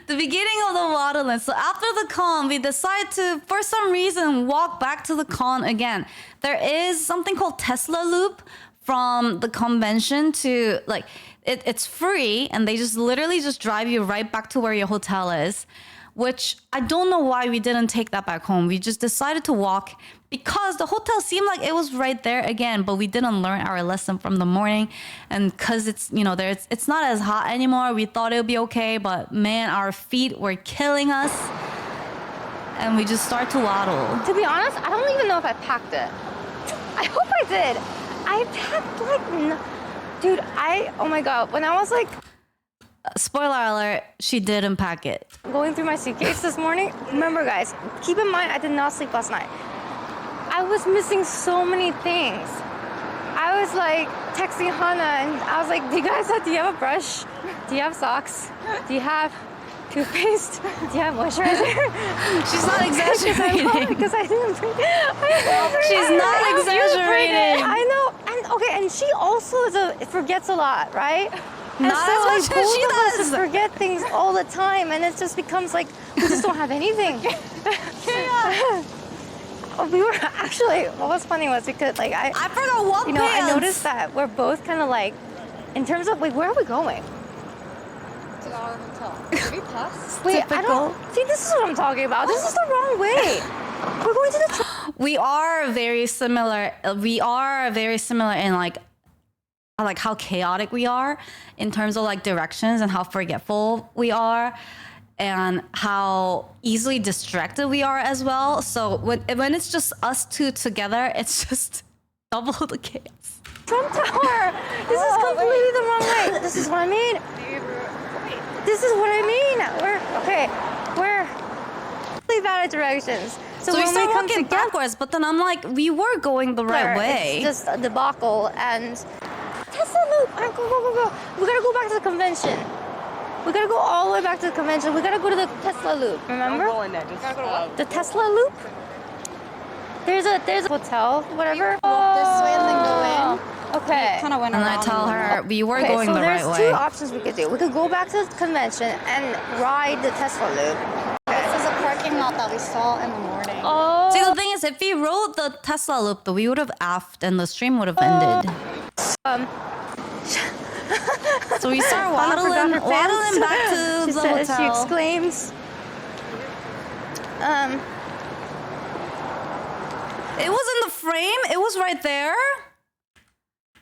The beginning of the waddling. So after the con, we decide to, for some reason, walk back to the con again. There is something called Tesla Loop from the convention to, like, it's free, and they just literally just drive you right back to where your hotel is, which I don't know why we didn't take that back home. We just decided to walk because the hotel seemed like it was right there again, but we didn't learn our lesson from the morning. And because it's, you know, it's not as hot anymore, we thought it would be okay, but man, our feet were killing us. And we just start to waddle. To be honest, I don't even know if I packed it. I hope I did. I packed like, dude, oh my God, when I was like, spoiler alert, she didn't pack it. Going through my suitcase this morning, remember guys, keep in mind I did not sleep last night. I was missing so many things. I was like texting Hana and I was like, do you have a brush? Do you have socks? Do you have toothpaste? Do you have moisturizer? She's not exaggerating. Because I didn't bring She's not exaggerating. I know. And okay, and she also forgets a lot, right? Not as much as she does. Forget things all the time, and it just becomes like we just don't have anything. Yeah. We were actually. What was funny was because like I forgot what pants. I noticed that we're both kind of like, in terms of wait, where are we going? To our hotel. Did we pass? Wait, I don't see. This is what I'm talking about. This is the wrong way. We're going to the. We are very similar. We are very similar in like how chaotic we are in terms of like directions and how forgetful we are and how easily distracted we are as well. So when it's just us two together, it's just double the chaos. Trump Tower! This is completely the wrong way. This is what I mean. This is what I mean. We're really bad at directions. So we when start we come walking backwards, but then I'm like, we were going the right way. It's just a debacle and Tesla Loop. Go. We gotta go back to the convention. We gotta go all the way back to the convention. We gotta go to the Tesla Loop. Remember? Don't go in there. Just gotta go to what? The Tesla Loop. There's a hotel, whatever. Walk this way and then go in. Okay. Kind of went and around. I tell her we were going the right way. So there's two options we could do. We could go back to the convention and ride the Tesla Loop. This is a parking out that we saw in the morning. Oh. See, the thing is, if we rode the Tesla loop, though, we would have effed and the stream would have ended. So we start waddling back to the hotel. She exclaims. It was in the frame. It was right there.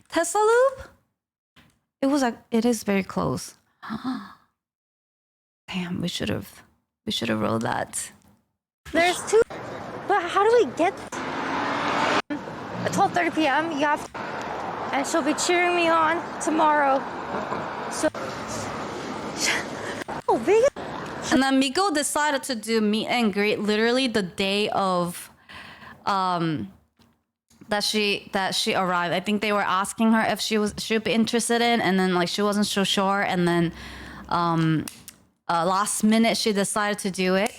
Tesla loop. It was like, it is very close. Damn, we should have rolled that. There's two. But how do we get? At 12:30 p.m. You have, and she'll be cheering me on tomorrow. So. Oh, Vegas. And then Miko decided to do meet and greet literally the day of that she arrived. I think they were asking her if she would be interested in, and then like she wasn't so sure, and then last minute she decided to do it.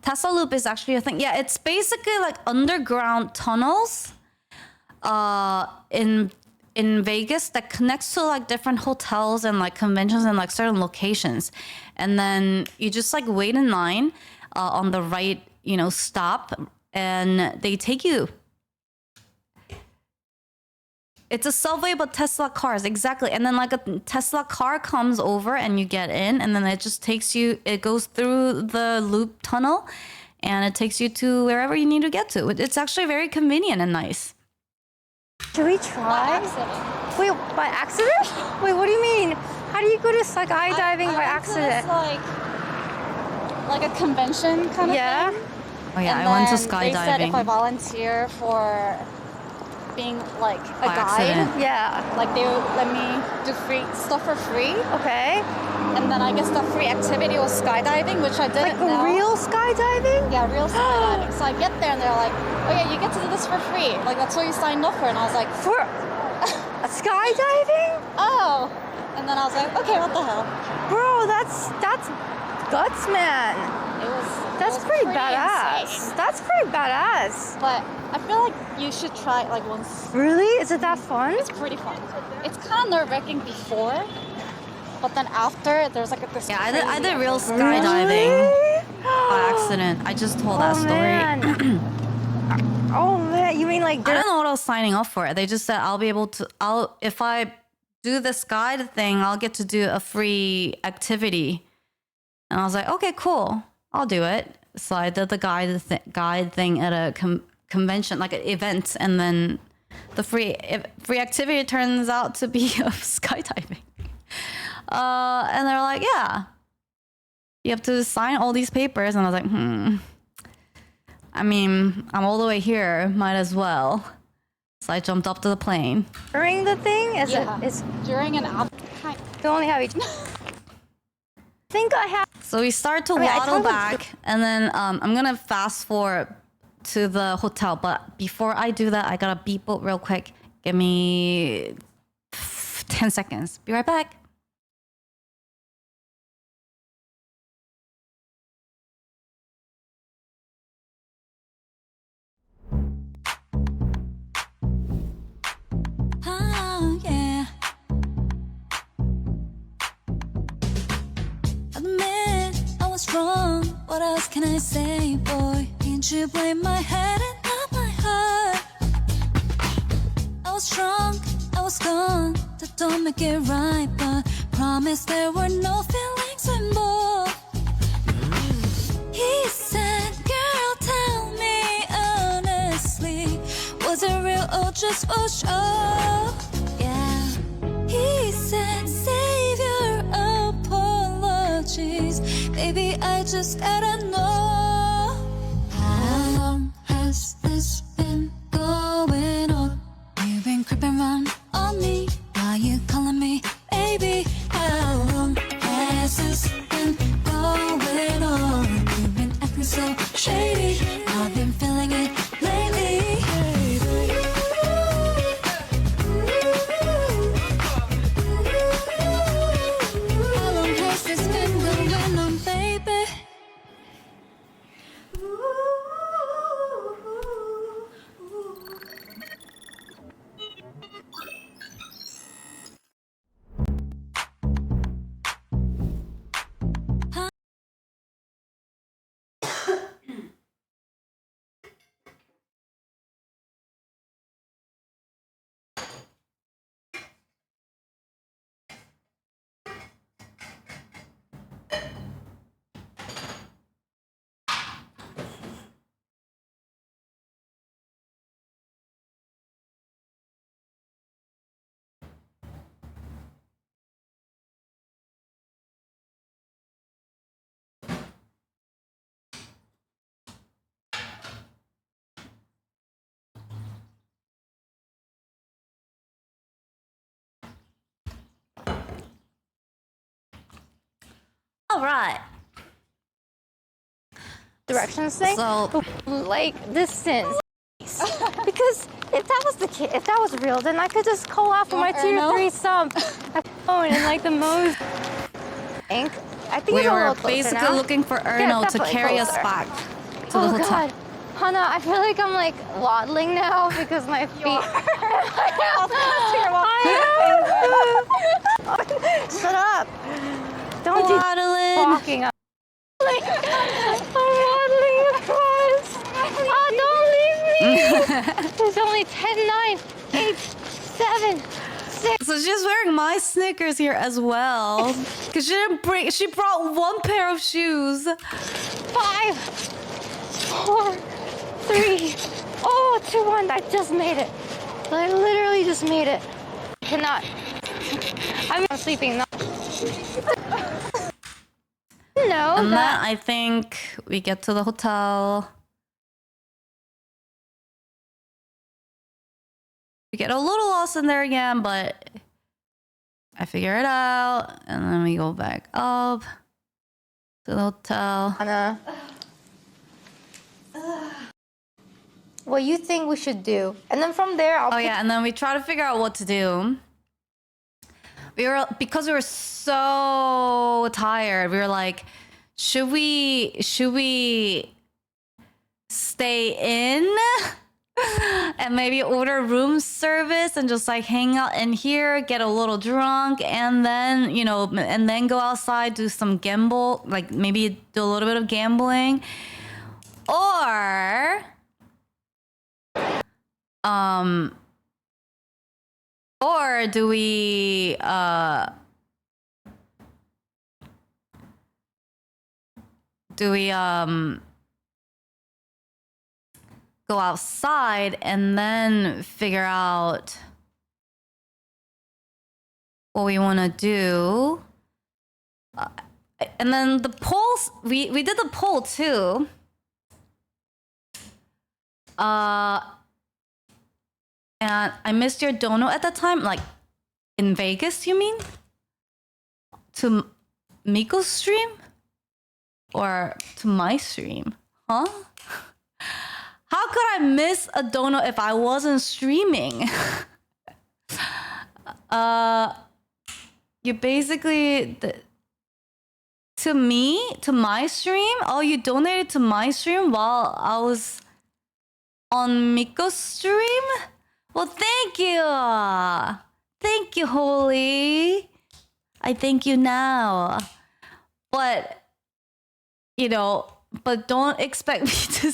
Tesla loop is actually a thing. Yeah, it's basically like underground tunnels in Vegas that connects to like different hotels and like conventions and like certain locations. And then you just like wait in line on the right, stop, and they take you. It's a subway, but Tesla cars, exactly. And then like a Tesla car comes over and you get in, and then it just takes you, it goes through the loop tunnel and it takes you to wherever you need to get to. It's actually very convenient and nice. Can we try? By accident. Wait, by accident? Wait, what do you mean? How do you go to skydiving by accident? Like a convention kind of thing. Oh yeah, And I went to then they said if I skydiving. volunteer for being like a By guide, accident. Yeah. like they would let me do free stuff for free. Okay. And then I guess the free activity was skydiving, which I didn't Like know. real skydiving? Yeah, real skydiving. So I get there and they're like, oh yeah, you get to do this for free. Like that's what you signed up for. And I was like, For a skydiving? oh. And then I was like, okay, what the hell? Bro, that's guts, man. That's pretty badass. insane. That's pretty badass. But I feel like you should try it like once. Really? Is it that fun? It's pretty fun. It's kind of nerve-wracking before, but then after there's like this. Yeah, I did real crazy skydiving Really? by accident. I just told that story. Man. Oh man, you mean like I don't know what I was signing up for. They just said if I do this guide thing, I'll get to do a free activity. And I was like, okay, cool, I'll do it. So I did the guide thing at a convention, like an event, and then the free activity turns out to be of skydiving. And they're like, yeah, you have to sign all these papers. And I was like, I mean, I'm all the way here, might as well. So I jumped up to the plane. during the thing? It's during and after. You only have each. I think I have. So we start to I mean, I waddle totally- back, and then I'm gonna fast forward to the hotel. But before I do that, I gotta beep out real quick. Give me 10 seconds. Be right back. Oh, yeah. Admit I was wrong. What else can I say, boy? Can't you blame my head and not my heart? I was drunk, I was gone. That don't make it right, but promise there were no feelings involved. He said, girl, tell me honestly, was it real or just for show? Yeah. He said, save your apologies. Baby, I just gotta know. How long has this been going on? You've been creeping around on me. Why you calling me baby? How long has this been going on? You've been acting so shady. I've been feeling it lately. right. Directions thing. So Like distance. Because if that was the if that was real, then I could just call out for my tier 3 sub and like the most. I think we it's a were little closer basically now. looking for Yeah, Erno to definitely carry us closer. back to the Oh hotel. God, Hana, I feel like I'm like waddling now because my feet. Shut up! Don't do walking up. Like, I'm waddling across. Oh, don't leave me! There's only 10, 9, 8, 7, 6. So she's wearing my Snickers here as well, because she didn't bring. She brought one pair of shoes. 5, 4, 3. Oh, 2, 1. I just made it. I literally just made it. I cannot. I'm sleeping. No. And then I think we get to the hotel. We get a little lost in there again, but I figure it out. And then we go back up to the hotel. Hana. What you think we should do, and then from there I'll. Oh yeah, and then we try to figure out what to do. Because we were so tired. We were like, should we stay in and maybe order room service and just like hang out in here, get a little drunk, and then and then go outside, do some gamble, like maybe do a little bit of gambling, or do we go outside and then figure out what we want to do? And then the polls, we did the poll too. And I missed your dono at that time, like in Vegas, you mean? To Miko's stream? Or to my stream? Huh? How could I miss a dono if I wasn't streaming? You basically... to my stream? Oh, you donated to my stream while I was on Miko's stream? Well, thank you! Thank you, Holy! I thank you now. But, but don't expect me to...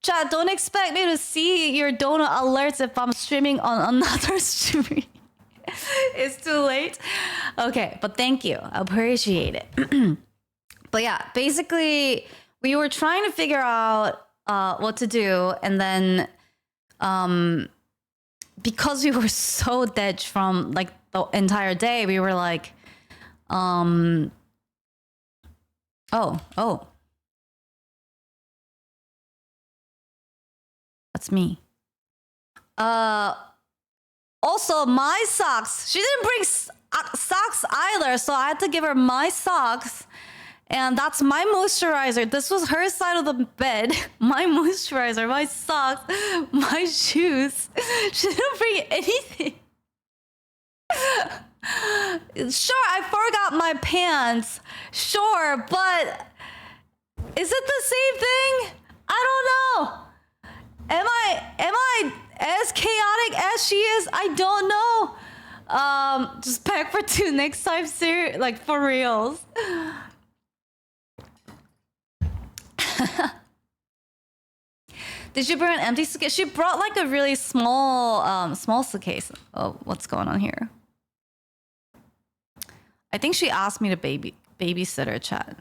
chat, don't expect me to see your donut alerts if I'm streaming on another stream. It's too late. Okay, but thank you. I appreciate it. But yeah, basically, we were trying to figure out what to do, and then because we were so dead from like the entire day, we were like, oh, that's me. Also, my socks. She didn't bring socks either, so I had to give her my socks. And that's my moisturizer. This was her side of the bed. My moisturizer, my socks, my shoes. She didn't bring anything. Sure, I forgot my pants. Sure, but is it the same thing? I don't know. Am I as chaotic as she is? I don't know. Just pack for 2 next time, like for reals. Did she bring an empty suitcase? She brought like a really small suitcase. Oh, what's going on here? I think she asked me to babysit her, chat.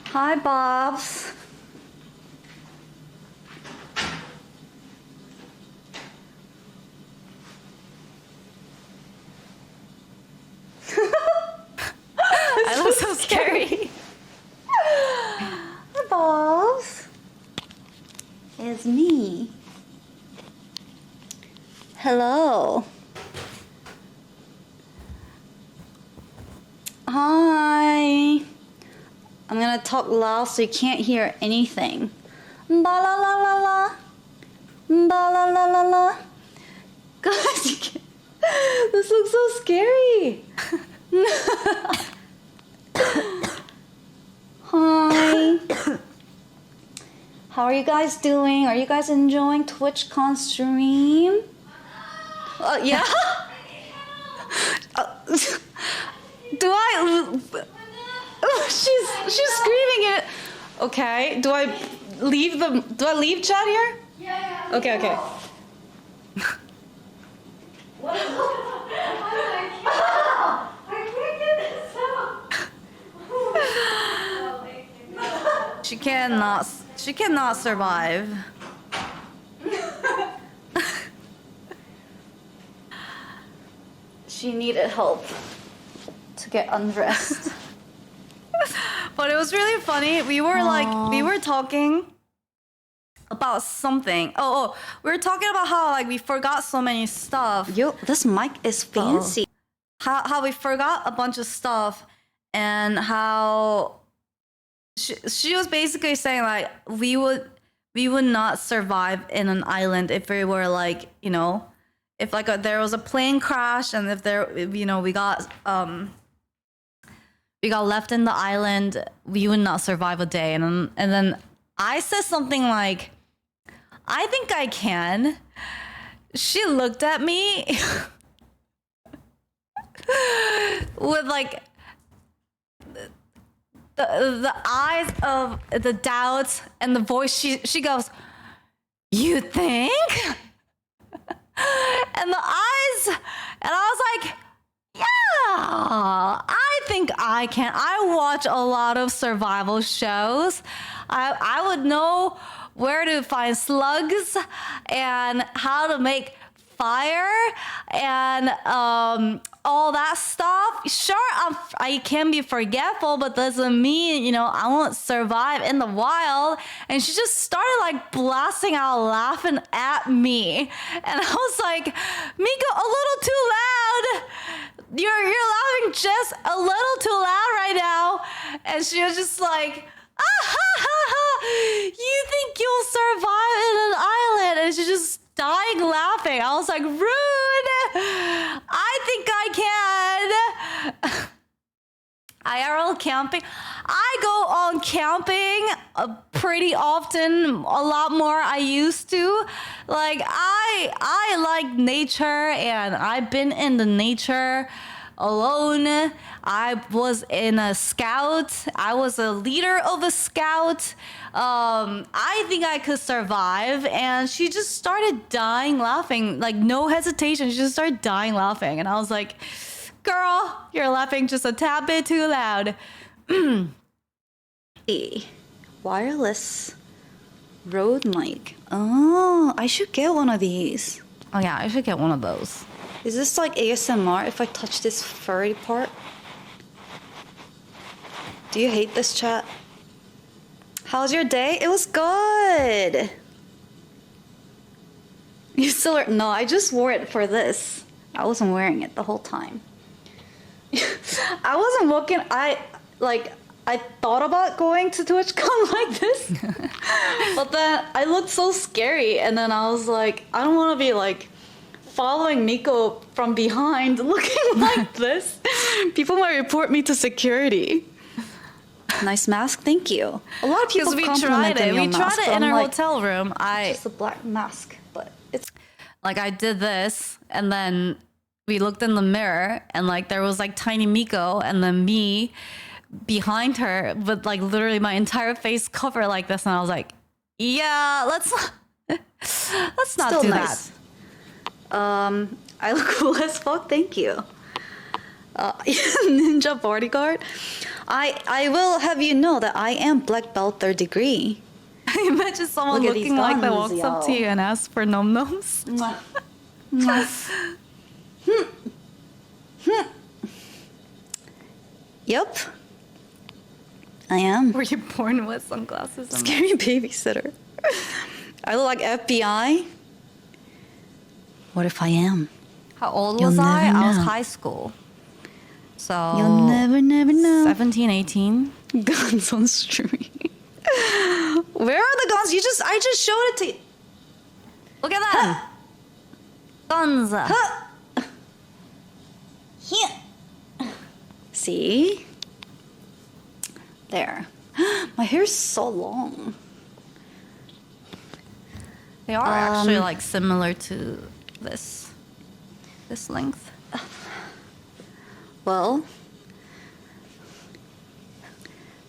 Hi, Bobs. I look so scary. Hi, Bobs. It's me. Hello. talk loud so you can't hear anything. Ba la la la la. Ba la la la la. Guys, you can't. This looks so scary. Hi. How are you guys doing? Are you guys enjoying TwitchCon stream? Yeah. Do I? She's screaming it. Okay. Do I leave chat here? Yeah. Okay. Okay. What? I can't get this out. She cannot survive. She needed help to get undressed. But it was really funny. We were talking about something. We were talking about how like we forgot so many stuff. Yo, this mic is fancy. How we forgot a bunch of stuff, and how she was basically saying like we would not survive in an island if we were like, you know, if like there was a plane crash and if there, you know, we got left in the island, we would not survive a day. And then I said something like, I think I can. She looked at me with like the eyes of the doubt and the voice. She goes, "You think?" And the eyes, and I was like, yeah, I think I can. I watch a lot of survival shows. I would know where to find slugs and how to make fire and all that stuff. Sure, I can be forgetful, but doesn't mean, you know, I won't survive in the wild. And she just started like blasting out laughing at me, and I was like, Miko, a little too loud. You're laughing just a little too loud right now. And she was just like, you think you'll survive in an island? And she's just dying laughing. I was like, rude. I think I can. IRL camping. I go on camping pretty often, a lot more I used to. Like I like nature, and I've been in the nature alone. I was in a scout. I was a leader of a scout. I think I could survive. And she just started dying laughing, like no hesitation. She just started dying laughing. And I was like, girl, you're laughing just a tad bit too loud. Wireless Rode mic. Oh, I should get one of these. Oh yeah, I should get one of those. Is this like ASMR if I touch this furry part? Do you hate this, chat? How's your day? It was good. You still are? No, I just wore it for this. I wasn't wearing it the whole time. I wasn't looking. I thought about going to TwitchCon like this, but then I looked so scary, and then I was like, I don't want to be like following Miko from behind looking like this. People might report me to security. Nice mask, thank you. A lot of people complimented me on mask. We tried it in our hotel room. Just a black mask, but it's like I did this, and then we looked in the mirror, and like there was like tiny Miko, and then me behind her with like literally my entire face covered like this, and I was like, yeah, let's not do that. I look cool as fuck, thank you. Ninja bodyguard. I will have you know that I am black belt 3rd degree. Imagine someone looking like that walks up to you and asks for nom noms. Yep. I am. Were you born with sunglasses? Scary babysitter. I look like FBI. What if I am? How old was I? I was high school. So you'll never know. 17, 18. Guns on stream. Where are the guns? I just showed it to you. Look at that. Guns. Here. See? There. My hair's so long. They are actually like similar to this length. Well,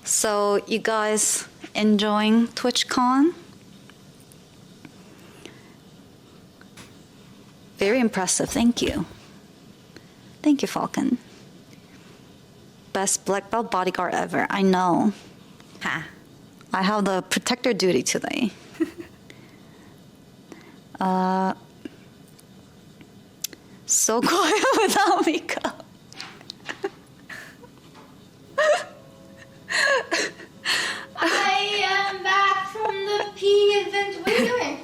so you guys enjoying TwitchCon? Very impressive, thank you. Thank you, Falcon. Best black belt bodyguard ever, I know. Ha. I have the protector duty today. So quiet without makeup. I am back from the pee event. What are you doing?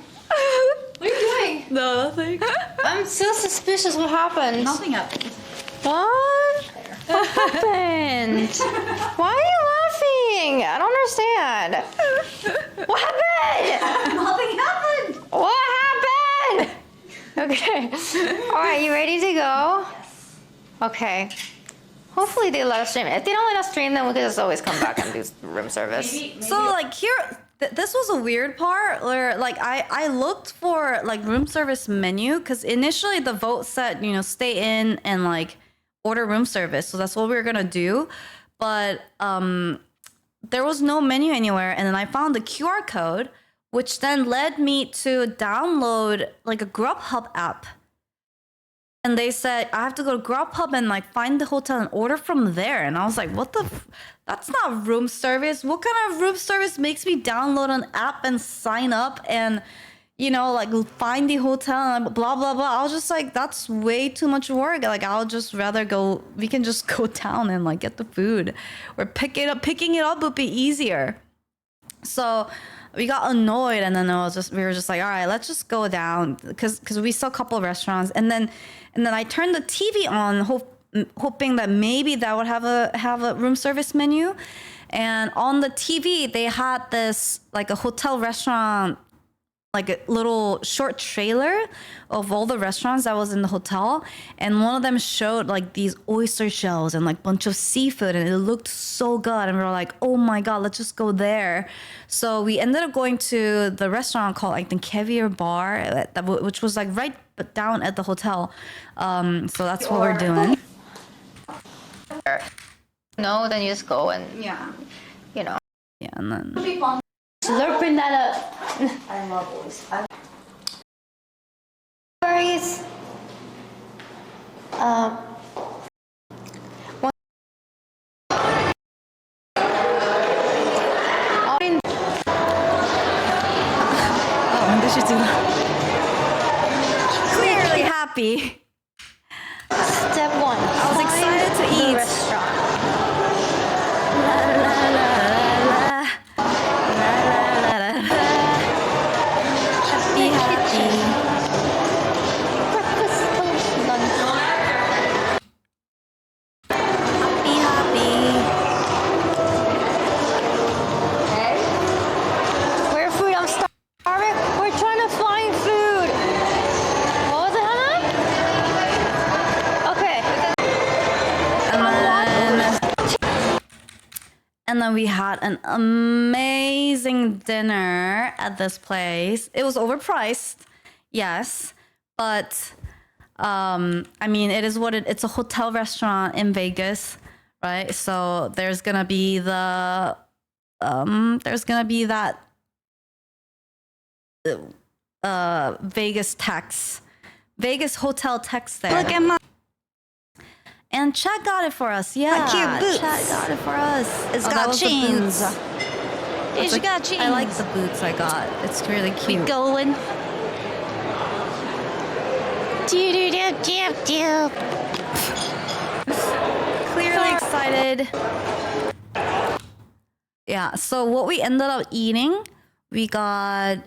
What are you doing? No, nothing. I'm so suspicious. What happened? Nothing happened. What? What happened? Why are you laughing? I don't understand. What happened? Nothing happened. What happened? Okay. All right, you ready to go? Yes. Okay. Hopefully they let us stream. If they don't let us stream, then we can just always come back and do room service. Maybe. So like here, this was a weird part where like I looked for like room service menu because initially the vote said, you know, stay in and like order room service. So that's what we were gonna do. But there was no menu anywhere. And then I found the QR code, which then led me to download like a Grubhub app. And they said, I have to go to Grubhub and like find the hotel and order from there. And I was like, what the? That's not room service. What kind of room service makes me download an app and sign up and, you know, like find the hotel and blah, blah, blah. I was just like, that's way too much work. Like, I'll just rather go, we can just go down and like get the food or picking it up would be easier. So we got annoyed and then we were just like, all right, let's just go down because we saw a couple of restaurants and then I turned the TV on hoping that maybe that would have a room service menu. And on the TV, they had this like a hotel restaurant, like a little short trailer of all the restaurants that was in the hotel. And one of them showed like these oyster shells and like bunch of seafood and it looked so good. And we were like, oh my God, let's just go there. So we ended up going to the restaurant called, I think, Caviar Bar, which was like right down at the hotel. So that's what we're doing. No, then you just go and, Yeah. you know. Yeah, and then... Slurping that up. I love oyster. Worries. When did you do that? Clearly happy. Step one. I was excited to eat. Restaurant. La, la, la, la. La, la, la, la. Happy, happy. Breakfast, lunch. Happy, happy. Okay. Where food? I'm starving. We're trying to find food. What was it, Hana? Okay. And then we had an amazing dinner at this place. It was overpriced, yes, but I mean, it is what it's a hotel restaurant in Vegas, right? So there's gonna be that Vegas tax, Vegas hotel tax there. Look at my And Chad got it for us. Yeah, cute boots. Chad got it for us. It's Oh, got that was the chains. boots. It's got chains. I like the boots I got. It's really We cute. going. Clearly excited. Yeah, so what we ended up eating, we got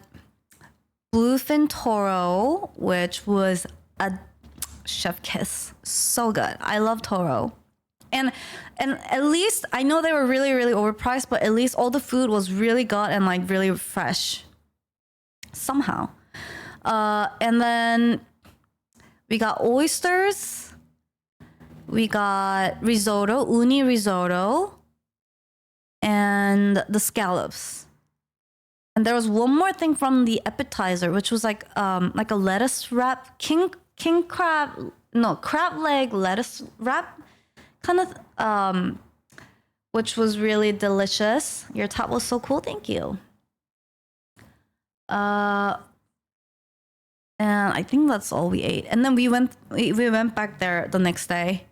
bluefin toro, which was a chef kiss. So good. I love toro. And at least I know they were really, really overpriced, but at least all the food was really good and like really fresh. Somehow. And then we got oysters. We got risotto, uni risotto, and the scallops. And there was one more thing from the appetizer, which was like a lettuce wrap, king crab, no, crab leg lettuce wrap, kind of, which was really delicious. Your top was so cool, thank you. And I think that's all we ate. And then we went back there the next day.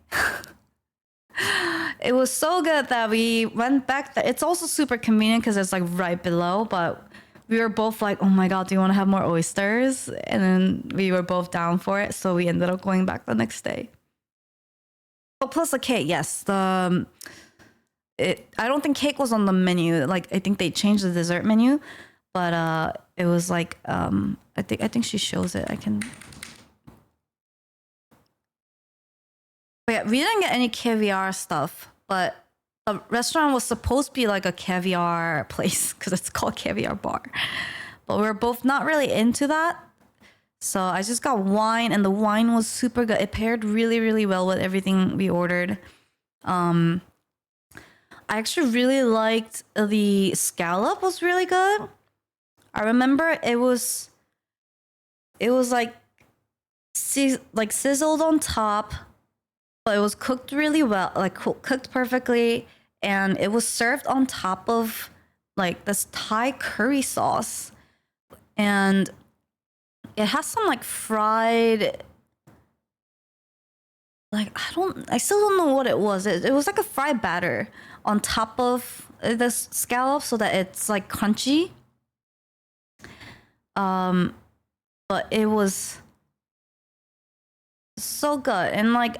It was so good that we went back there. It's also super convenient because it's like right below, but we were both like, oh my God, do you want to have more oysters? And then we were both down for it. So we ended up going back the next day. Oh, plus the cake, yes. I don't think cake was on the menu. Like, I think they changed the dessert menu. But it was like, I think she shows it. I can. But yeah, we didn't get any caviar stuff, but the restaurant was supposed to be like a caviar place because it's called Caviar Bar. But we were both not really into that. So I just got wine, and the wine was super good. It paired really, really well with everything we ordered. I actually really liked the scallop, was really good. I remember it was like sizzled on top, but it was cooked really well, like cooked perfectly, and it was served on top of like this Thai curry sauce, and it has some like fried, like I still don't know what it was. It was like a fried batter on top of the scallop so that it's like crunchy. But it was so good, and like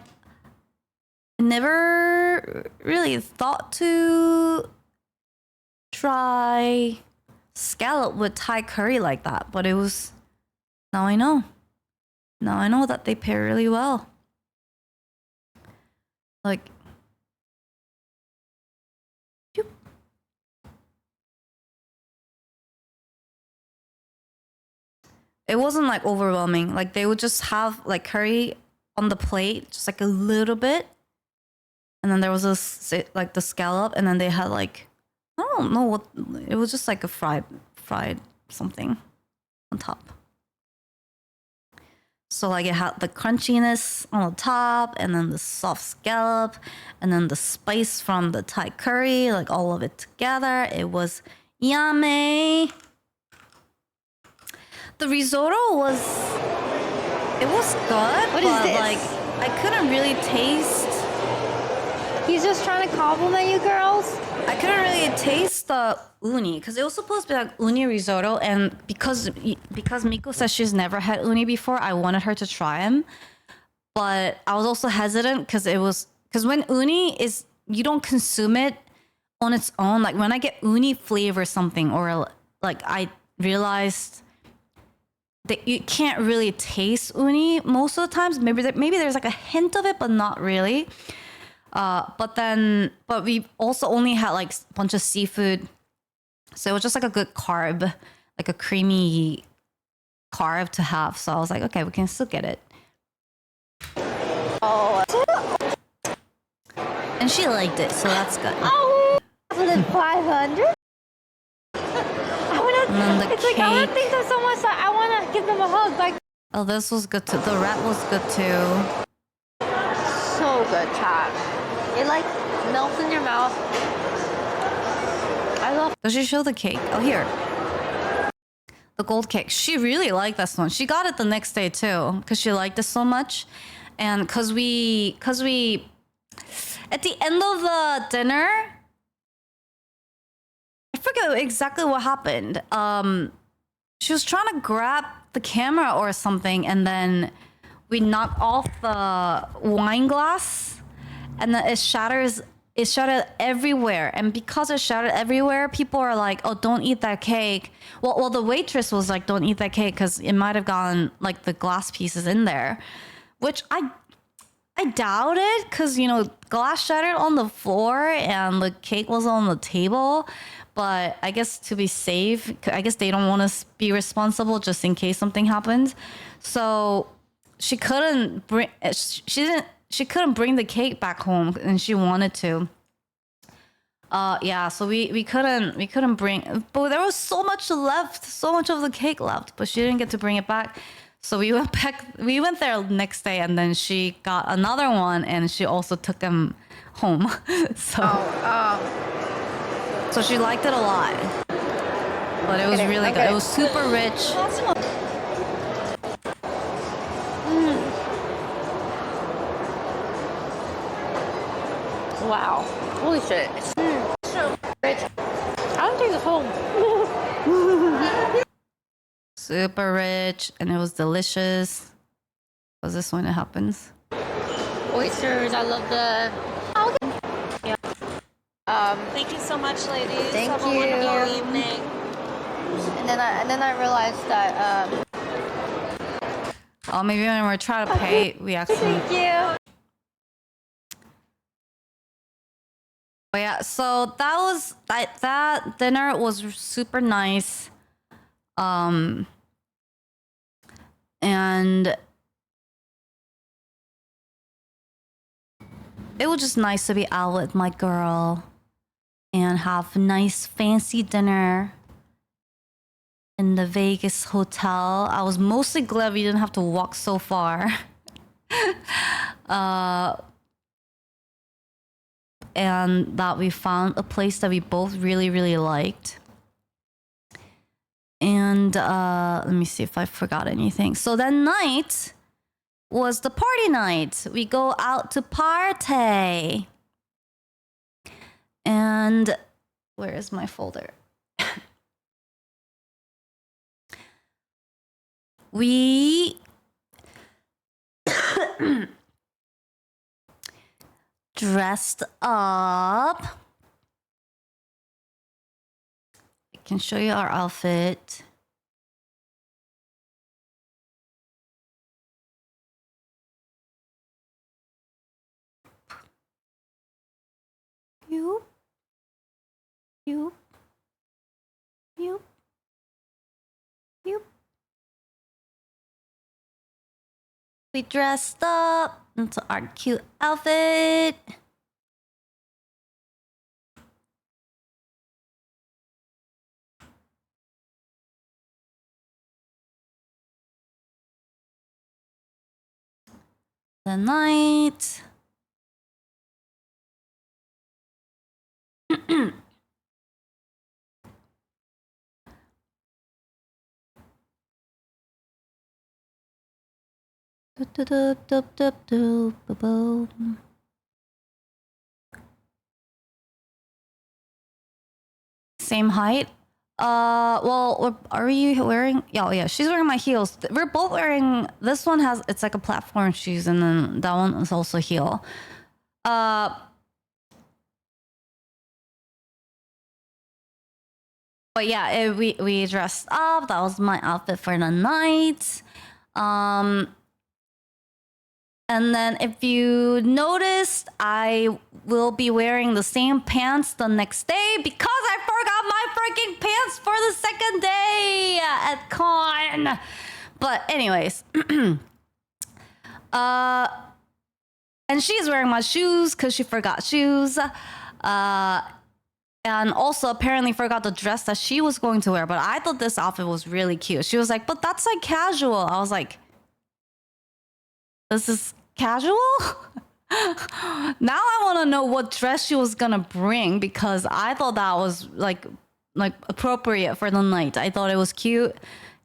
I never really thought to try scallop with Thai curry like that, but it was, now I know that they pair really well. Like, it wasn't like overwhelming. Like they would just have like curry on the plate, just like a little bit. And then there was like the scallop, and then they had like, I don't know what, it was just like a fried something on top. So like it had the crunchiness on the top, and then the soft scallop, and then the spice from the Thai curry, like all of it together. It was yummy. The risotto was good. What is this? Like I couldn't really taste. He's just trying to compliment you girls. I couldn't really taste the uni because it was supposed to be like uni risotto, and because Miko says she's never had uni before, I wanted her to try them, but I was also hesitant because when uni is, you don't consume it on its own. Like when I get uni flavor something, or like I realized that you can't really taste uni most of the times. Maybe there's like a hint of it, but not really. But we also only had like a bunch of seafood, so it was just like a good carb, like a creamy carb to have. So I was like, okay, we can still get it. Oh, and she liked it, so that's good. oh, 500. It's like I want to thank them so much that I want to give them a hug. Like, oh, this was good too. The wrap was good too. So good, chat. It like melts in your mouth. I love. Does she show the cake? Oh, here. The gold cake. She really liked this one. She got it the next day too because she liked it so much, and because we at the end of the dinner, I forget exactly what happened. She was trying to grab the camera or something, and then we knocked off the wine glass, and then it shattered everywhere. And because it shattered everywhere, people are like, oh, don't eat that cake. Well, the waitress was like, don't eat that cake because it might have gotten like the glass pieces in there, which I I doubt it, because, you know, glass shattered on the floor and the cake was on the table. But I guess to be safe, I guess they don't want to be responsible just in case something happens. So she couldn't bring she couldn't bring the cake back home, and she wanted to. Yeah, so we couldn't bring, but there was so much left, so much of the cake left, but she didn't get to bring it back. So we went there next day, and then she got another one, and she also took them home. So she liked it a lot, but it was really good. It was super rich. Wow. Holy shit. It's so rich. I don't take this home. Super rich, and it was delicious. Was this when it happens? Oysters, I love the... Yeah. Thank you so much, ladies. Thank Have you. a wonderful evening. And then I realized that... Oh, maybe when we're trying to pay, we actually... Thank you. But yeah, so that dinner was super nice. And it was just nice to be out with my girl and have a nice fancy dinner in the Vegas hotel. I was mostly glad we didn't have to walk so far. And that we found a place that we both really, really liked. And let me see if I forgot anything. So that night was the party night. We go out to party. And where is my folder? We dressed up. I can show you our outfit. You. We dressed up into our cute outfit. The night. Same height. Well, are we wearing? Yeah, she's wearing my heels. We're both wearing. This one has, it's like a platform shoes, and then that one is also heel. But yeah, we dressed up. That was my outfit for the night. And then if you noticed, I will be wearing the same pants the next day because I forgot my freaking pants for the second day at con. But anyways, and she's wearing my shoes because she forgot shoes. And also apparently forgot the dress that she was going to wear. But I thought this outfit was really cute. She was like, but that's like casual. I was like, this is casual? Now I want to know what dress she was gonna bring, because I thought that was like appropriate for the night. I thought it was cute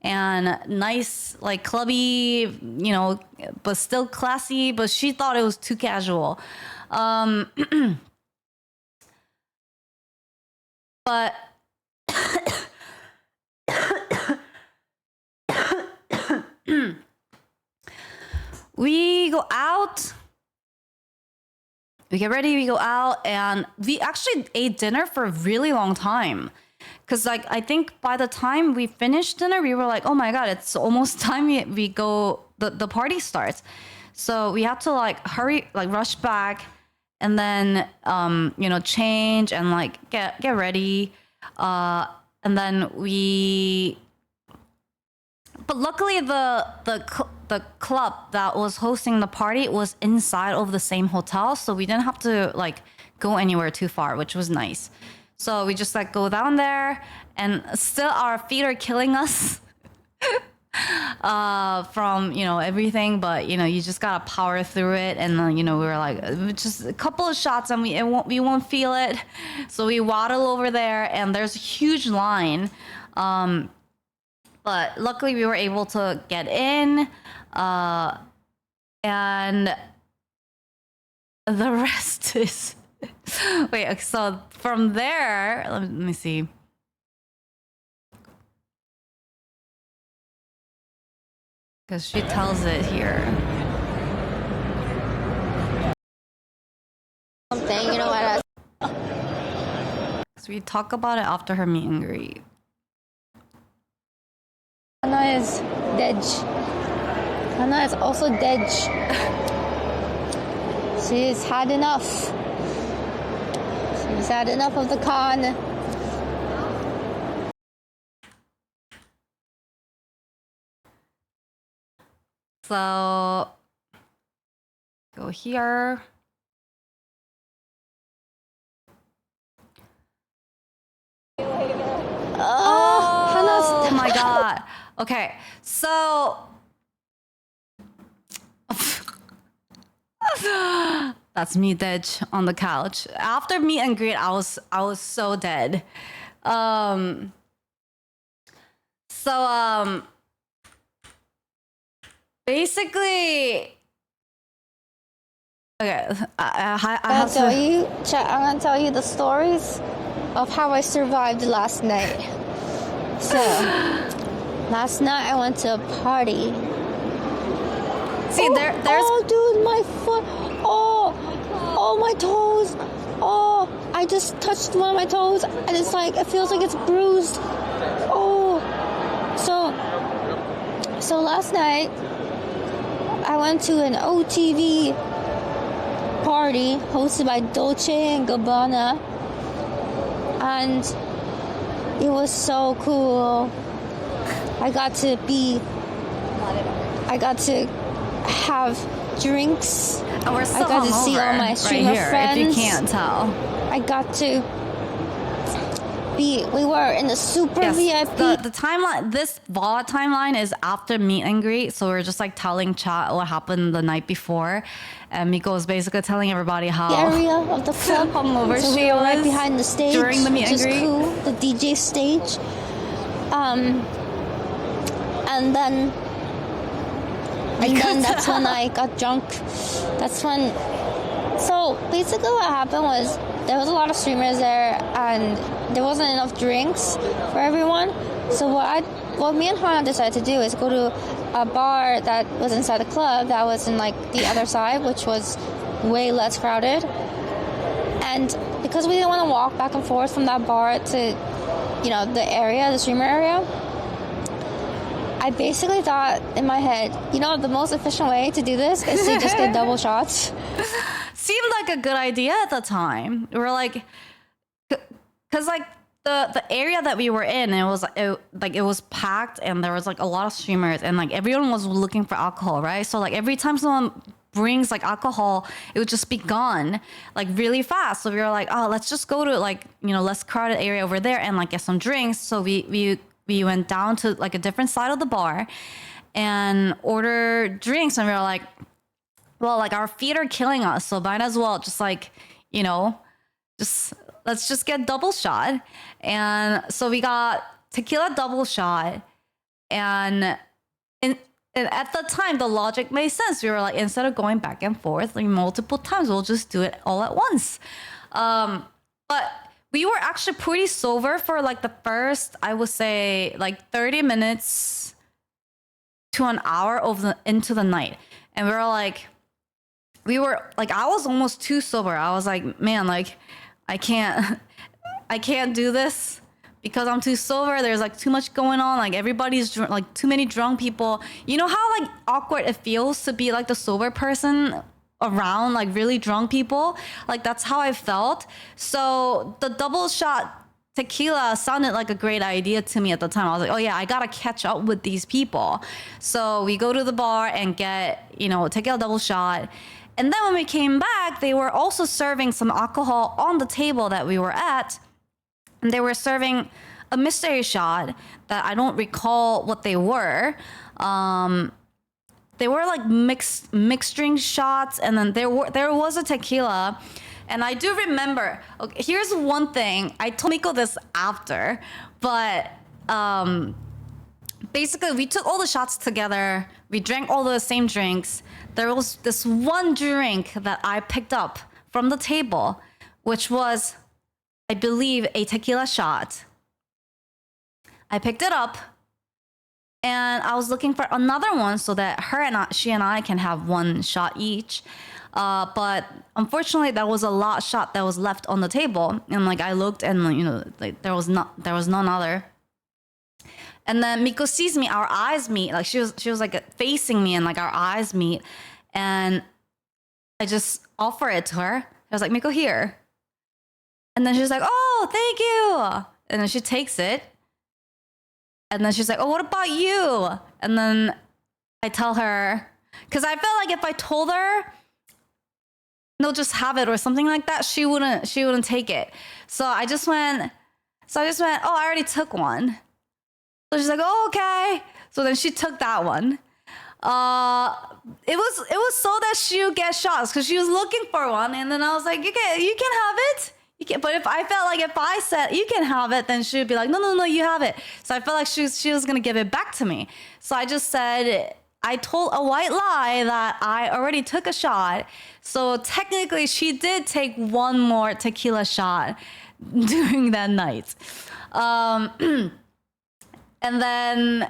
and nice, like clubby, you know, but still classy. But she thought it was too casual. But we go out, we get ready, we go out, and we actually ate dinner for a really long time. Because like, I think by the time we finished dinner, we were like, oh my God, it's almost time we go, the party starts. So we had to like hurry, like rush back, and then you know, change and like get ready. And then we, but luckily the club that was hosting the party was inside of the same hotel, so we didn't have to like go anywhere too far, which was nice. So we just like go down there, and still our feet are killing us from, you know, everything, but you know, you just gotta power through it. And then, you know, we were like just a couple of shots and we won't feel it. So we waddle over there, and there's a huge line, but luckily we were able to get in, and the rest is wait, so from there, let me see. Because she tells it here. Something, you know what? So we talk about it after her meet and greet. Hana is dead. Hana is also dead. She's had enough. She's had enough of the con. So go here. Oh my god. Okay, so that's me dead on the couch. After meet and greet, I was so dead. Basically, okay, I have to... I'm gonna tell you the stories of how I survived last night. So, last night I went to a party. See, there's... Oh, dude, my foot. Oh, my toes. Oh, I just touched one of my toes, and it's like, it feels like it's bruised. Oh, so last night, I went to an OTV party hosted by Dolce & Gabbana, and it was so cool. I got to have drinks. And we're still I got to see all my streamer friends. If you can't tell. I got to we were in the super VIP. The timeline, this VOD timeline is after meet and greet. So we're just like telling chat what happened the night before. And Miko was basically telling everybody how the area of the club hungover so she we were was right behind the stage during the meet and greet. Cool, the DJ stage. And then that's when I got drunk. That's when. So basically, what happened was there was a lot of streamers there, and there wasn't enough drinks for everyone. So what me and Hana decided to do is go to a bar that was inside the club that was in like the other side, which was way less crowded. And because we didn't want to walk back and forth from that bar to, you know, the streamer area, I basically thought in my head, you know, the most efficient way to do this is to just get double shots. Seemed like a good idea at the time. We were like, because like the area that we were in, it was packed, and there was like a lot of streamers, and like everyone was looking for alcohol, right? So like every time someone brings like alcohol, it would just be gone like really fast. So we were like, oh, let's just go to like, you know, less crowded area over there and like get some drinks. So we went down to like a different side of the bar and ordered drinks, and we were like, well, like our feet are killing us, so might as well just like, you know, let's just get double shot. And so we got tequila double shot, and at the time the logic made sense. We were like, instead of going back and forth like multiple times, we'll just do it all at once. But we were actually pretty sober for like the first, I would say, like 30 minutes to an hour into the night. And we were like, I was almost too sober. I was like, man, like I can't do this, because I'm too sober. There's like too much going on. Like everybody's like too many drunk people. You know how like awkward it feels to be like the sober person around like really drunk people? Like that's how I felt. So the double shot tequila sounded like a great idea to me at the time. I was like, oh yeah, I gotta catch up with these people. So we go to the bar and get, you know, tequila double shot. And then when we came back, they were also serving some alcohol on the table that we were at. And they were serving a mystery shot that I don't recall what they were. They were like mixed drink shots, and then there was a tequila. And I do remember, okay, here's one thing. I told Miko this after, but basically we took all the shots together. We drank all the same drinks. There was this one drink that I picked up from the table, which was, I believe, a tequila shot. I picked it up, and I was looking for another one so that she and I can have one shot each. But unfortunately, there was a lot shot that was left on the table, and like I looked, and you know, like there was none other. And then Miko sees me, our eyes meet. Like she was like facing me, and like our eyes meet, and I just offer it to her. I was like, Miko, here. And then she's like, oh, thank you. And then she takes it. And then she's like, oh, what about you? And then I tell her, because I felt like if I told her, no, just have it or something like that, she wouldn't take it. So I just went, oh, I already took one. So she's like, oh, okay. So then she took that one. It was so that she would get shots because she was looking for one, and then I was like, you can have it. You can, but if I felt like if I said you can have it, then she would be like, no, you have it. So I felt like she was gonna give it back to me. So I just said, I told a white lie that I already took a shot. So technically, she did take one more tequila shot during that night. And then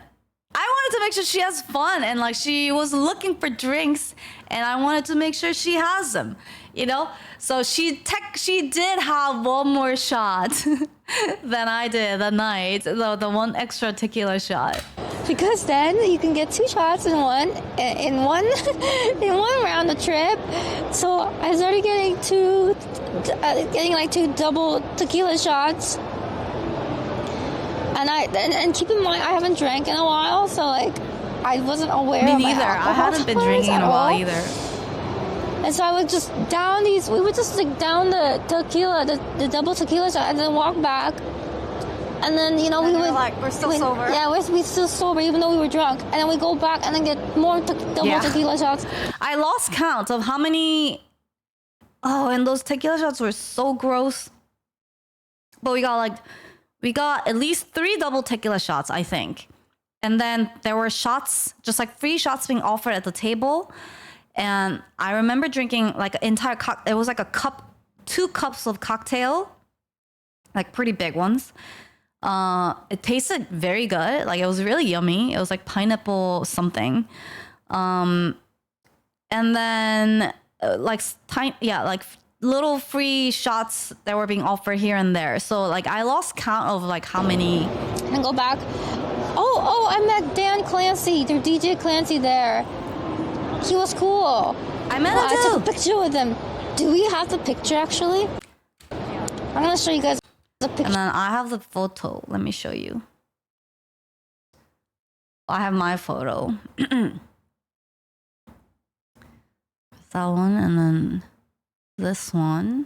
I wanted to make sure she has fun, and like she was looking for drinks, and I wanted to make sure she has them, you know. So she did have one more shot than I did that night, the one extra tequila shot. Because then you can get 2 shots in one in one round of trip. So I started getting like 2 double tequila shots. And keep in mind, I haven't drank in a while, so like I wasn't aware. Me of my neither. I haven't been drinking in a while either. And so I would just down these. We would just like down the tequila, the double tequila shot, and then walk back. And then we would like we're still sober. Yeah, we're still sober even though we were drunk. And then we go back and then get more double tequila shots. I lost count of how many. Oh, and those tequila shots were so gross. But we got at least 3 double tequila shots, I think. And then there were shots, just like free shots being offered at the table. And I remember drinking like an entire it was like 2 cups of cocktail, like pretty big ones. It tasted very good. Like it was really yummy. It was like pineapple something. And then like little free shots that were being offered here and there. So like I lost count of like how many. And go back. Oh, I met Dan Clancy, their DJ Clancy there. He was cool. I met him too. I took a picture with him. Do we have the picture actually? I'm gonna show you guys the picture. And then I have the photo. Let me show you. I have my photo. That one, and then this one.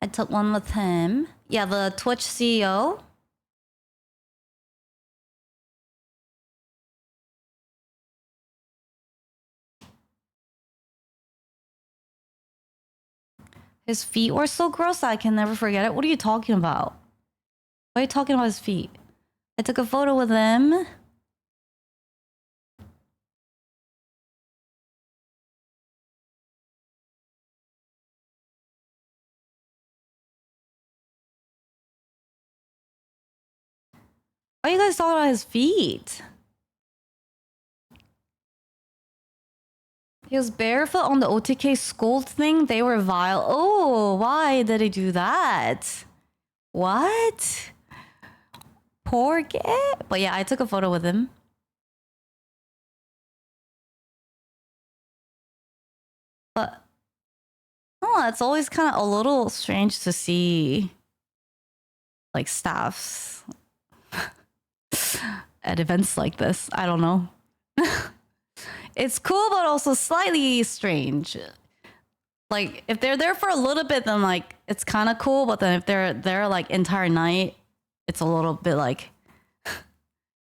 I took one with him. Yeah, the Twitch CEO. His feet were so gross that I can never forget it. What are you talking about? Why are you talking about his feet? I took a photo with him. Why are you guys talking about his feet? He was barefoot on the OTK scold thing. They were vile. Oh, why did he do that? What? Poor guy. But yeah, I took a photo with him. But oh, it's always kind of a little strange to see like staffs at events like this. I don't know. It's cool, but also slightly strange. Like, if they're there for a little bit, then, like, it's kind of cool. But then if they're there, like, entire night, it's a little bit like,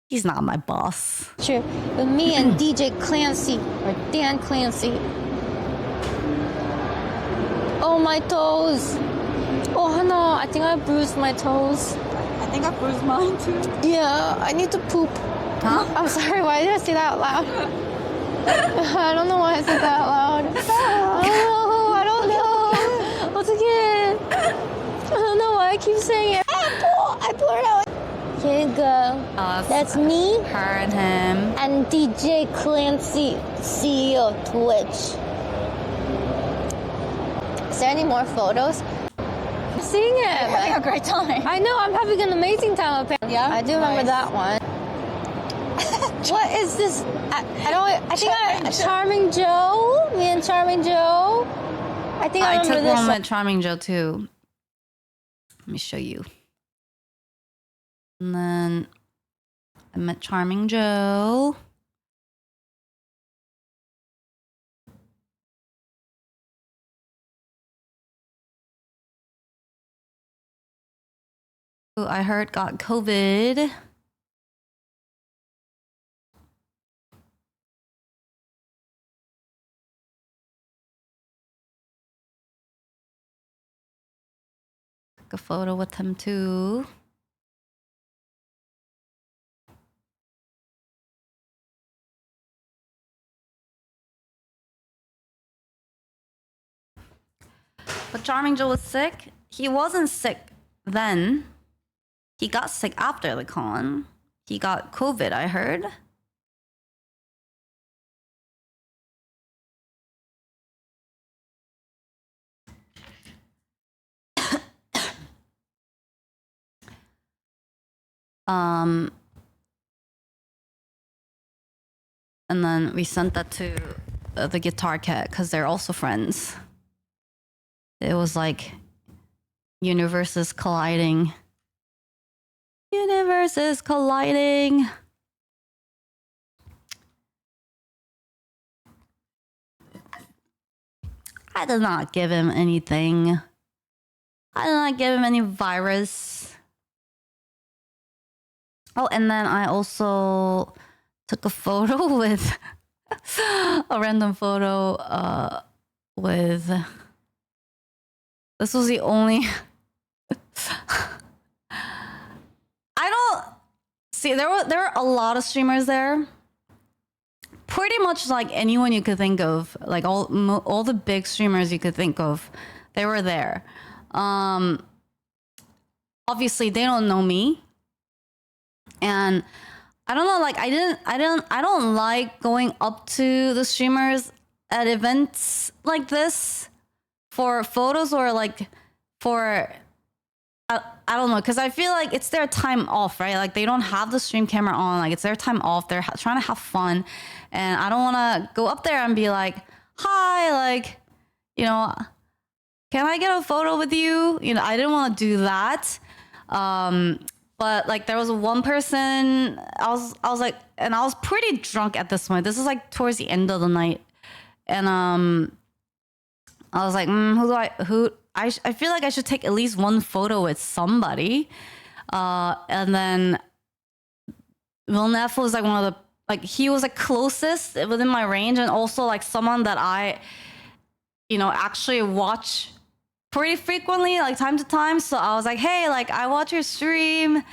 he's not my boss. True. With me and DJ Clancy, or Dan Clancy. Oh, my toes. Oh, Hana, I think I bruised my toes. I think I bruised mine too. Yeah, I need to poop. Huh? I'm sorry, why did I say that out loud? I don't know why I said that out loud. I don't know. What's again? I don't know why I keep saying it. I blurred out. Here you go. That's me. Her and him. And DJ Clancy, CEO of Twitch. Is there any more photos? I'm seeing it. I'm having a great time. I know, I'm having an amazing time up here. Yeah? I do remember that one. What is this? Charming Joe? Me and Charming Joe? I think I remember took this one with Charming Joe too. Let me show you. And then I met Charming Joe. Who I heard got COVID. Took a photo with him too. But Charming Joe was sick. He wasn't sick then. He got sick after the con. He got COVID, I heard. And then we sent that to the Guitar Cat because they're also friends. It was like universes colliding. Universes colliding. I did not give him anything. I did not give him any virus. Oh, and then I also took a photo with a random photo with. This was the only. I don't see there were a lot of streamers there. Pretty much like anyone you could think of, like all the big streamers you could think of, they were there. Obviously they don't know me. And I don't know, like I don't like going up to the streamers at events like this for photos or like for I don't know, because I feel like it's their time off, right? Like they don't have the stream camera on, like it's their time off. They're trying to have fun, and I don't want to go up there and be like, "Hi, like, you know, can I get a photo with you?" You know, I didn't want to do that. But like there was one person, I was like, and I was pretty drunk at this point. This is like towards the end of the night, and I was like, I feel like I should take at least one photo with somebody. And then Vilnef was like one of the, like he was like closest within my range, and also like someone that I, you know, actually watch pretty frequently, like time to time. So I was like, hey, like I watch your stream.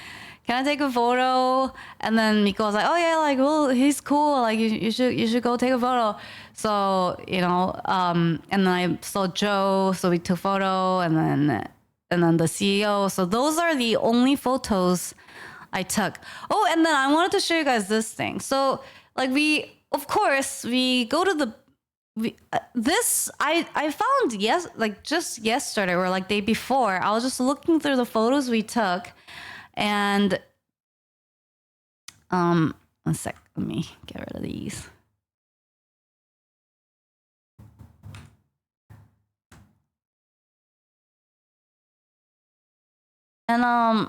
Can I take a photo? And then Miko was like, oh yeah, like, well, he's cool. Like you should go take a photo. So, you know, and then I saw Joe, so we took a photo, and then the CEO. So those are the only photos I took. Oh, and then I wanted to show you guys this thing. So like of course we go to this I found just yesterday or like day before. I was just looking through the photos we took, and one sec, let me get rid of these. And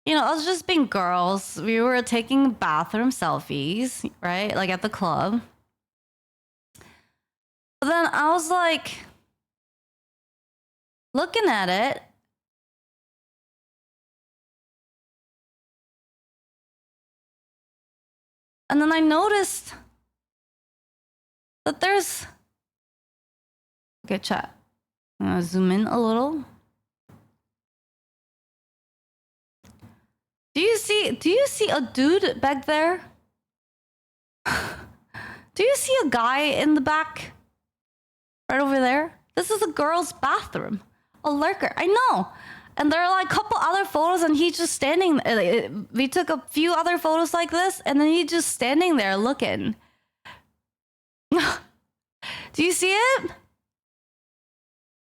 you know, us just being girls, we were taking bathroom selfies, right? Like at the club. But then I was like looking at it. And then I noticed that there's... Okay, chat. I'm gonna zoom in a little. Do you see a dude back there? Do you see a guy in the back? Right over there? This is a girl's bathroom. A lurker. I know. And there are like a couple other photos and he's just standing. We took a few other photos like this and then he's just standing there looking. Do you see it?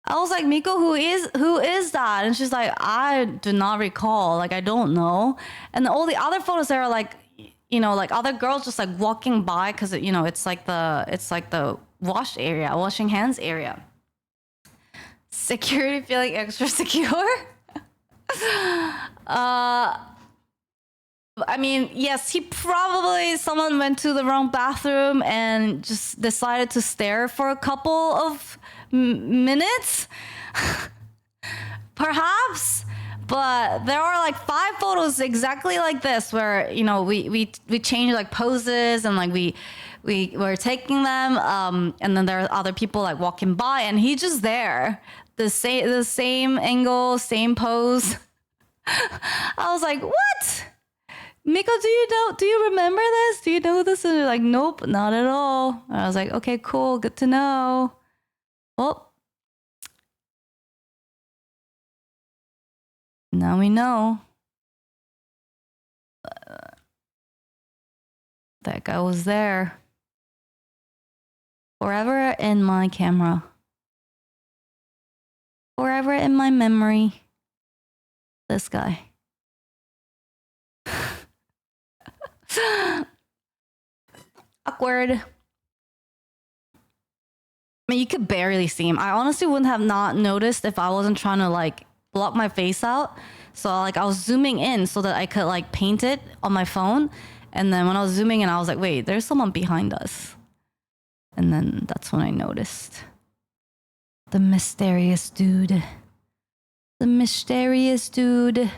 I was like, Miko, who is that? And she's like, I do not recall. Like, I don't know. And all the other photos there are like, you know, like other girls just like walking by because, you know, it's like the wash area, washing hands area. Security feeling extra secure? I mean, yes, someone went to the wrong bathroom and just decided to stare for a couple of minutes. Perhaps. But there are like 5 photos exactly like this where, you know, we change like poses and like we were taking them and then there are other people like walking by and he's just there. The same angle, same pose. I was like, what? Miko, do you remember this? Do you know this? And they're like, nope, not at all. And I was like, okay, cool, good to know. Well, now we know. That guy was there. Forever in my camera. Forever in my memory. This guy. Awkward. I mean, you could barely see him. I honestly wouldn't have not noticed if I wasn't trying to like block my face out. So like I was zooming in so that I could like paint it on my phone. And then when I was zooming in, I was like, wait, there's someone behind us. And then that's when I noticed. The mysterious dude. The mysterious dude.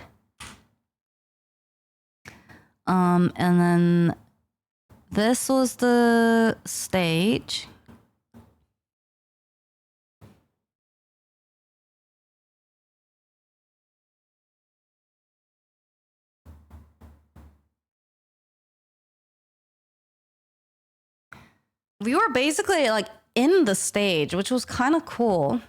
And then this was the stage. We were basically like in the stage, which was kind of cool.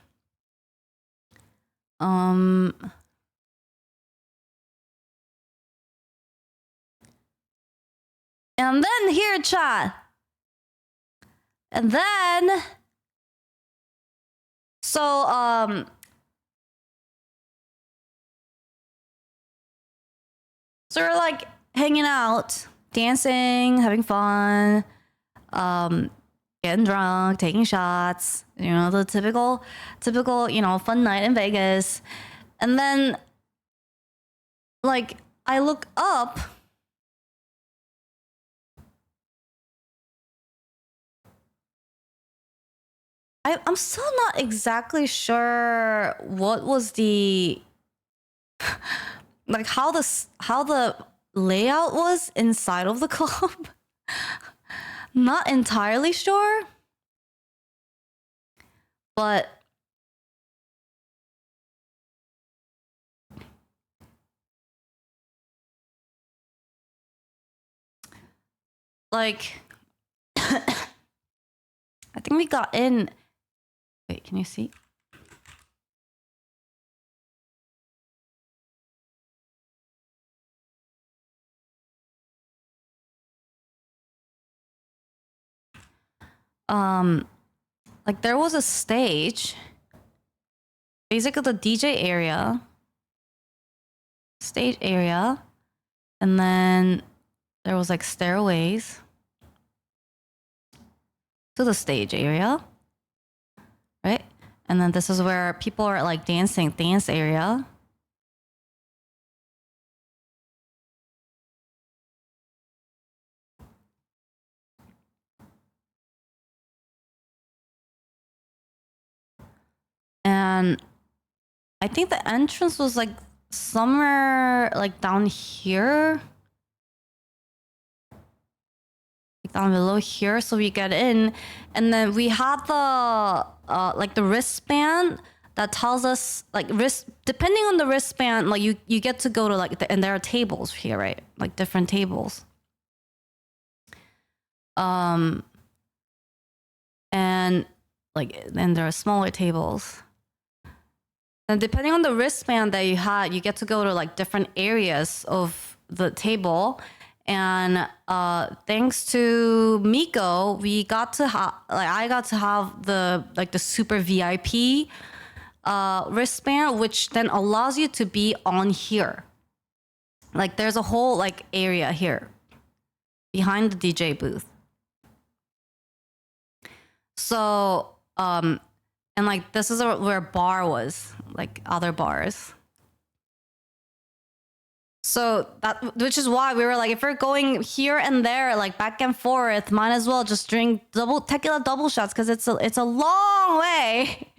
And then here, chat. And then so we're like hanging out, dancing, having fun, getting drunk, taking shots, you know, the typical, you know, fun night in Vegas. And then like I look up I'm still not exactly sure what was the like how the layout was inside of the club. Not entirely sure. But like I think we got in. Wait, can you see? like there was a stage, basically the DJ area, stage area, and then there was like stairways to the stage area, right? And then this is where people are like dancing, dance area. And I think the entrance was like somewhere like down here. Like down below here, so we get in. And then we had the like the wristband that tells us like depending on the wristband, like you get to go to like and there are tables here, right? Like different tables. And like then there are smaller tables. And depending on the wristband that you had, you get to go to like different areas of the table. And thanks to Miko, we got to have like I got to have the like the super VIP wristband, which then allows you to be on here. Like there's a whole like area here behind the DJ booth. So and like this is where bar was, like other bars. So that, which is why we were like, if we're going here and there, like back and forth, might as well just drink tequila double shots because it's a long way.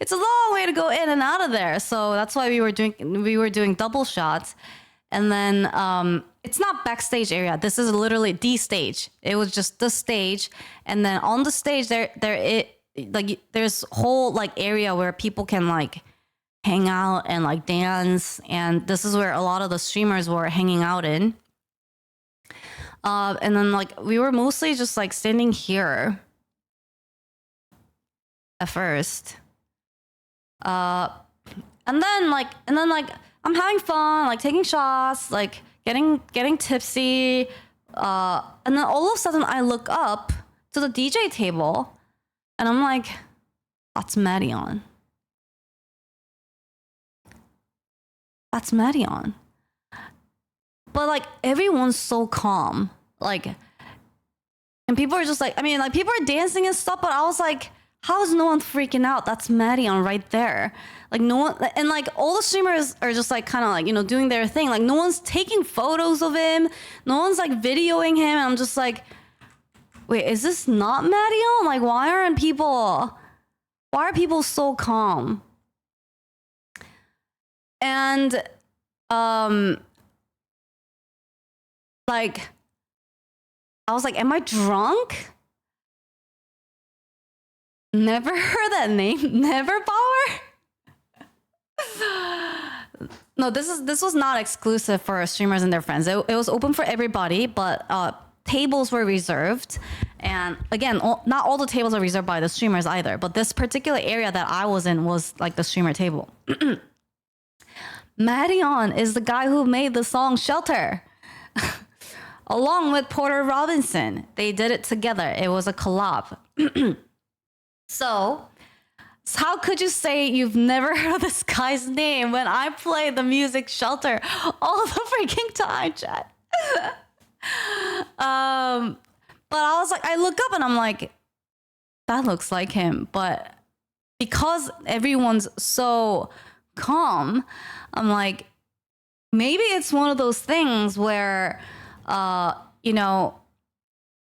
It's a long way to go in and out of there. So that's why we were doing double shots. And then it's not backstage area. This is literally the stage. It was just the stage, and then on the stage there's whole like area where people can like hang out and like dance, and this is where a lot of the streamers were hanging out in. And then like we were mostly just like standing here at first. And then like I'm having fun, like taking shots, like getting tipsy. And then all of a sudden I look up to the DJ table and I'm like, that's Marion. That's Marion. But like everyone's so calm. Like, and people are just like, I mean, like people are dancing and stuff, but I was like, how is no one freaking out? That's Marion right there. Like no one, and like all the streamers are just like kind of like, you know, doing their thing. Like no one's taking photos of him. No one's like videoing him. And I'm just like, wait, is this not Marion? Like why are people so calm? And like I was like, am I drunk? Never heard that name. Never Power? No, this was not exclusive for streamers and their friends. It was open for everybody, but tables were reserved. And again, not all the tables are reserved by the streamers either, but this particular area that I was in was like the streamer table. Marion is the guy who made the song Shelter. Along with Porter Robinson. They did it together. It was a collab. So how could you say you've never heard this guy's name when I play the music Shelter all the freaking time, chat? But I was like, I look up and I'm like, that looks like him. But because everyone's so calm, I'm like, maybe it's one of those things where, you know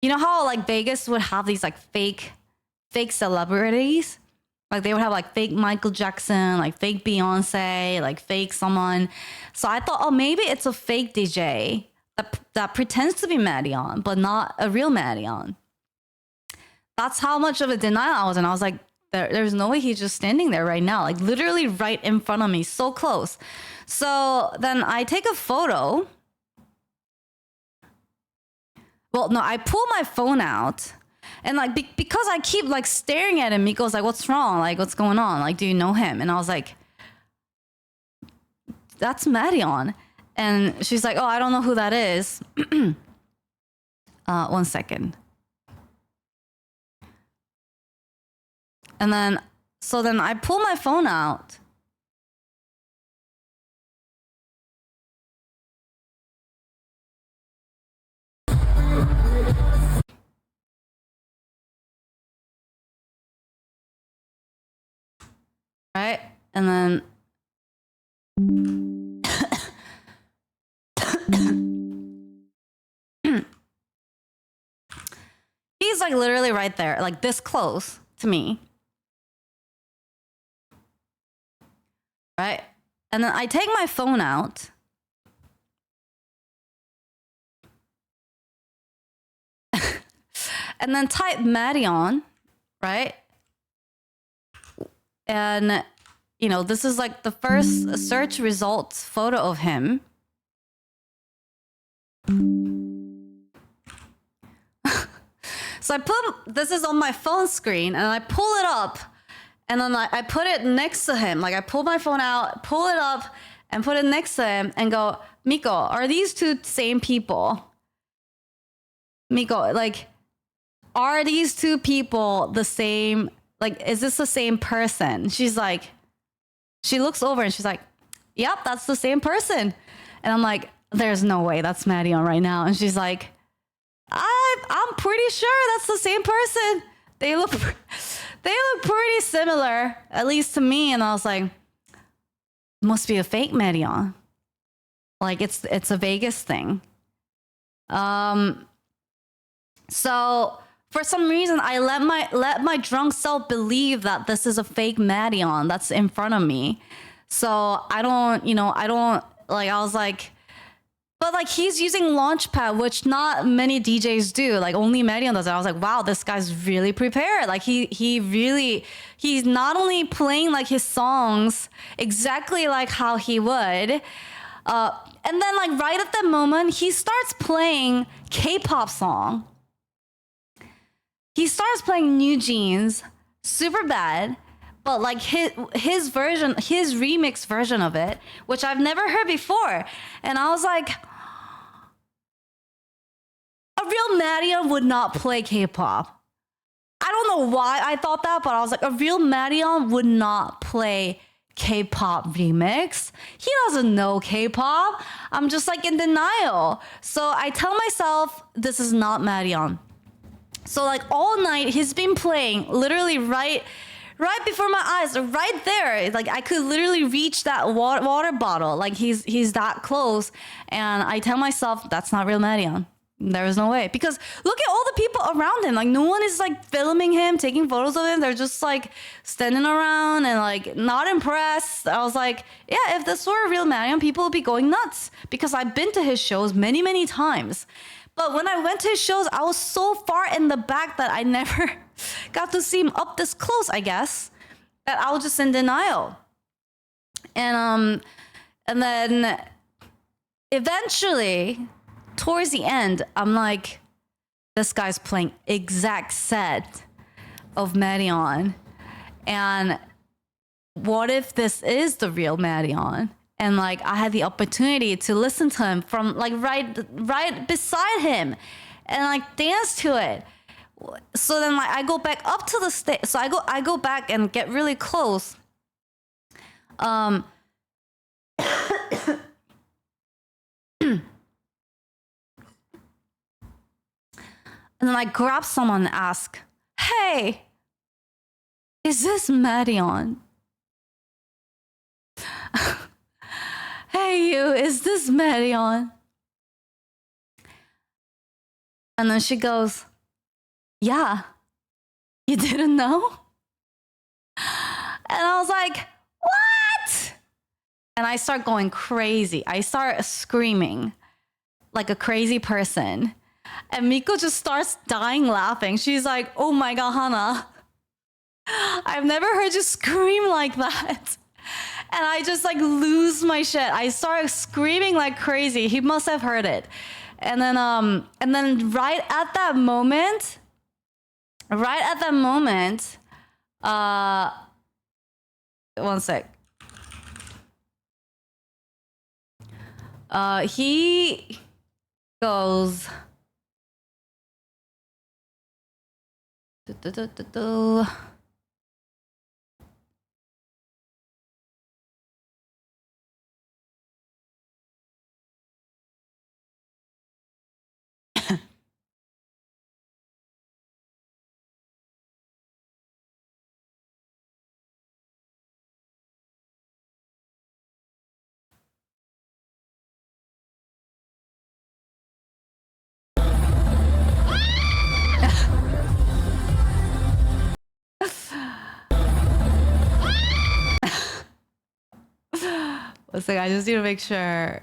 how like Vegas would have these like fake celebrities? Like they would have like fake Michael Jackson, like fake Beyonce, like fake someone. So I thought, oh, maybe it's a fake DJ that pretends to be Marion, but not a real Marion. That's how much of a denial I was in. I was like, there's no way he's just standing there right now, like literally right in front of me, so close. So then I take a photo. Well, no, I pull my phone out. And like, because I keep like staring at him, Miko's like, what's wrong? Like, what's going on? Like, do you know him? And I was like, that's Marion. And she's like, oh, I don't know who that is. 1 second. And then, so then I pull my phone out. Right? And then he's like literally right there, like this close to me. Right? And then I take my phone out. And then type Marion, right? And, you know, this is like the first search results photo of him. So I put, this is on my phone screen, and I pull it up, and then I put it next to him. Like I pull my phone out, pull it up, and put it next to him, and go, Miko, are these two same people? Miko, like, are these two people the same? Like, is this the same person? She's like, she looks over and she's like, yep, that's the same person. And I'm like, there's no way that's Marion right now. And she's like, I'm pretty sure that's the same person. They look pretty similar, at least to me. And I was like, must be a fake Marion. Like it's a Vegas thing. So for some reason, I let my drunk self believe that this is a fake Marion that's in front of me. So I don't, like, I was like, but like he's using Launchpad, which not many DJs do. Like only Marion does it. I was like, wow, this guy's really prepared. Like he's not only playing like his songs exactly like how he would, and then like right at that moment, he starts playing K-pop song. He starts playing New Jeans, super bad, but like his version, his remix version of it, which I've never heard before. And I was like, a real Marion would not play K-pop. I don't know why I thought that, but I was like, a real Marion would not play K-pop remix. He doesn't know K-pop. I'm just like in denial. So I tell myself, this is not Marion. So like all night he's been playing literally right before my eyes, right there. Like I could literally reach that water bottle. Like he's that close. And I tell myself, that's not real Marion. There is no way. Because look at all the people around him. Like no one is like filming him, taking photos of him. They're just like standing around and like not impressed. I was like, yeah, if this were a real Marion, people would be going nuts. Because I've been to his shows many, many times. But when I went to his shows, I was so far in the back that I never got to see him up this close, I guess, that I was just in denial. And then eventually, towards the end, I'm like, this guy's playing exact set of Marion. And what if this is the real Marion? And like I had the opportunity to listen to him from like right beside him and like dance to it. So then like I go back up to the stage. So I go back and get really close. And then I grab someone and ask, hey, is this Marion? Hey you, is this Marion? And then she goes, yeah, you didn't know? And I was like, what? And I start going crazy. I start screaming like a crazy person. And Miko just starts dying laughing. She's like, oh my God, Hana, I've never heard you scream like that. And I just like lose my shit. I start screaming like crazy. He must have heard it. And then right at that moment, one sec. He goes, Listen, I just need to make sure.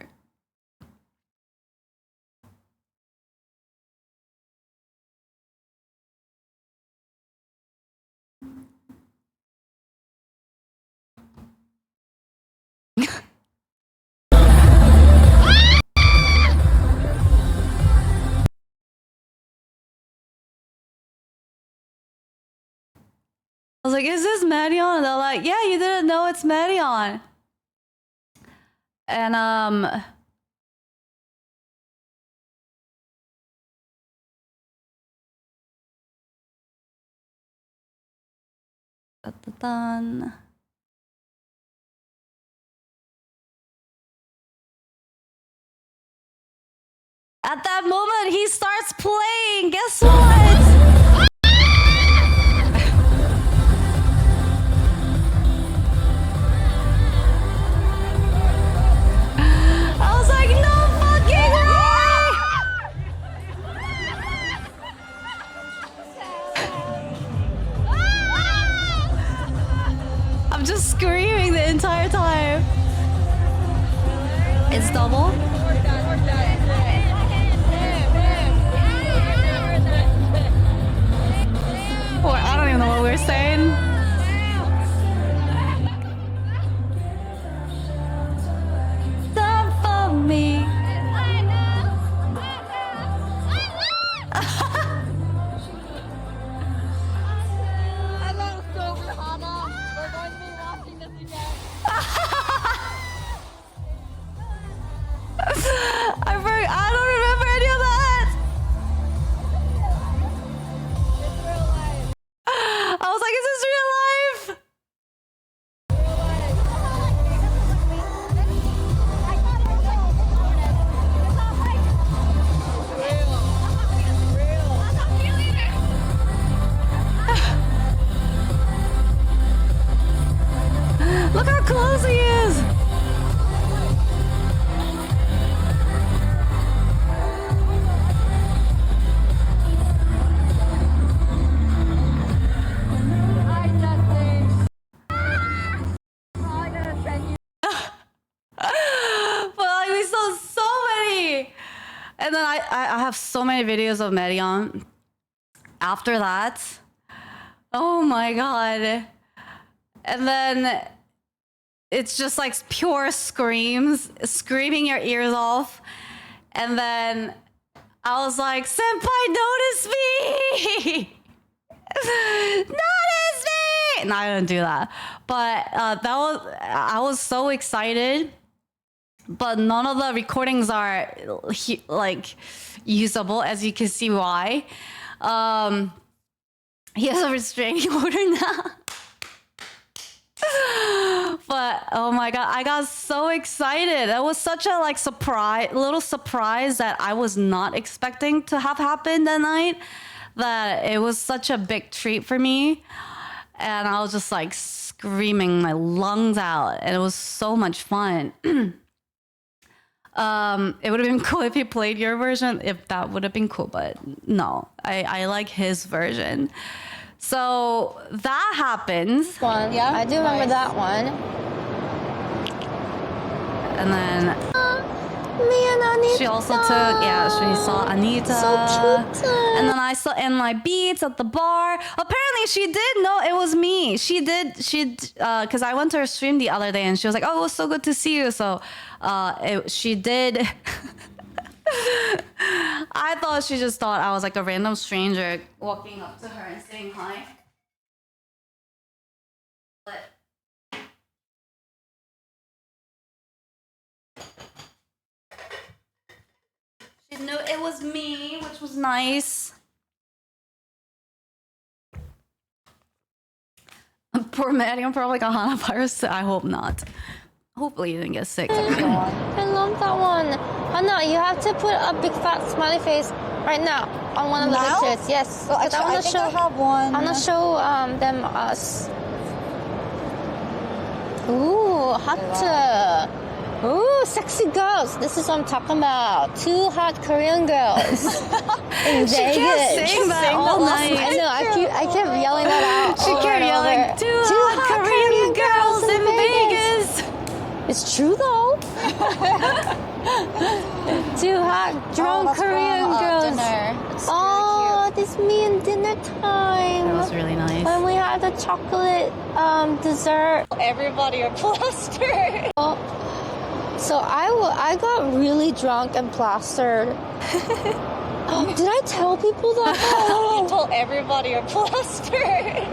I was like, is this Marion? And they're like, yeah, you didn't know it's Marion. And dun. At that moment, he starts playing. Guess what? I was like, no fucking way! I'm just screaming the entire time. It's double? Or I don't even know what we're saying. Time for me. Hello, sober Hana. We're going to be watching this again. I don't remember any of that. I was like, is this real life? Look how close he is. And then I have so many videos of Marion after that. Oh my god. And then it's just like pure screams, screaming your ears off. And then I was like, Senpai, notice me! Notice me! No, I didn't do that. But I was so excited. But none of the recordings are like usable, as you can see why. He has a restraining order now. But oh my god, I got so excited. That was such a like little surprise that I was not expecting to have happened that night. That it was such a big treat for me. And I was just like screaming my lungs out. And it was so much fun. It would have been cool if he played your version, if that would have been cool, but no, I like his version. So that happens. Yeah, I do remember that one. And then me and Anita. She also took, she saw Anita. So cute. And then I saw in my beats at the bar. Apparently she did know it was me. She because I went to her stream the other day and she was like, oh, it was so good to see you. So she did. I thought she just thought I was like a random stranger walking up to her and saying hi. But she knew it was me, which was nice. Poor Maddie, I'm probably got Hana virus. I hope not. Hopefully you didn't get sick. I love that one. Hana, you have to put a big fat smiley face right now on one of the pictures. Yes. Well, actually, I think I have one. I want to show them us. Ooh, hot. Ooh, sexy girls. This is what I'm talking about. Two hot Korean girls in Vegas. She kept saying that all night. I know. I kept yelling that out. She kept yelling, two hot Korean girls in Vegas. It's true though. Two hot, drunk Korean girls. Dinner. It's Oh, this me and dinner time. That was really nice. When we had the chocolate dessert. Everybody are plastered. So I got really drunk and plastered. Did I tell people that? You told everybody are plastered.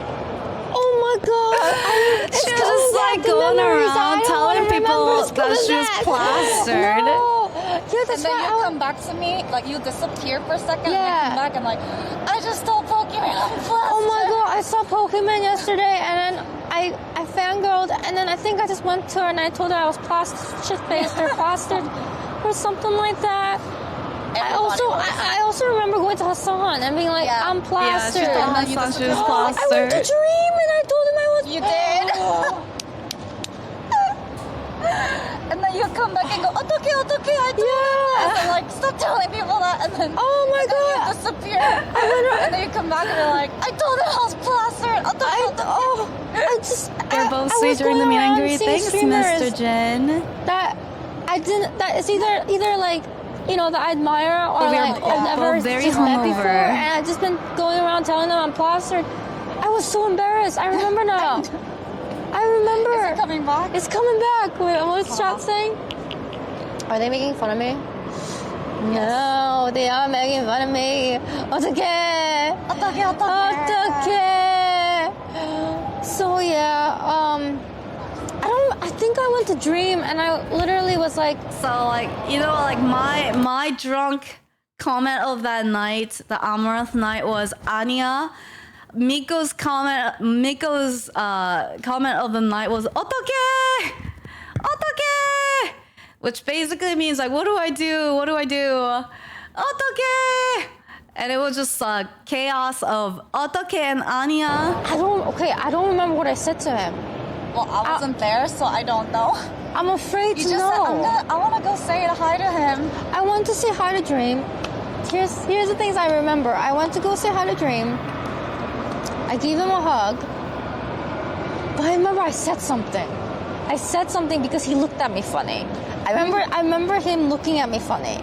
Oh my god! She was just like going around telling people that she was plastered. No. Yeah, that's And then why you come back to me, like you disappear for a second, and you come back and like, I just told Pokemon I'm plastered. Oh my god, I saw Pokemon yesterday, and then I fangirled, and then I think I just went to her and I told her I was shit-faced or plastered or something like that. I also remember going to Hassan and being like, I'm plastered. Yeah, she told Hassan she was plastered. I went to Dream and I told him I was. You did. And then you come back and go, okay, I told you. And then like, stop telling people that. And then oh my god, you disappear. And then you come back and you're like, I told him I was plastered. They're both sweet during the meet and greet. Thanks, Mr. Jin. That it's either like, you know, that I admire or like I've never just met before, and I've just been going around telling them I'm plastered. I was so embarrassed. I remember now. I remember. Is it coming back? It's coming back. Wait, what's chat saying? Are they making fun of me? Yes. No, they are making fun of me. 어떡해. So yeah, I think I went to Dream and I literally was like, so like, you know, like my drunk comment of that night, the Amaranth night, was Anya. Miko's comment of the night was 어떡해, which basically means like, what do I do? 어떡해. And it was just chaos of 어떡해 and Anya. I don't remember what I said to him. Well, I wasn't there, so I don't know. I'm afraid You to just know. said, I want to go say hi to him. I want to say hi to Dream. Here's the things I remember. I went to go say hi to Dream. I gave him a hug. But I remember I said something. I said something because he looked at me funny. I remember him looking at me funny.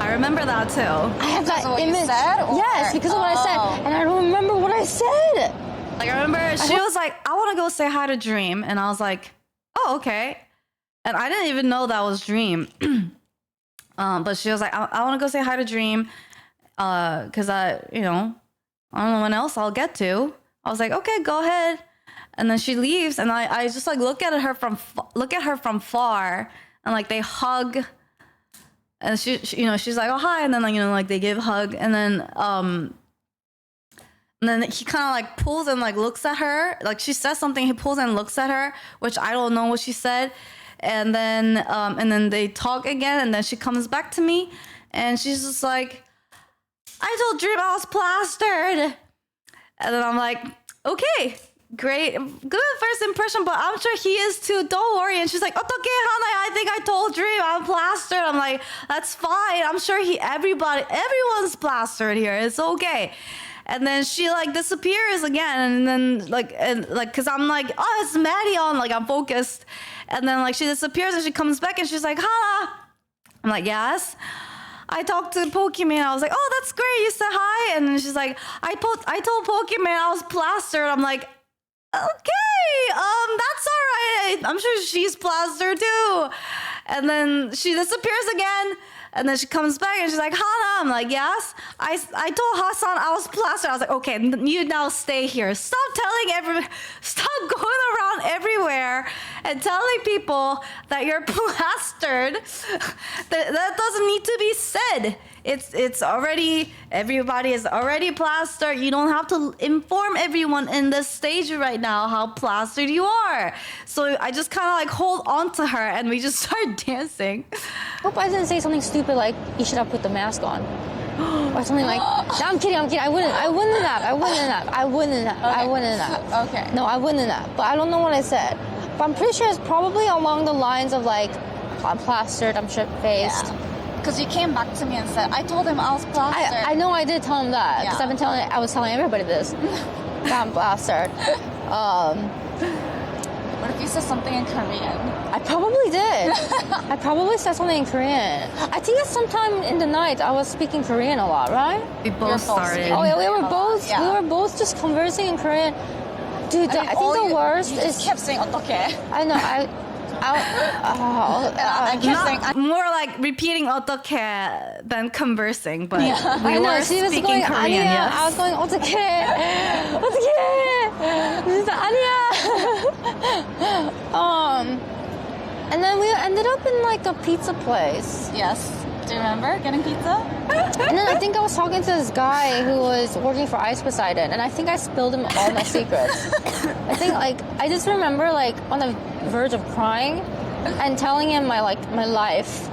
I remember that too. I have that what image. You said, or? Yes, because of what I said. And I don't remember what I said. Like, I remember she was like, I want to go say hi to Dream. And I was like, oh, okay. And I didn't even know that was Dream. But she was like, I want to go say hi to Dream. Because I don't know when else I'll get to. I was like, okay, go ahead. And then she leaves. And I just like look at her from far. And like they hug. And she she's like, oh, hi. And then like, like they give a hug. And then he kind of like pulls and like looks at her. Like she says something, he pulls and looks at her, which I don't know what she said. And then they talk again, and then she comes back to me, and she's just like, I told Dream I was plastered. And then I'm like, okay, great, good first impression, but I'm sure he is too. Don't worry. And she's like, 어떡해, Hana, I think I told Dream I'm plastered. I'm like, that's fine. I'm sure everyone's plastered here. It's okay. And then she like disappears again, and then like cause I'm like, oh, it's Maddie on, like I'm focused, and then like she disappears and she comes back and she's like, Hana. I'm like, yes. I talked to Pokemon. I was like, oh, that's great. You said hi, and then she's like, I told Pokemon I was plastered. I'm like, okay, that's all right. I'm sure she's plastered too. And then she disappears again. And then she comes back and she's like, Hana. I'm like, yes. I told Hassan I was plastered. I was like, okay, you now stay here. Stop going around everywhere and telling people that you're plastered. that doesn't need to be said. It's already, everybody is already plastered. You don't have to inform everyone in this stage right now how plastered you are. So I just kind of like hold on to her and we just start dancing. Hope I didn't say something stupid like, you should have put the mask on. Or something like, no, I'm kidding. I wouldn't have. Okay. No, I wouldn't have. But I don't know what I said. But I'm pretty sure it's probably along the lines of like, I'm plastered, I'm shit-faced. Yeah. Because you came back to me and said, I told him I was plastered. I know I did tell him that. Because I was telling everybody this. That I'm plastered. What if if you said something in Korean? I probably did. I probably said something in Korean. I think at sometime in the night I was speaking Korean a lot, right? We both started. Oh yeah, we were both just conversing in Korean. Dude, I think the worst you is just kept saying 어떡해. I know. I kept saying more like repeating 어떡해 than conversing, but Yeah. we I know, were she was speaking going, Korean. 아니야. Yes. I was going 어떡해. 진짜 아니야. And then we ended up in like a pizza place. Yes. Do you remember getting pizza? And then I think I was talking to this guy who was working for Ice Poseidon, and I think I spilled him all my secrets. I think like I just remember like on the verge of crying and telling him my life.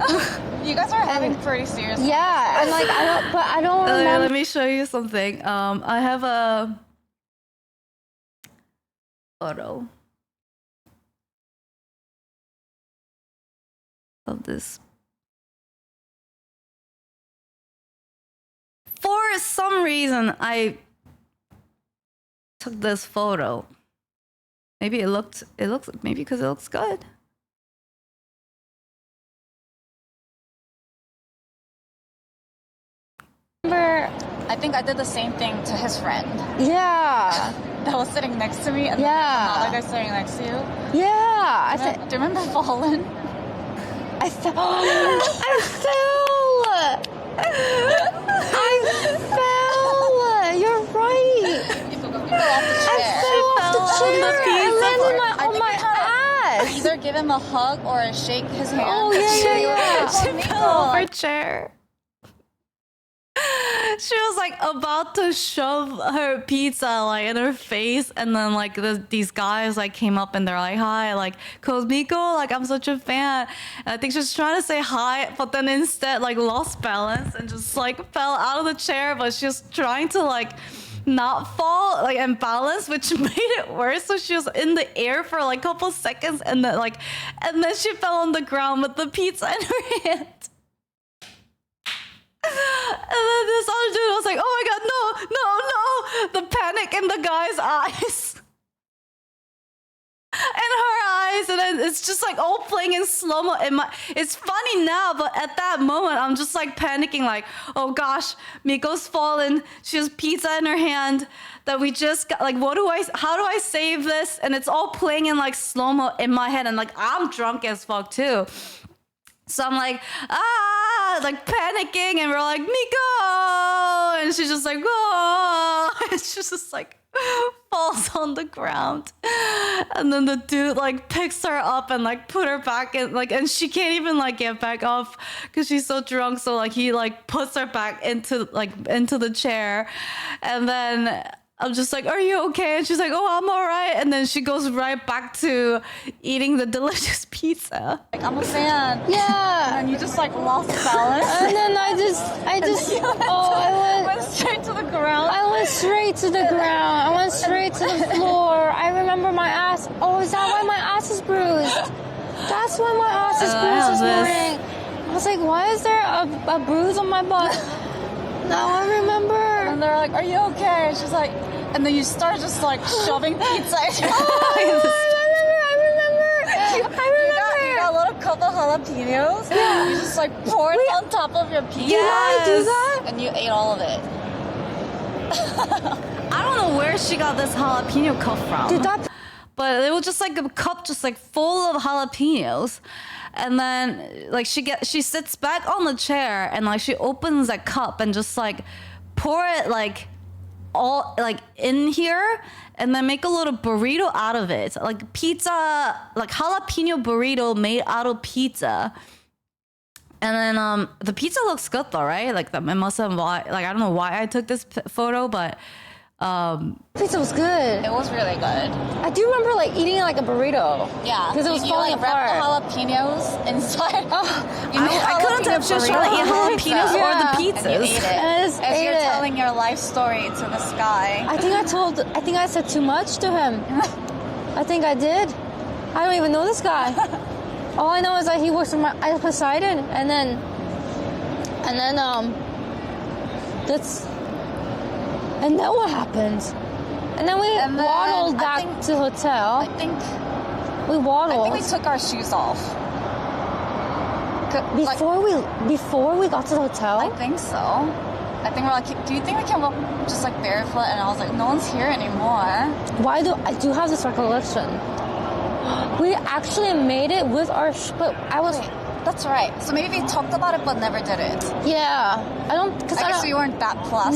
You guys are having pretty serious. Yeah, and like I don't remember. Let me show you something. I have a photo of this. For some reason, I took this photo. Maybe maybe because it looks good. I think I did the same thing to his friend. Yeah. That was sitting next to me, and Yeah. another guy sitting next to you. Yeah. Do you remember falling? I fell. I fell. You're right. You fell off the chair. I fell off the chair. I landed on my ass. Either give him a hug or shake his hand. Oh yeah. She fell off her chair. She was like about to shove her pizza like in her face, and then like these guys like came up and they're like, "Hi, like Cosmico, like I'm such a fan." And I think she was trying to say hi, but then instead like lost balance and just like fell out of the chair. But she was trying to like not fall like and balance, which made it worse. So she was in the air for like a couple seconds, and then she fell on the ground with the pizza in her hand. And then this other dude was like, "Oh my god, no!" The panic in the guy's eyes. And her eyes, and then it's just like all playing in slow-mo. It's funny now, but at that moment, I'm just like panicking, like, oh gosh, Miko's fallen. She has pizza in her hand that we just got. Like, how do I save this? And it's all playing in like slow-mo in my head, and like I'm drunk as fuck too. So I'm like, like panicking, and we're like, Miko! And she's just like, oh! And she's just like, falls on the ground. And then the dude like picks her up and like put her back in, like, and she can't even like get back off because she's so drunk. So like he like puts her back into the chair. And then I'm just like, are you okay? And she's like, oh, I'm all right. And then she goes right back to eating the delicious pizza. Like, I'm a fan. Yeah. And then you just like lost balance. And then I went straight to the ground. I went straight to the ground. I went straight to the floor. I remember my ass. Oh, is that why my ass is bruised? That's why my ass is bruised this morning. I was like, why is there a bruise on my butt? Now I remember. And they're like, are you okay? And she's like, and then you start just like shoving pizza in your I remember. You got a little cup of jalapenos. Yeah. You just like pour it on top of your pizza. Did I do that? And you ate all of it. I don't know where she got this jalapeno cup from. But it was just like a cup just like full of jalapenos. And then like she sits back on the chair and like she opens that cup and just like pour it like all like in here, and then make a little burrito out of it, like pizza, like jalapeno burrito made out of pizza. And then the pizza looks good though, right? Like it must have like I don't know why I took this photo, but pizza was good. It was really good. I do remember like eating it like a burrito. Yeah, because it was falling like apart. Wrapped the jalapenos inside. I couldn't tell if she was trying to eat jalapenos or the pizzas. And you ate it. And I just As ate you're it. telling your life story to the sky. I think I said too much to him. I think I did. I don't even know this guy. All I know is that he works for my Ice Poseidon, and then what happened? And then we waddled back to the hotel. I think We waddled. I think we took our shoes off. Before we got to the hotel? I think so. I think we're like, do you think we can walk just like barefoot? And I was like, no one's here anymore. Why do I do have this recollection? We actually made it with our but I was. Wait, that's right. So maybe we talked about it but never did it. Yeah, I don't. Cause I guess we weren't that plastered.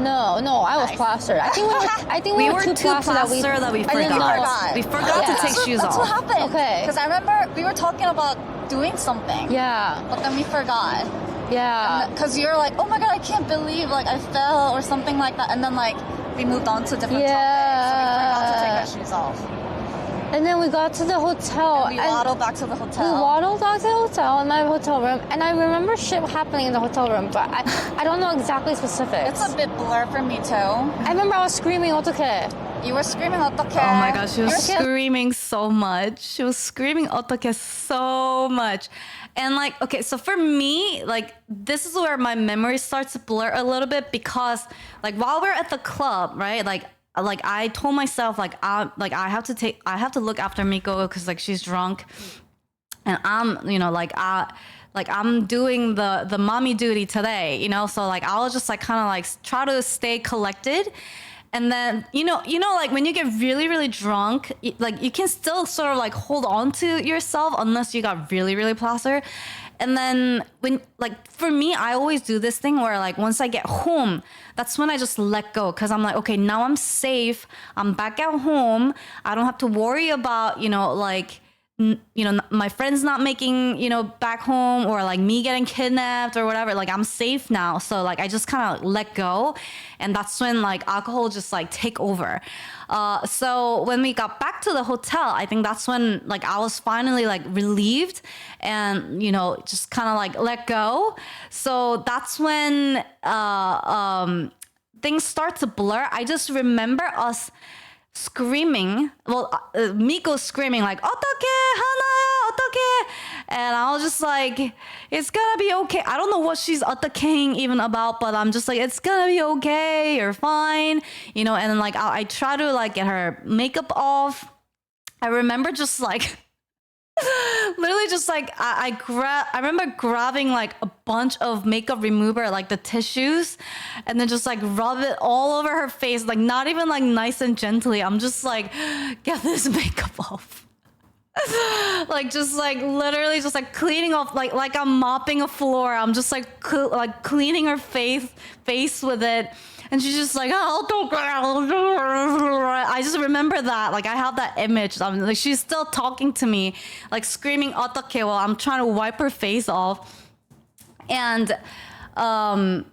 No. I was plastered. I think we were too plastered that we forgot. We forgot to take shoes off. That's what happened. Okay. Because I remember we were talking about doing something. Yeah. But then we forgot. Yeah. Because you're like, oh my god, I can't believe like I fell or something like that, and then like we moved on to different topics. So we forgot to take our shoes off. And then we got to the hotel. And we waddled back to the hotel. We waddled back to the hotel in my hotel room, and I remember shit happening in the hotel room, but I don't know exactly specifics. It's a bit blur for me too. I remember I was screaming, "어떡해!" You were screaming, "어떡해!" Oh my gosh, she was screaming so much. She was screaming "어떡해" so much. And like, okay, so for me, like, this is where my memory starts to blur a little bit because, like, while we're at the club, right, like I told myself, I have to look after Miko because like she's drunk, and I'm, you know, I'm doing the mommy duty today, you know, so like I'll just like kind of like try to stay collected. And then, you know, like when you get really, really drunk, like you can still sort of like hold on to yourself unless you got really, really plastered. And then when, like for me, I always do this thing where like once I get home, that's when I just let go. Cause I'm like, okay, now I'm safe. I'm back at home. I don't have to worry about, you know, like, you know, my friends not making, you know, back home or like me getting kidnapped or whatever. Like I'm safe now. So like I just kind of let go. And that's when like alcohol just like take over. So when we got back to the hotel, I think that's when like I was finally like relieved and, you know, just kind of like let go. So that's when things start to blur. I just remember us screaming, Miko screaming like "어떡해, Hana, 어떡해," and I was just like, it's gonna be okay. I don't know what she's 어떡해ing even about, but I'm just like, it's gonna be okay, you're fine, you know. And then like I try to like get her makeup off. I remember just like literally just like I remember grabbing like a bunch of makeup remover, like the tissues, and then just like rub it all over her face, like not even like nice and gently. I'm just like, get this makeup off. Like just like literally just like cleaning off like I'm mopping a floor. I'm just like cleaning her face with it. And she's just like, oh, don't go. I just remember that. Like, I have that image. Like, she's still talking to me, like, screaming, 어떡해, while I'm trying to wipe her face off. And then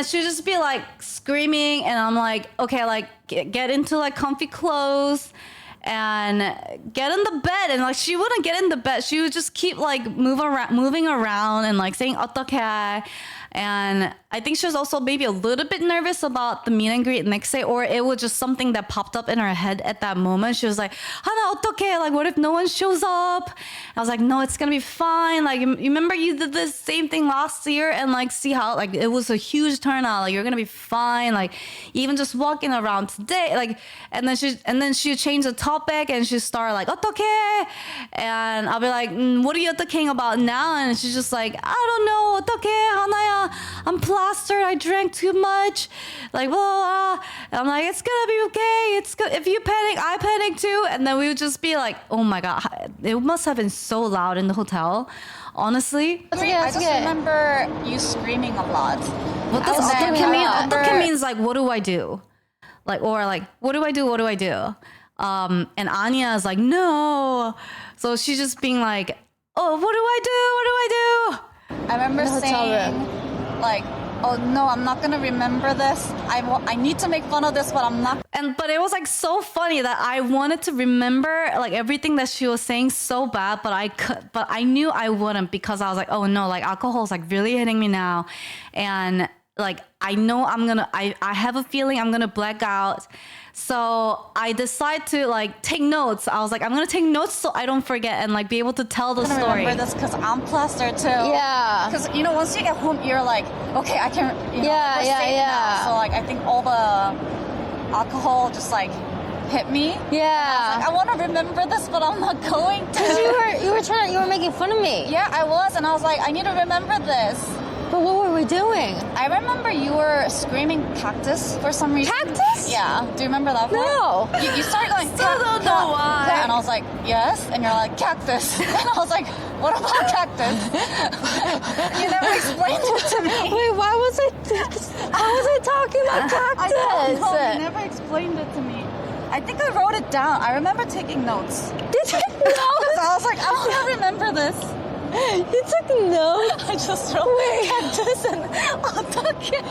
she'd just be, like, screaming. And I'm like, okay, like, get into, like, comfy clothes. And get in the bed. And, like, she wouldn't get in the bed. She would just keep, like, moving around and, like, saying, 어떡해. And I think she was also maybe a little bit nervous about the meet and greet next day, or it was just something that popped up in her head at that moment. She was like, Hana, 어떡해? Like, what if no one shows up? I was like, no, it's gonna be fine. Like, you remember you did the same thing last year, and like, see how like it was a huge turnout. Like, you're gonna be fine. Like, even just walking around today, like, and then she changed the topic and she started like, 어떡해? And I'll be like, what are you 어떡해ing about now? And she's just like, I don't know, 어떡해, 하나야. I'm plastered. I drank too much. Like, blah, blah, blah. And I'm like, it's gonna be okay. It's good. If you panic, I panic too. And then we would just be like, oh my god, it must have been so loud in the hotel. Honestly, I just remember you screaming a lot. What does 어떡해 mean? 어떡해 means like, what do I do? Like, or like, what do I do? What do I do? And Anya is like, no. So she's just being like, oh, what do I do? What do I do? I remember saying, like, oh no, I'm not gonna remember this. I need to make fun of this, but I'm not. But it was like so funny that I wanted to remember like everything that she was saying so bad, but I knew I wouldn't, because I was like, oh no, like alcohol is like really hitting me now, and like I know I have a feeling I'm gonna black out. So I decided to like take notes. I was like, I'm gonna take notes so I don't forget and like be able to tell the story. I remember this because I'm plastered too. Yeah. Because you know, once you get home, you're like, okay, I can. You know, yeah. Now. So like, I think all the alcohol just like hit me. Yeah. I want to remember this, but I'm not going to. Because you were making fun of me. Yeah, I was, and I was like, I need to remember this. But what were we doing? I remember you were screaming cactus for some reason. Cactus? Yeah. Do you remember that part? No. You started going, Still don't know why. And I was like, yes. And you're like, cactus. And I was like, what about cactus? You never explained it to me. Wait, why was I talking about cactus? I don't know. You never explained it to me. I think I wrote it down. I remember taking notes. Did you know? I was like, I want to remember this. You took notes? I just wrote cactus and 어떡해.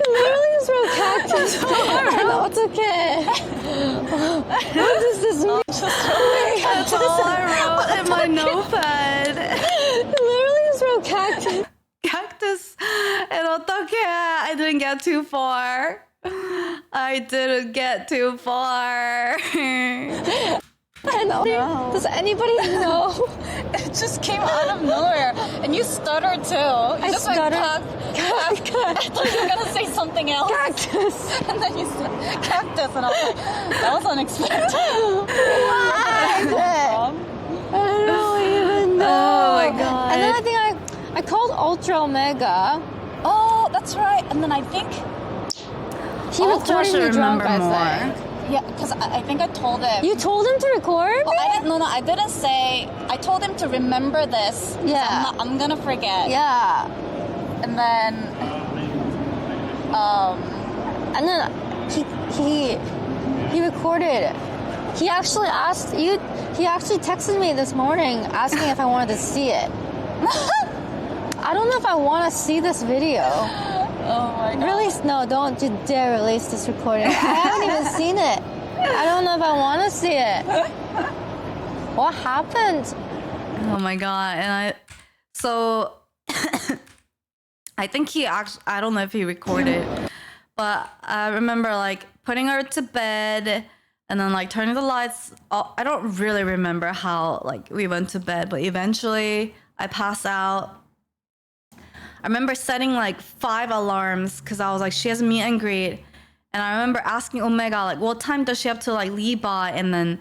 Literally just wrote cactus. I know, it's okay. What does this mean? That's all I wrote in my notepad. Literally just wrote cactus. Cactus and 어떡해. I didn't get too far. I didn't get too far. And does anybody know? It just came out of nowhere. And you stuttered too. I stuttered. I thought you were going to say something else. Cactus. And then you said cactus. And I was like, that was unexpected. Why? I don't even know. Oh my god. And then I think I called Ultra Omega. Oh, that's right. And then I think He recorded me drunk, I think. yeah, because I think I told him. You told him to record me? I didn't say. I told him to remember this. Yeah. I'm gonna forget. Yeah. And then, And then he recorded. He actually asked you. He actually texted me this morning asking if I wanted to see it. I don't know if I want to see this video. Oh my god. Release? No, don't you dare release this recording. I haven't even seen it. I don't know if I want to see it. What happened? Oh my god. And I think he actually, I don't know if he recorded, but I remember like putting her to bed and then like turning the lights off. I don't really remember how like we went to bed, but eventually I passed out. I remember setting like 5 alarms because I was like, she has a meet and greet. And I remember asking Omega, like, what time does she have to like leave by? And then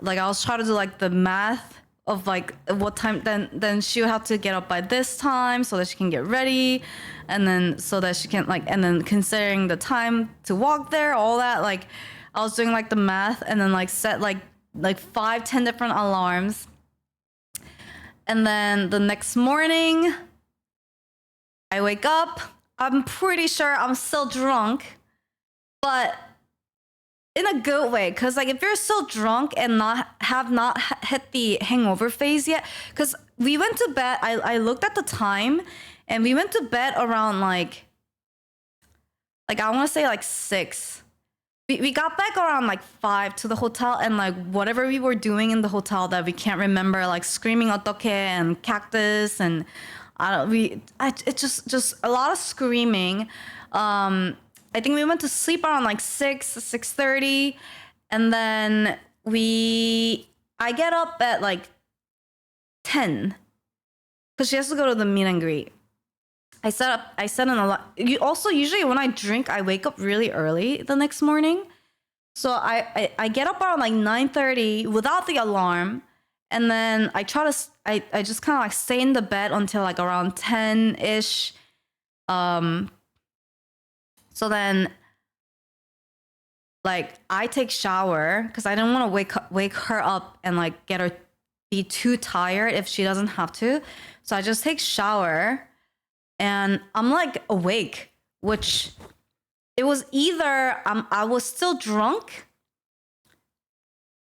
like I was trying to do like the math of like what time then she would have to get up by this time so that she can get ready. And then so that she can like, and then considering the time to walk there, all that, like I was doing like the math and then like set like 5-10 different alarms. And then the next morning, I wake up. I'm pretty sure I'm still drunk, but in a good way. Cause like if you're still drunk and not hit the hangover phase yet, cause we went to bed. I looked at the time, and we went to bed around like I want to say like 6. We got back around like 5 to the hotel, and like whatever we were doing in the hotel that we can't remember, like screaming 어떡해 and cactus and it's just a lot of screaming. I think we went to sleep around like 6:30, and then I get up at like 10 because she has to go to the meet and greet. I set an alarm. Usually when I drink, I wake up really early the next morning. So I get up around like 9:30 without the alarm. And then I just kind of like stay in the bed until like around 10-ish. So then like I take shower because I don't want to wake her up and like get her be too tired if she doesn't have to. So I just take shower and I'm like awake, which it was either I was still drunk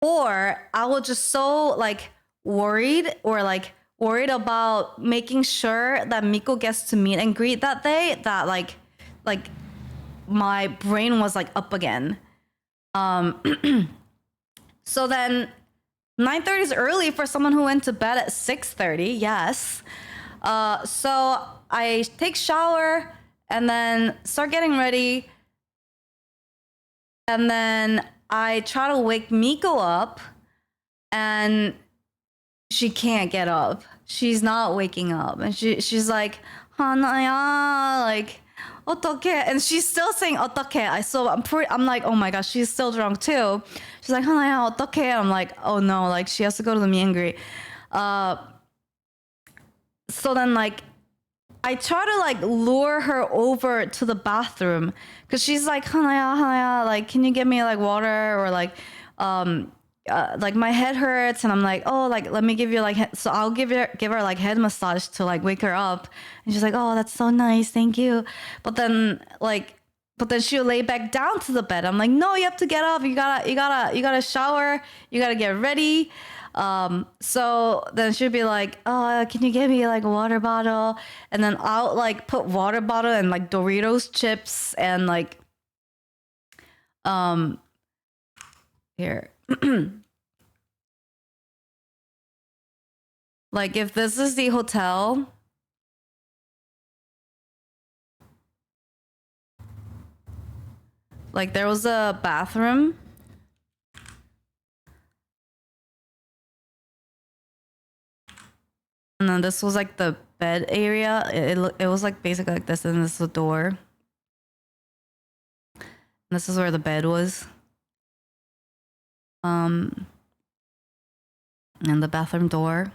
or I was just so like worried about making sure that Miko gets to meet and greet that day that like my brain was like up again. So then 9:30 is early for someone who went to bed at 6:30. Yes. So I take shower and then start getting ready. And then I try to wake Miko up and she can't get up. She's not waking up. And she's like, Hana, like, 어떡해. And she's still saying 어떡해. So I'm like, oh my gosh, she's still drunk too. She's like, 하나야, 어떡해. I'm like, oh no, like she has to go to the meet and greet. So then like I try to like lure her over to the bathroom because she's like, 하나야, like can you get me like water, or like my head hurts, and I'm like, oh, like let me give you like so I'll give her like head massage to like wake her up, and she's like, oh, that's so nice, thank you. But then she'll lay back down to the bed. I'm like, no, you have to get up, you gotta shower, you gotta get ready. So then she'll be like, oh, can you give me like a water bottle? And then I'll like put water bottle and like Doritos chips and like here. Like if this is the hotel, like there was a bathroom, and then this was like the bed area. It was like basically like this, and this is the door. And this is where the bed was. And the bathroom door.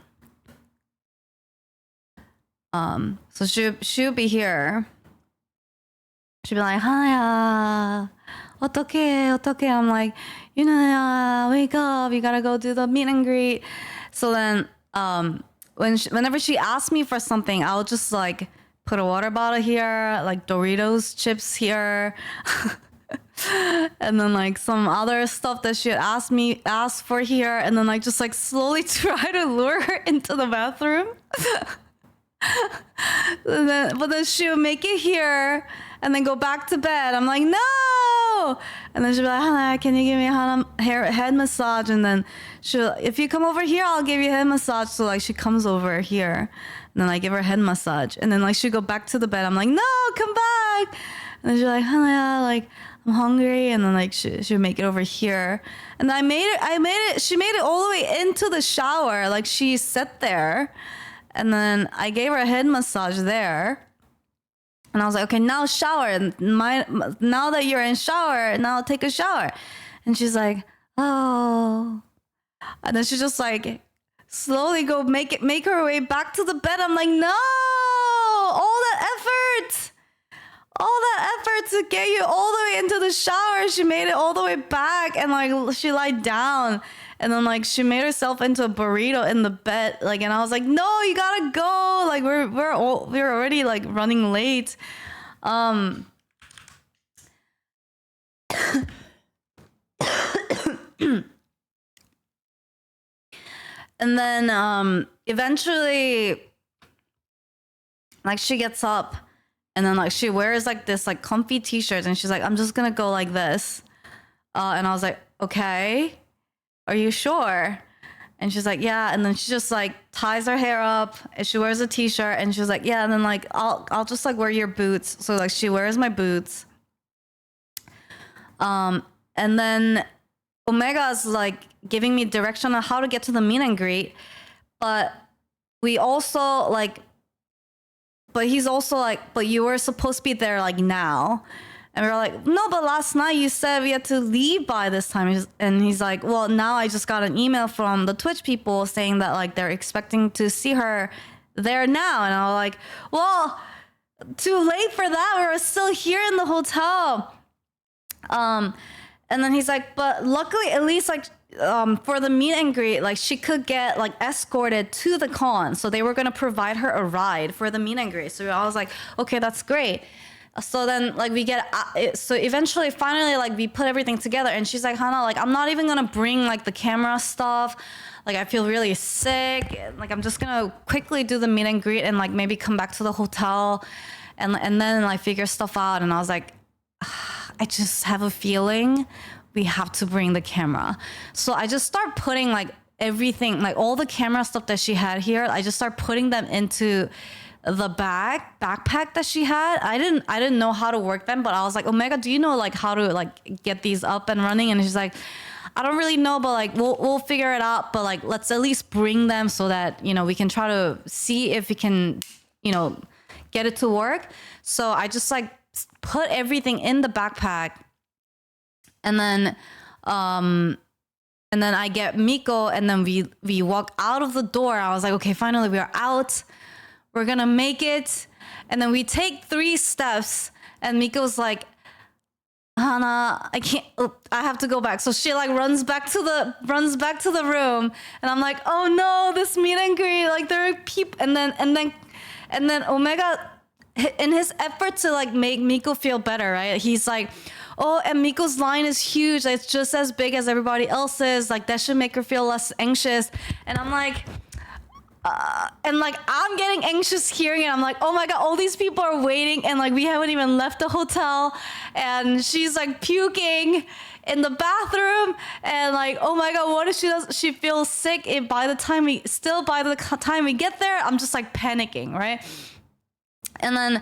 So she'll be here. She'll be like, 하나야, 어떡해. I'm like, 유나야, wake up, you gotta go do the meet and greet. So then, whenever she asks me for something, I'll just like put a water bottle here, like Doritos chips here. And then like some other stuff that she had asked for here, and then like just like slowly try to lure her into the bathroom. But then she'll make it here and then go back to bed. I'm like, no. And then she'll be like, Hana, can you give me a head massage? And then if you come over here, I'll give you a head massage. So like she comes over here, and then I give her a head massage, and then like she'll go back to the bed. I'm like, no, come back. And then she's like, Hana, like I'm hungry. And then like she'll make it over here, and I made it. She made it all the way into the shower. Like she sat there, and then I gave her a head massage there. And I was like, okay, now shower. Now that you're in shower, now take a shower. And she's like, oh. And then she just like slowly go make her way back to the bed. I'm like, no, all that effort to get you all the way into the shower. She made it all the way back, and like she lied down, and then like she made herself into a burrito in the bed. Like, and I was like, no, you gotta go. Like we're already like running late. And then eventually like she gets up, and then like she wears like this like comfy t-shirt, and she's like, I'm just gonna go like this. And I was like, okay, are you sure? And she's like, yeah. And then she just like ties her hair up, and she wears a t-shirt, and she's like, yeah. And then like I'll just like wear your boots. So like she wears my boots. And then Omega's like giving me direction on how to get to the meet and greet, but we also like, but he's also like, but you were supposed to be there like now. And we were like, no, but last night you said we had to leave by this time. And he's like, well, now I just got an email from the Twitch people saying that like they're expecting to see her there now. And I was like, well, too late for that. We were still here in the hotel. And then he's like, but luckily, at least like for the meet and greet, like she could get like escorted to the con. So they were going to provide her a ride for the meet and greet. So I was like, okay, that's great. So then like we get, so eventually finally like we put everything together, and she's like, Hana, like I'm not even going to bring like the camera stuff. Like I feel really sick. Like I'm just going to quickly do the meet and greet and like maybe come back to the hotel and then like figure stuff out. And I was like, I just have a feeling we have to bring the camera. So I just start putting like everything, like all the camera stuff that she had here, I just start putting them into the backpack that she had. I didn't know how to work them, but I was like, Omega, do you know like how to like get these up and running? And she's like, I don't really know, but like we'll figure it out, but like let's at least bring them so that, you know, we can try to see if we can, you know, get it to work. So I just like put everything in the backpack, and then I get Miko, and then we walk out of the door. I was like, okay, finally we are out. We're gonna make it. And then we take 3 steps, and Miko's like, Hana, I can't. I have to go back. So she like runs back to the room, and I'm like, oh no, this meet and greet. Like there are people, and then Omega, in his effort to like make Miko feel better, right? He's like, oh, and Miko's line is huge. Like, it's just as big as everybody else's. Like that should make her feel less anxious. And I'm like. And like I'm getting anxious hearing it. I'm like, oh my god, all these people are waiting, and like we haven't even left the hotel, and she's like puking in the bathroom, and like, oh my god, what if she feels sick? And by the time we get there, I'm just like panicking, right? And then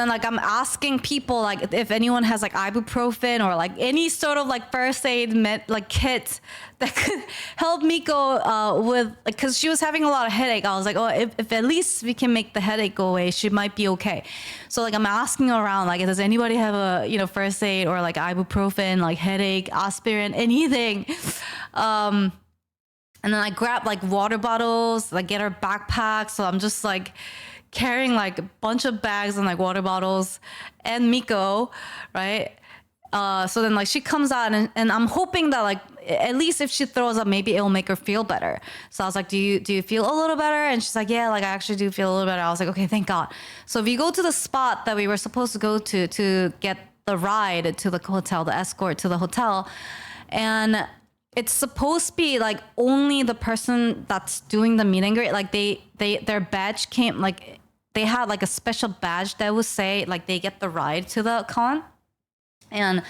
like I'm asking people like if anyone has like ibuprofen or like any sort of like first aid kit that could help Miko with, like, because she was having a lot of headache. I was like, oh, if at least we can make the headache go away, she might be okay. So like I'm asking around, like, does anybody have a first aid or like ibuprofen, like headache, aspirin, anything? And then I grab like water bottles, like get her backpack. So I'm just like carrying like a bunch of bags and like water bottles and Miko, right? So then like she comes out, and I'm hoping that like at least if she throws up, maybe it'll make her feel better. So I was like, do you feel a little better? And she's like, yeah, like I actually do feel a little better. I was like, okay, thank God. So we go to the spot that we were supposed to go to get the ride to the hotel, the escort to the hotel. And it's supposed to be like only the person that's doing the meet and greet, like their badge came, like they had like a special badge that would say like they get the ride to the con. And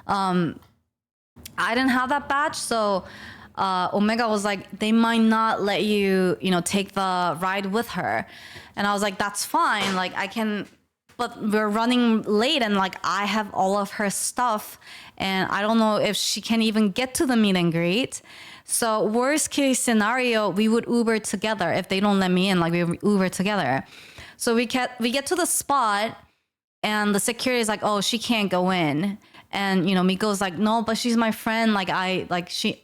I didn't have that badge, so Omega was like, they might not let you, take the ride with her. And I was like, that's fine, like I can, but we're running late, and like I have all of her stuff, and I don't know if she can even get to the meet and greet. So worst case scenario, we would Uber together. If they don't let me in, like we Uber together. So we get to the spot, and the security is like, oh, she can't go in. And Miko's like, no, but she's my friend. She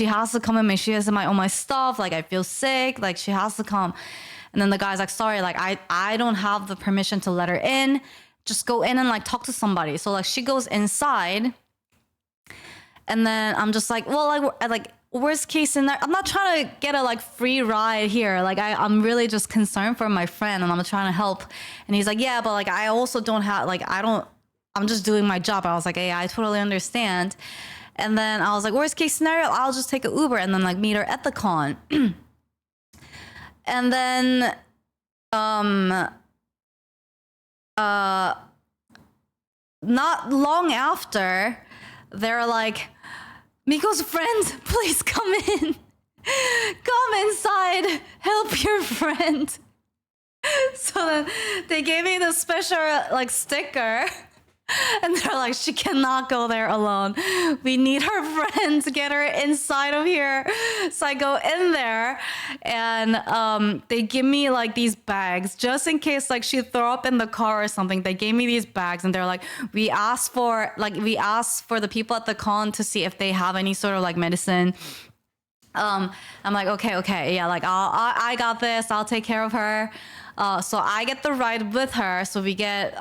has to come in. She has all my stuff. Like I feel sick. Like she has to come. And then the guy's like, sorry, like I don't have the permission to let her in. Just go in and like talk to somebody. So like she goes inside, and then I'm just like, well, like worst case scenario, I'm not trying to get a like free ride here. Like I'm really just concerned for my friend, and I'm trying to help. And he's like, yeah, but like I also don't have, like I'm just doing my job. I was like, hey, I totally understand. And then I was like, worst case scenario, I'll just take an Uber and then like meet her at the con. And then not long after, they're like, Miko's friend, please come in. Come inside. Help your friend. So then they gave me the special like sticker. And they're like, she cannot go there alone. We need her friend to get her inside of here. So I go in there, and they give me like these bags just in case like she throw up in the car or something. They gave me these bags, and they're like, we asked for the people at the con to see if they have any sort of like medicine. I'm like, okay, yeah, like I got this. I'll take care of her. So I get the ride with her. So we get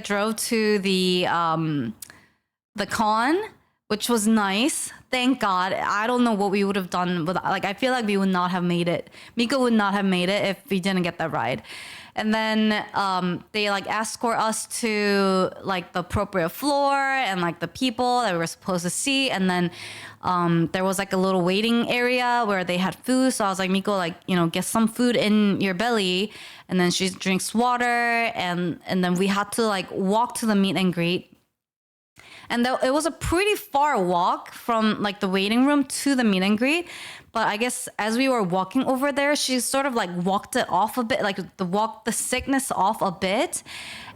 drove to the con, which was nice. Thank God. I don't know what we would have done with, like, I feel like we would not have made it. Miko would not have made it if we didn't get that ride. And then they like escort us to like the appropriate floor and like the people that we were supposed to see. And then there was like a little waiting area where they had food. So I was like, Miko, like, get some food in your belly. And then she drinks water. And then we had to like walk to the meet and greet. And it was a pretty far walk from like the waiting room to the meet and greet. But I guess as we were walking over there, she sort of like walked it off a bit, like walked the sickness off a bit.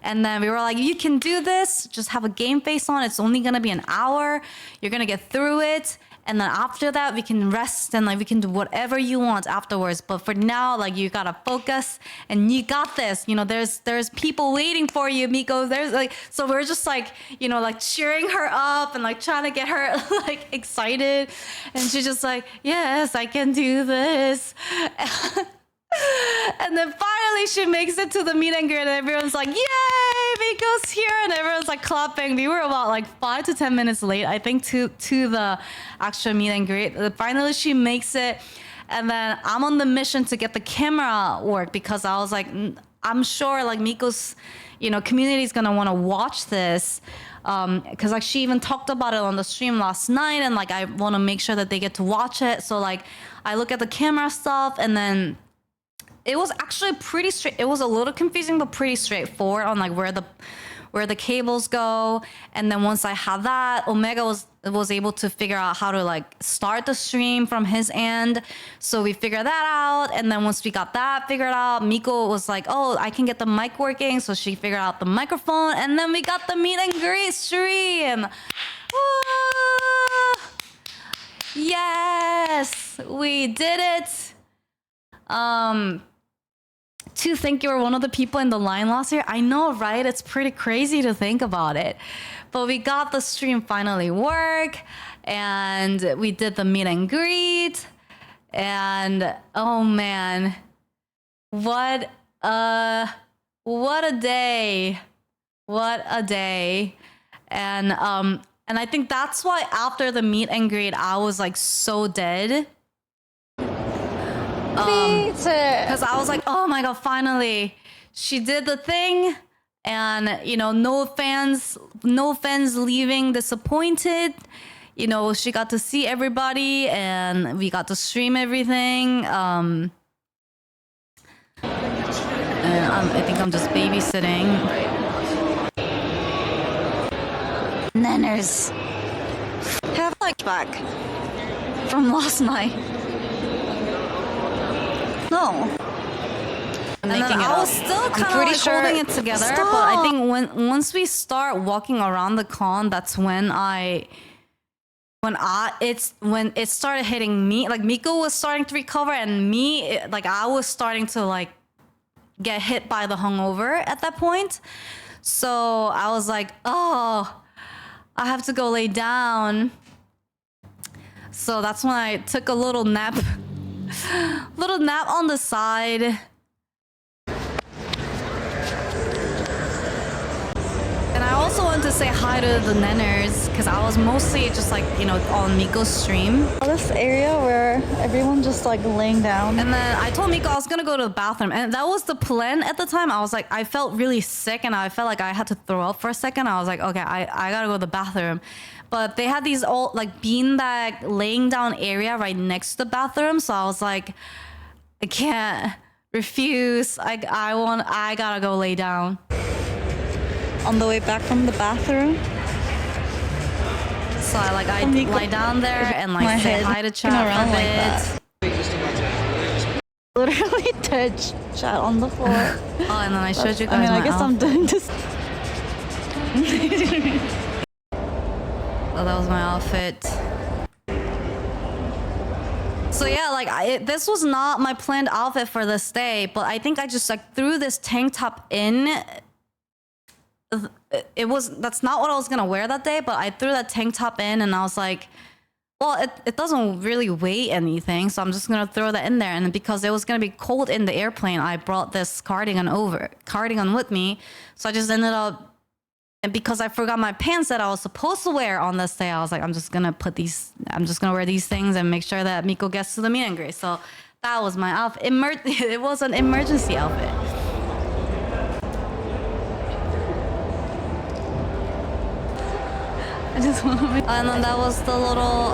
And then we were like, you can do this. Just have a game face on. It's only going to be an hour. You're going to get through it. and then after that we can rest and like we can do whatever you want afterwards. But for now, like you gotta focus and you got this. You know, there's people waiting for you, Miko. There's like, so we're just like, you know, like cheering her up and like trying to get her like excited, and she's just like, yes, I can do this. And then finally she makes it to the meet and greet and everyone's like, yay, Miko's here, and everyone's like clapping. We were about like 5 to 10 minutes late, I think, to the actual meet and greet. Finally she makes it, and then I'm on the mission to get the camera work because I was like, I'm sure like Miko's, you know, community is gonna want to watch this, because like she even talked about it on the stream last night, and like I want to make sure that they get to watch it. So like I look at the camera stuff, and then it was actually pretty straight. It was a little confusing, but pretty straightforward on like where the cables go. And then once I had that, Omega was able to figure out how to like start the stream from his end. So we figured that out. And then once we got that figured out, Miko was like, oh, I can get the mic working. So she figured out the microphone, and then we got the meet and greet stream. Woo! Yes, we did it. To think you were one of the people in the line last year. I know, right? It's pretty crazy to think about it. But we got the stream finally work, and we did the meet and greet. And oh man, what a day. What a day. And I think that's why after the meet and greet I was like so dead. Because I was like, oh my god, finally she did the thing, and you know, no fans leaving disappointed. You know, she got to see everybody and we got to stream everything. And I think I'm just babysitting. Nanners have like back from last night. No. And then I was still kind of like holding it together, but I think once we start walking around the con, that's when it started hitting me. Like Miko was starting to recover, and me, like I was starting to like get hit by the hungover at that point. So I was like, oh, I have to go lay down. So that's when I took a little nap. Little nap on the side. And I also wanted to say hi to the Nenners, because I was mostly just like, you know, on Miko's stream. This area where everyone just like laying down. And then I told Miko I was gonna go to the bathroom, and that was the plan at the time. I was like, I felt really sick and I felt like I had to throw up for a second. I was like, okay, I gotta go to the bathroom. But they had these old like beanbag laying down area right next to the bathroom, so I was like, I can't refuse. I gotta go lay down. On the way back from the bathroom, so I lie down there and like say hi to chat a bit. Literally dead chat on the floor. Oh, and then I showed you guys. I mean, I guess outfit. I'm doing this. Oh, that was my outfit. So yeah, like this was not my planned outfit for this day, but I think I just like threw this tank top in. That's not what I was gonna wear that day, but I threw that tank top in and I was like, well, it doesn't really weigh anything, so I'm just gonna throw that in there. And because it was gonna be cold in the airplane, I brought this cardigan with me. So I just ended up, and because I forgot my pants that I was supposed to wear on this day, I was like, I'm just gonna wear these things and make sure that Miko gets to the meet and greet. So that was my outfit. It was an emergency outfit. I just want to make... And then that was the little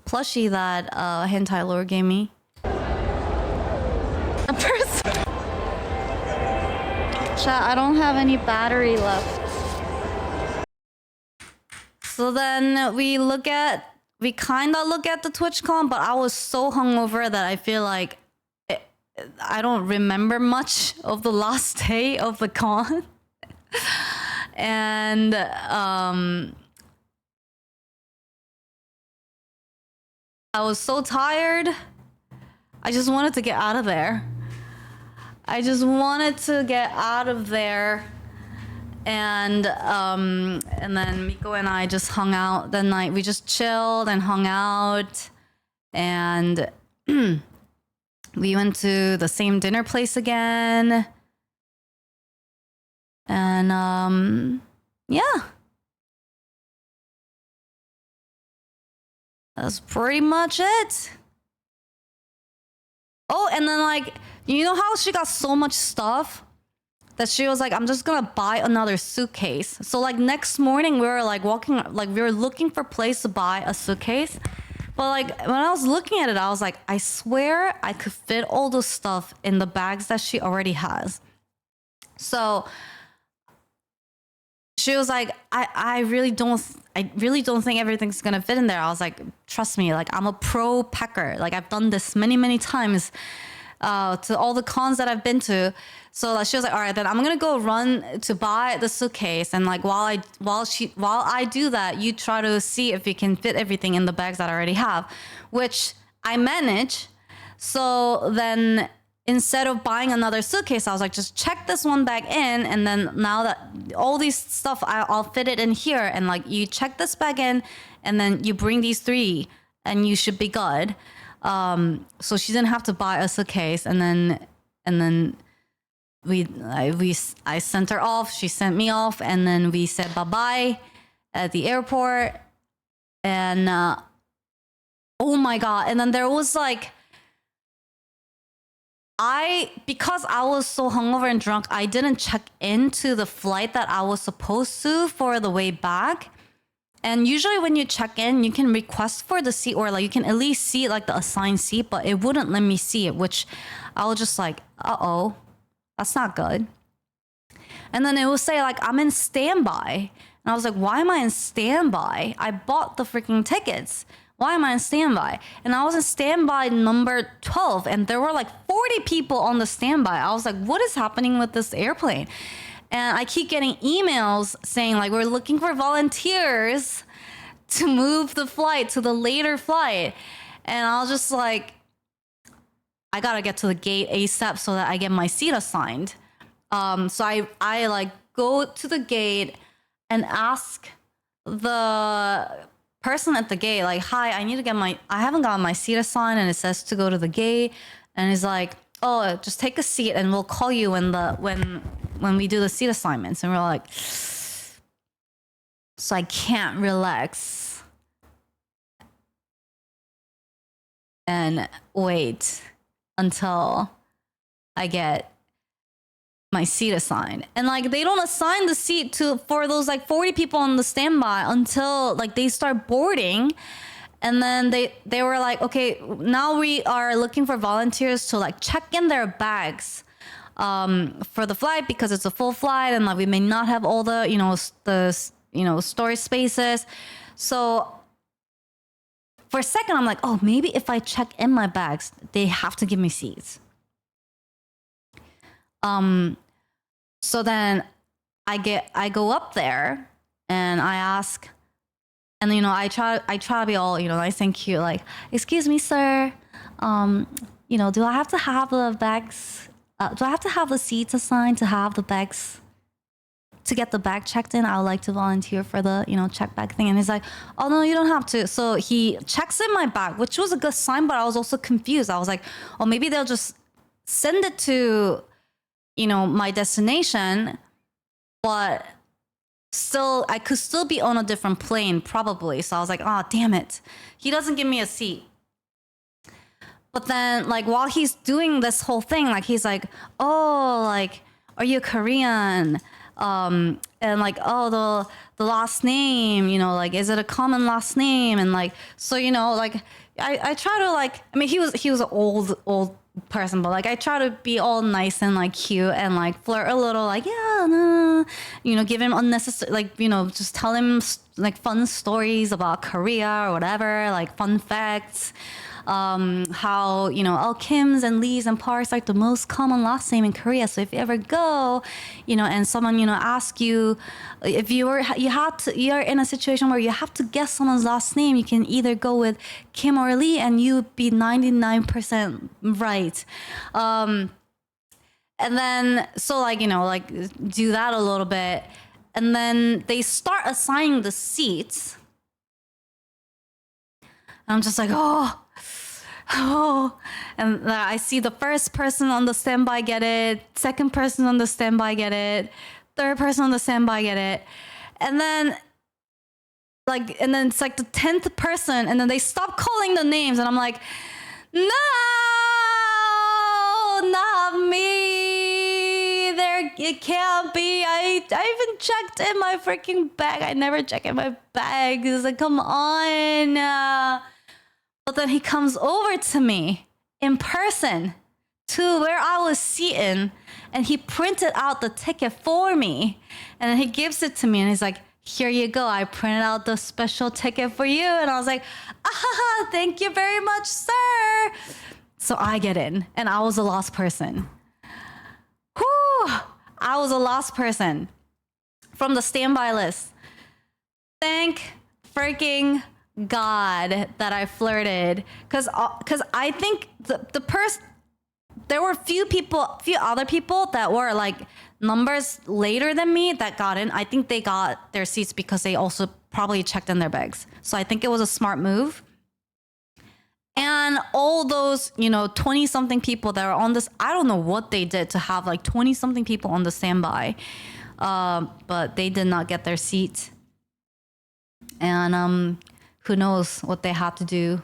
plushie that Hentai Lore gave me. A person. Chat, I don't have any battery left. So then we kind of look at the TwitchCon, but I was so hungover that I feel like I don't remember much of the last day of the con. And I was so tired. I just wanted to get out of there. I just wanted to get out of there. And then Miko and I just hung out that night. We just chilled and hung out. And we went to the same dinner place again. And yeah. That's pretty much it. Oh, and then like, you know how she got so much stuff that she was like, I'm just gonna buy another suitcase. So like next morning we were like walking, like we were looking for a place to buy a suitcase. But like when I was looking at it, I was like, I swear I could fit all the stuff in the bags that she already has. So she was like, I really don't think everything's gonna fit in there. I was like, trust me, like I'm a pro packer. Like I've done this many times to all the cons that I've been to. So like, she was like, all right, then I'm gonna go run to buy the suitcase, and like while I do that, you try to see if you can fit everything in the bags that I already have, which I manage. So then instead of buying another suitcase, I was like, just check this one bag in, and then now that all these stuff, I'll fit it in here, and like you check this bag in, and then you bring these 3, and you should be good. So she didn't have to buy a suitcase, and then I sent her off. She sent me off, and then we said bye-bye at the airport, and oh my god! And then there was like. Because I was so hungover and drunk, I didn't check into the flight that I was supposed to for the way back. And usually when you check in, you can request for the seat, or like you can at least see like the assigned seat, but it wouldn't let me see it, which I was just like, uh-oh, that's not good. And then it would say like, I'm in standby. And I was like, why am I in standby? I bought the freaking tickets. Why am I in standby? And I was in standby number 12, and there were like 40 people on the standby. I was like, what is happening with this airplane? And I keep getting emails saying like, we're looking for volunteers to move the flight to the later flight. And I was just like, I gotta get to the gate ASAP so that I get my seat assigned. So I like go to the gate and ask the person at the gate, like, hi, I haven't gotten my seat assigned, and it says to go to the gate. And he's like, oh, just take a seat and we'll call you when we do the seat assignments. And we're like, so I can't relax and wait until I get my seat assigned. And like they don't assign the seat for those like 40 people on the standby until like they start boarding. And then they were like, okay, now we are looking for volunteers to like check in their bags for the flight, because it's a full flight and like we may not have all the storage spaces. So for a second I'm like, oh, maybe if I check in my bags, they have to give me seats. So then I go up there and I ask, and I try to be all nice and cute, like, excuse me, sir, do I have to have the bags? Do I have to have the seats assigned to have the bags to get the bag checked in? I would like to volunteer for the check bag thing. And he's like, oh no, you don't have to. So he checks in my bag, which was a good sign, but I was also confused. I was like, oh, maybe they'll just send it to my destination, but still I could still be on a different plane probably. So I was like, oh damn it, he doesn't give me a seat. But then like while he's doing this whole thing, like he's like, oh, like, are you Korean? And like, oh, the last name, like, is it a common last name? And like, so like I try to like, I mean, he was an old person, but like I try to be all nice and like cute and like flirt a little, like, yeah, no, give him unnecessary, like, just tell him like fun stories about Korea or whatever, like fun facts. how, you know, Kims and Lees and Parks are the most common last name in Korea. So if you ever go, you know, and someone, you know, asks you if you're in a situation where you have to guess someone's last name, you can either go with Kim or Lee and you would be 99% right. And then, so like, you know, like do that a little bit. And then they start assigning the seats. And I'm just like, oh. And I see the first person on the standby get it. Second person on the standby get it. Third person on the standby get it. And then it's like the 10th person. And then they stop calling the names. And I'm like, no, not me. It can't be. I even checked in my freaking bag. I never check in my bag. It's like, come on. But then he comes over to me in person to where I was sitting, and he printed out the ticket for me. And then he gives it to me, and he's like, here you go. I printed out the special ticket for you. And I was like, thank you very much, sir. So I get in, and I was the last person. Whew! I was the last person from the standby list. Thank freaking God that I flirted. Because I think the person, there were few other people that were like numbers later than me that got in. I think they got their seats because they also probably checked in their bags. So I think it was a smart move. And all those, you know, 20-something people that are on this, I don't know what they did to have like 20-something people on the standby. But they did not get their seat. And who knows what they had to do.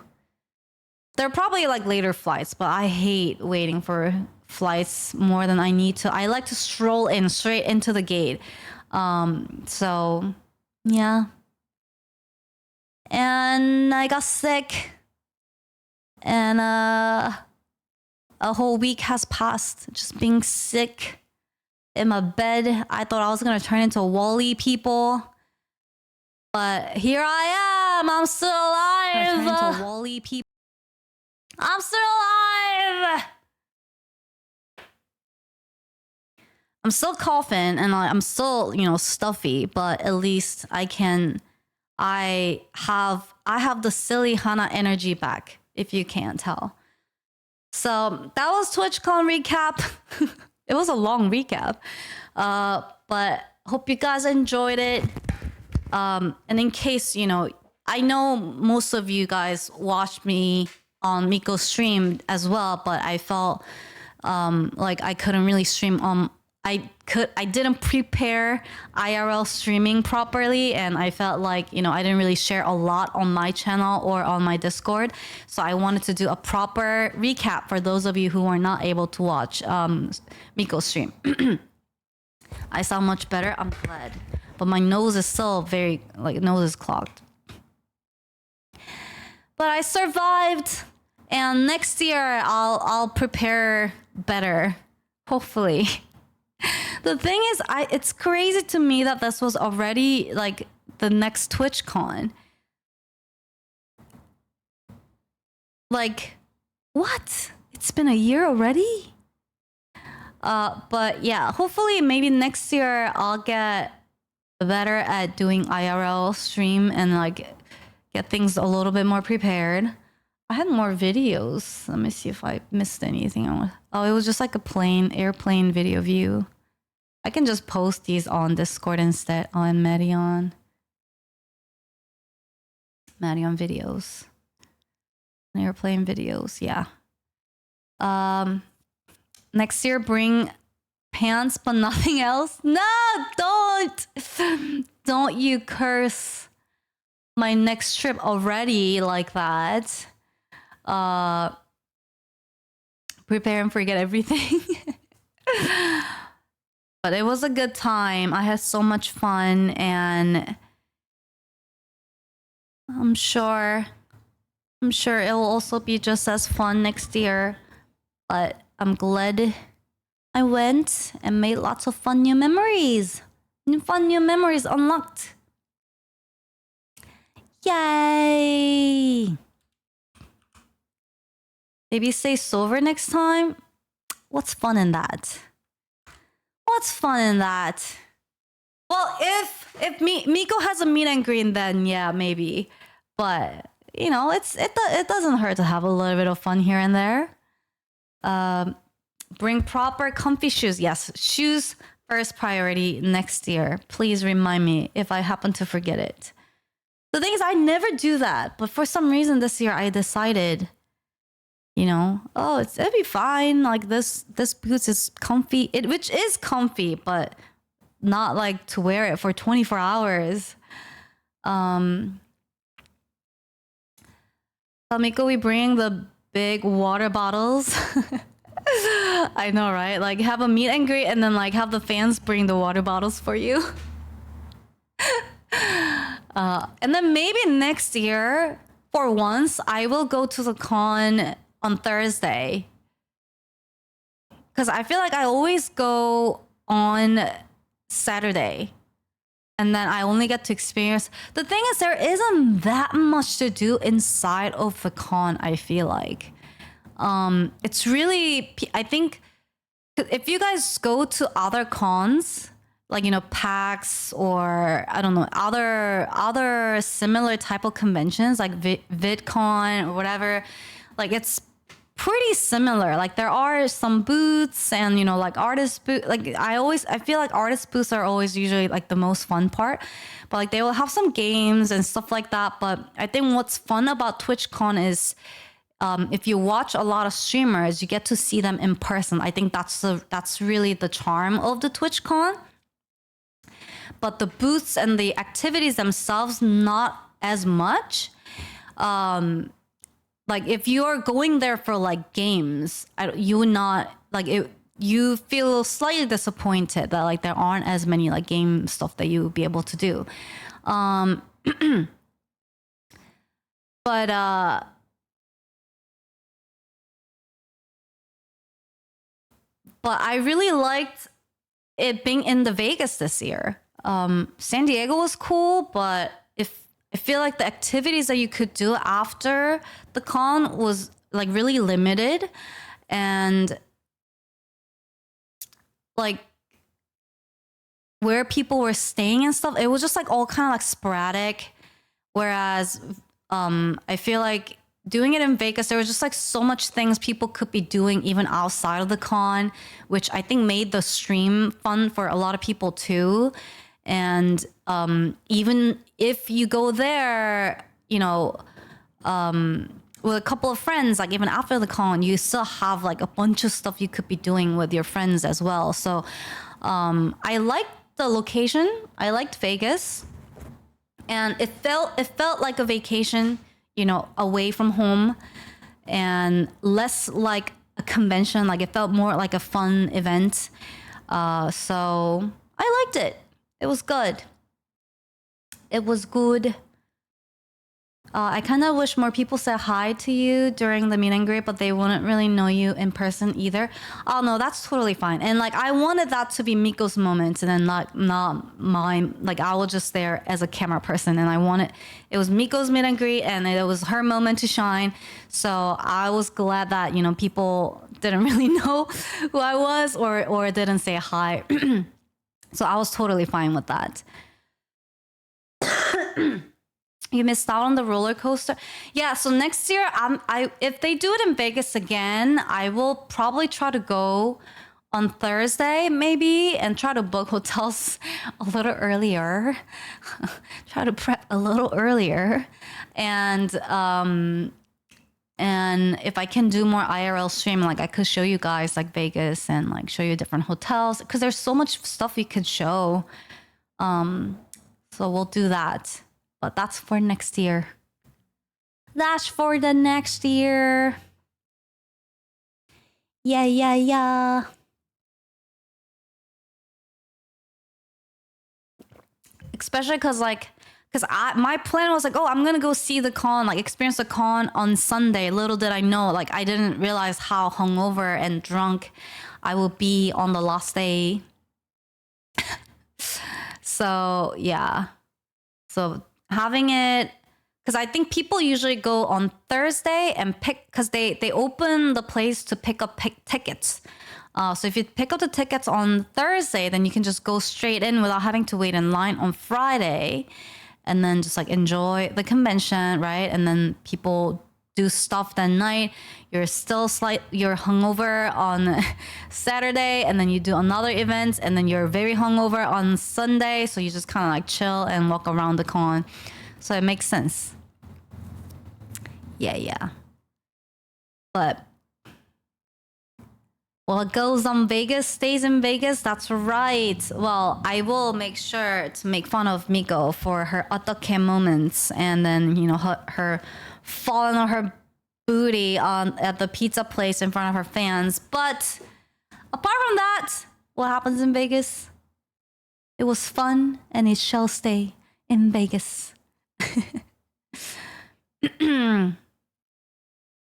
They're probably like later flights, but I hate waiting for flights more than I need to. I like to stroll in straight into the gate. So, yeah. And I got sick. And a whole week has passed just being sick in my bed. I thought I was going to turn into Wall-E people. But here I am. I'm still alive. Turn into Wall-E people. I'm still alive. I'm still coughing and I'm still, you know, stuffy, but at least I have the silly Hana energy back, if you can't tell. So that was TwitchCon recap. It was a long recap. But hope you guys enjoyed it. And in case, you know, I know most of you guys watched me on Miko's stream as well, but I felt like I couldn't really stream on. I didn't prepare IRL streaming properly, and I felt like, you know, I didn't really share a lot on my channel or on my Discord. So I wanted to do a proper recap for those of you who are not able to watch Miko's stream. I sound much better. I'm glad. But my nose is still very, like, nose is clogged. But I survived, and next year I'll prepare better, hopefully. The thing is, it's crazy to me that this was already like the next TwitchCon. Like, what? It's been a year already? But yeah, hopefully maybe next year I'll get better at doing IRL stream and like get things a little bit more prepared. I had more videos. Let me see if I missed anything. Oh, it was just like a airplane video view. I can just post these on Discord instead. Oh, and Marion videos. Airplane videos, yeah. Next year, bring pants but nothing else. No, don't. Don't you curse my next trip already like that. Prepare and forget everything. But it was a good time. I had so much fun, and I'm sure it will also be just as fun next year. But I'm glad I went and made lots of fun new memories. Fun new memories unlocked. Yay! Maybe stay sober next time. What's fun in that? What's fun in that? Well, if Miko has a meet and greet, then yeah, maybe. But you know, it doesn't hurt to have a little bit of fun here and there. Bring proper comfy shoes. Yes, shoes first priority next year. Please remind me if I happen to forget it. The thing is, I never do that, but for some reason this year I decided, you know, oh, it'll be fine. Like this boots is comfy, which is comfy, but not like to wear it for 24 hours. Miko, we bring the big water bottles. I know, right? Like have a meet and greet and then like have the fans bring the water bottles for you. And then maybe next year, for once, I will go to the con on Thursday. Because I feel like I always go on Saturday. And then I only get to experience... The thing is, there isn't that much to do inside of the con, I feel like. It's really... I think if you guys go to other cons, like, you know, PAX or, I don't know, other similar type of conventions, like VidCon or whatever, like, it's pretty similar. Like, there are some booths and, you know, like artist booth. Like, I feel like artist booths are always usually like the most fun part, but like they will have some games and stuff like that. But I think what's fun about TwitchCon is if you watch a lot of streamers, you get to see them in person. I think that's really the charm of the TwitchCon. But the booths and the activities themselves, not as much. Like if you are going there for like games, you would not like it. You feel slightly disappointed that like there aren't as many like game stuff that you would be able to do. But I really liked it being in the Vegas this year. San Diego was cool, but I feel like the activities that you could do after the con was like really limited, and like where people were staying and stuff, it was just like all kind of like sporadic. Whereas I feel like doing it in Vegas, there was just like so much things people could be doing even outside of the con, which I think made the stream fun for a lot of people too. And even if you go there, you know, with a couple of friends, like even after the con, you still have like a bunch of stuff you could be doing with your friends as well. So I liked the location. I liked Vegas, and it felt like a vacation, you know, away from home, and less like a convention. Like it felt more like a fun event. So I liked it. It was good. It was good. I kind of wish more people said hi to you during the meet and greet, but they wouldn't really know you in person either. Oh no, that's totally fine. And like I wanted that to be Miko's moment, and then not mine. Like I was just there as a camera person, and it was Miko's meet and greet, and it was her moment to shine. So I was glad that, you know, people didn't really know who I was or didn't say hi. So I was totally fine with that. You missed out on the roller coaster. Yeah, so next year, if they do it in Vegas again, I will probably try to go on Thursday maybe, and try to book hotels a little earlier. Try to prep a little earlier. And if I can do more IRL streaming, like I could show you guys like Vegas and like show you different hotels, because there's so much stuff you could show. So we'll do that. But that's for next year. That's for the next year. Yeah. Especially because my plan was like, oh, I'm gonna go see the con, like experience the con on Sunday. Little did I know, like I didn't realize how hungover and drunk I will be on the last day. So yeah. So having it because I think people usually go on Thursday and pick, because they open the place to pick up tickets. So if you pick up the tickets on Thursday, then you can just go straight in without having to wait in line on Friday, and then just like enjoy the convention, right? And then people do stuff that night. You're hungover on Saturday, and then you do another event, and then you're very hungover on Sunday. So you just kind of like chill and walk around the con. So it makes sense. Yeah. But what goes on Vegas stays in Vegas. That's right. Well, I will make sure to make fun of Miko for her 어떡해 moments, and then, you know, her falling on her booty at the pizza place in front of her fans. But apart from that, what happens in Vegas? It was fun, and it shall stay in Vegas.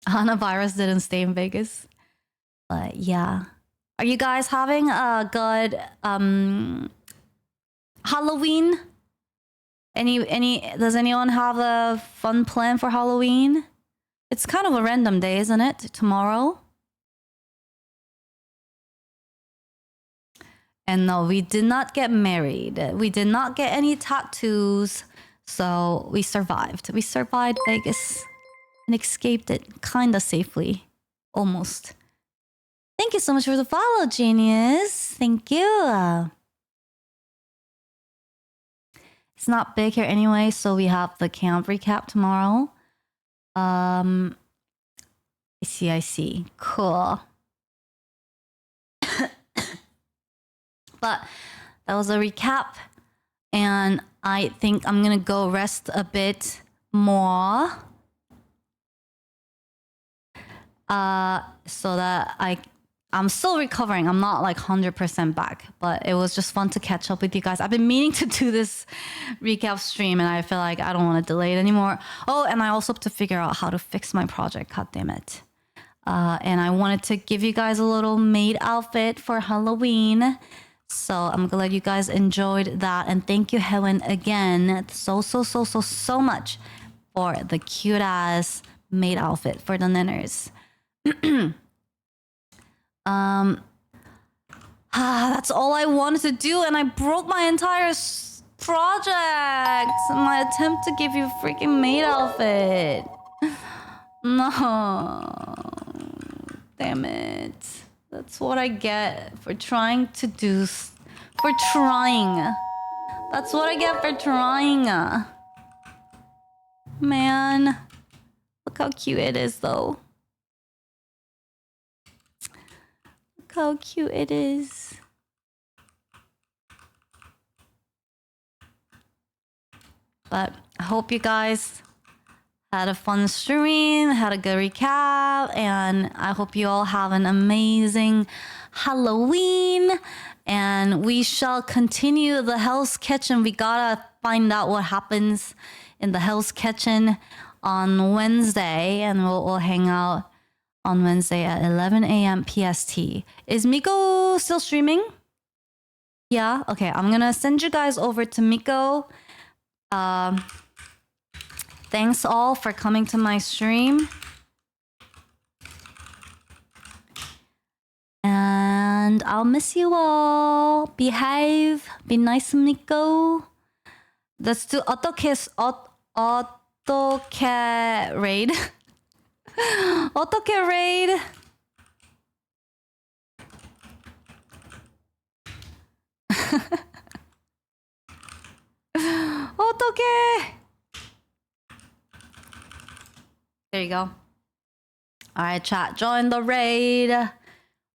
Hana virus didn't stay in Vegas. But yeah. Are you guys having a good Halloween? Does anyone have a fun plan for Halloween? It's kind of a random day, isn't it? Tomorrow. And no, we did not get married. We did not get any tattoos. So we survived. We survived Vegas and escaped it kind of safely. Almost. Thank you so much for the follow, Genius. Thank you. It's not big here anyway, so we have the camp recap tomorrow. I see. Cool. But that was a recap, and I think I'm gonna go rest a bit more. So that I'm still recovering. I'm not like 100% back, but it was just fun to catch up with you guys. I've been meaning to do this recap stream, and I feel like I don't want to delay it anymore. Oh, and I also have to figure out how to fix my project. God damn it. And I wanted to give you guys a little maid outfit for Halloween. So I'm glad you guys enjoyed that. And thank you, Helen, again so much for the cute ass maid outfit for the ninners. That's all I wanted to do, and I broke my entire project. My attempt to give you a freaking maid outfit. No. Damn it. That's what I get for trying to do... For trying. That's what I get for trying. Man. Look how cute it is, though. Look how cute it is. But I hope you guys had a fun stream, had a good recap, and I hope you all have an amazing Halloween. And we shall continue the Hell's Kitchen. We gotta find out what happens in the Hell's Kitchen on Wednesday, and we'll hang out on Wednesday at 11 a.m. PST. Is Miko still streaming? Yeah? Okay, I'm gonna send you guys over to Miko. Thanks all for coming to my stream. And I'll miss you all. Behave. Be nice to Miko. Let's do 어떻게 raid. 어떻게 raid. 어떡해. There you go. Alright, chat. Join the raid.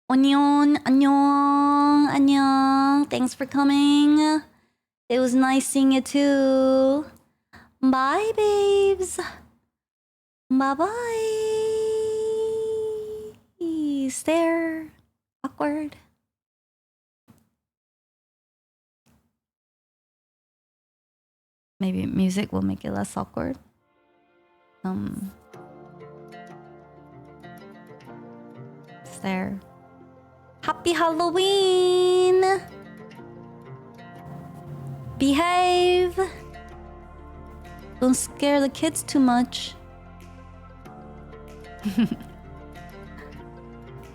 안녕. Thanks for coming. It was nice seeing you too. Bye, babes. Bye-bye. Stare. Awkward. Maybe music will make it less awkward. It's there. Happy Halloween! Behave! Don't scare the kids too much.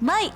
Bye!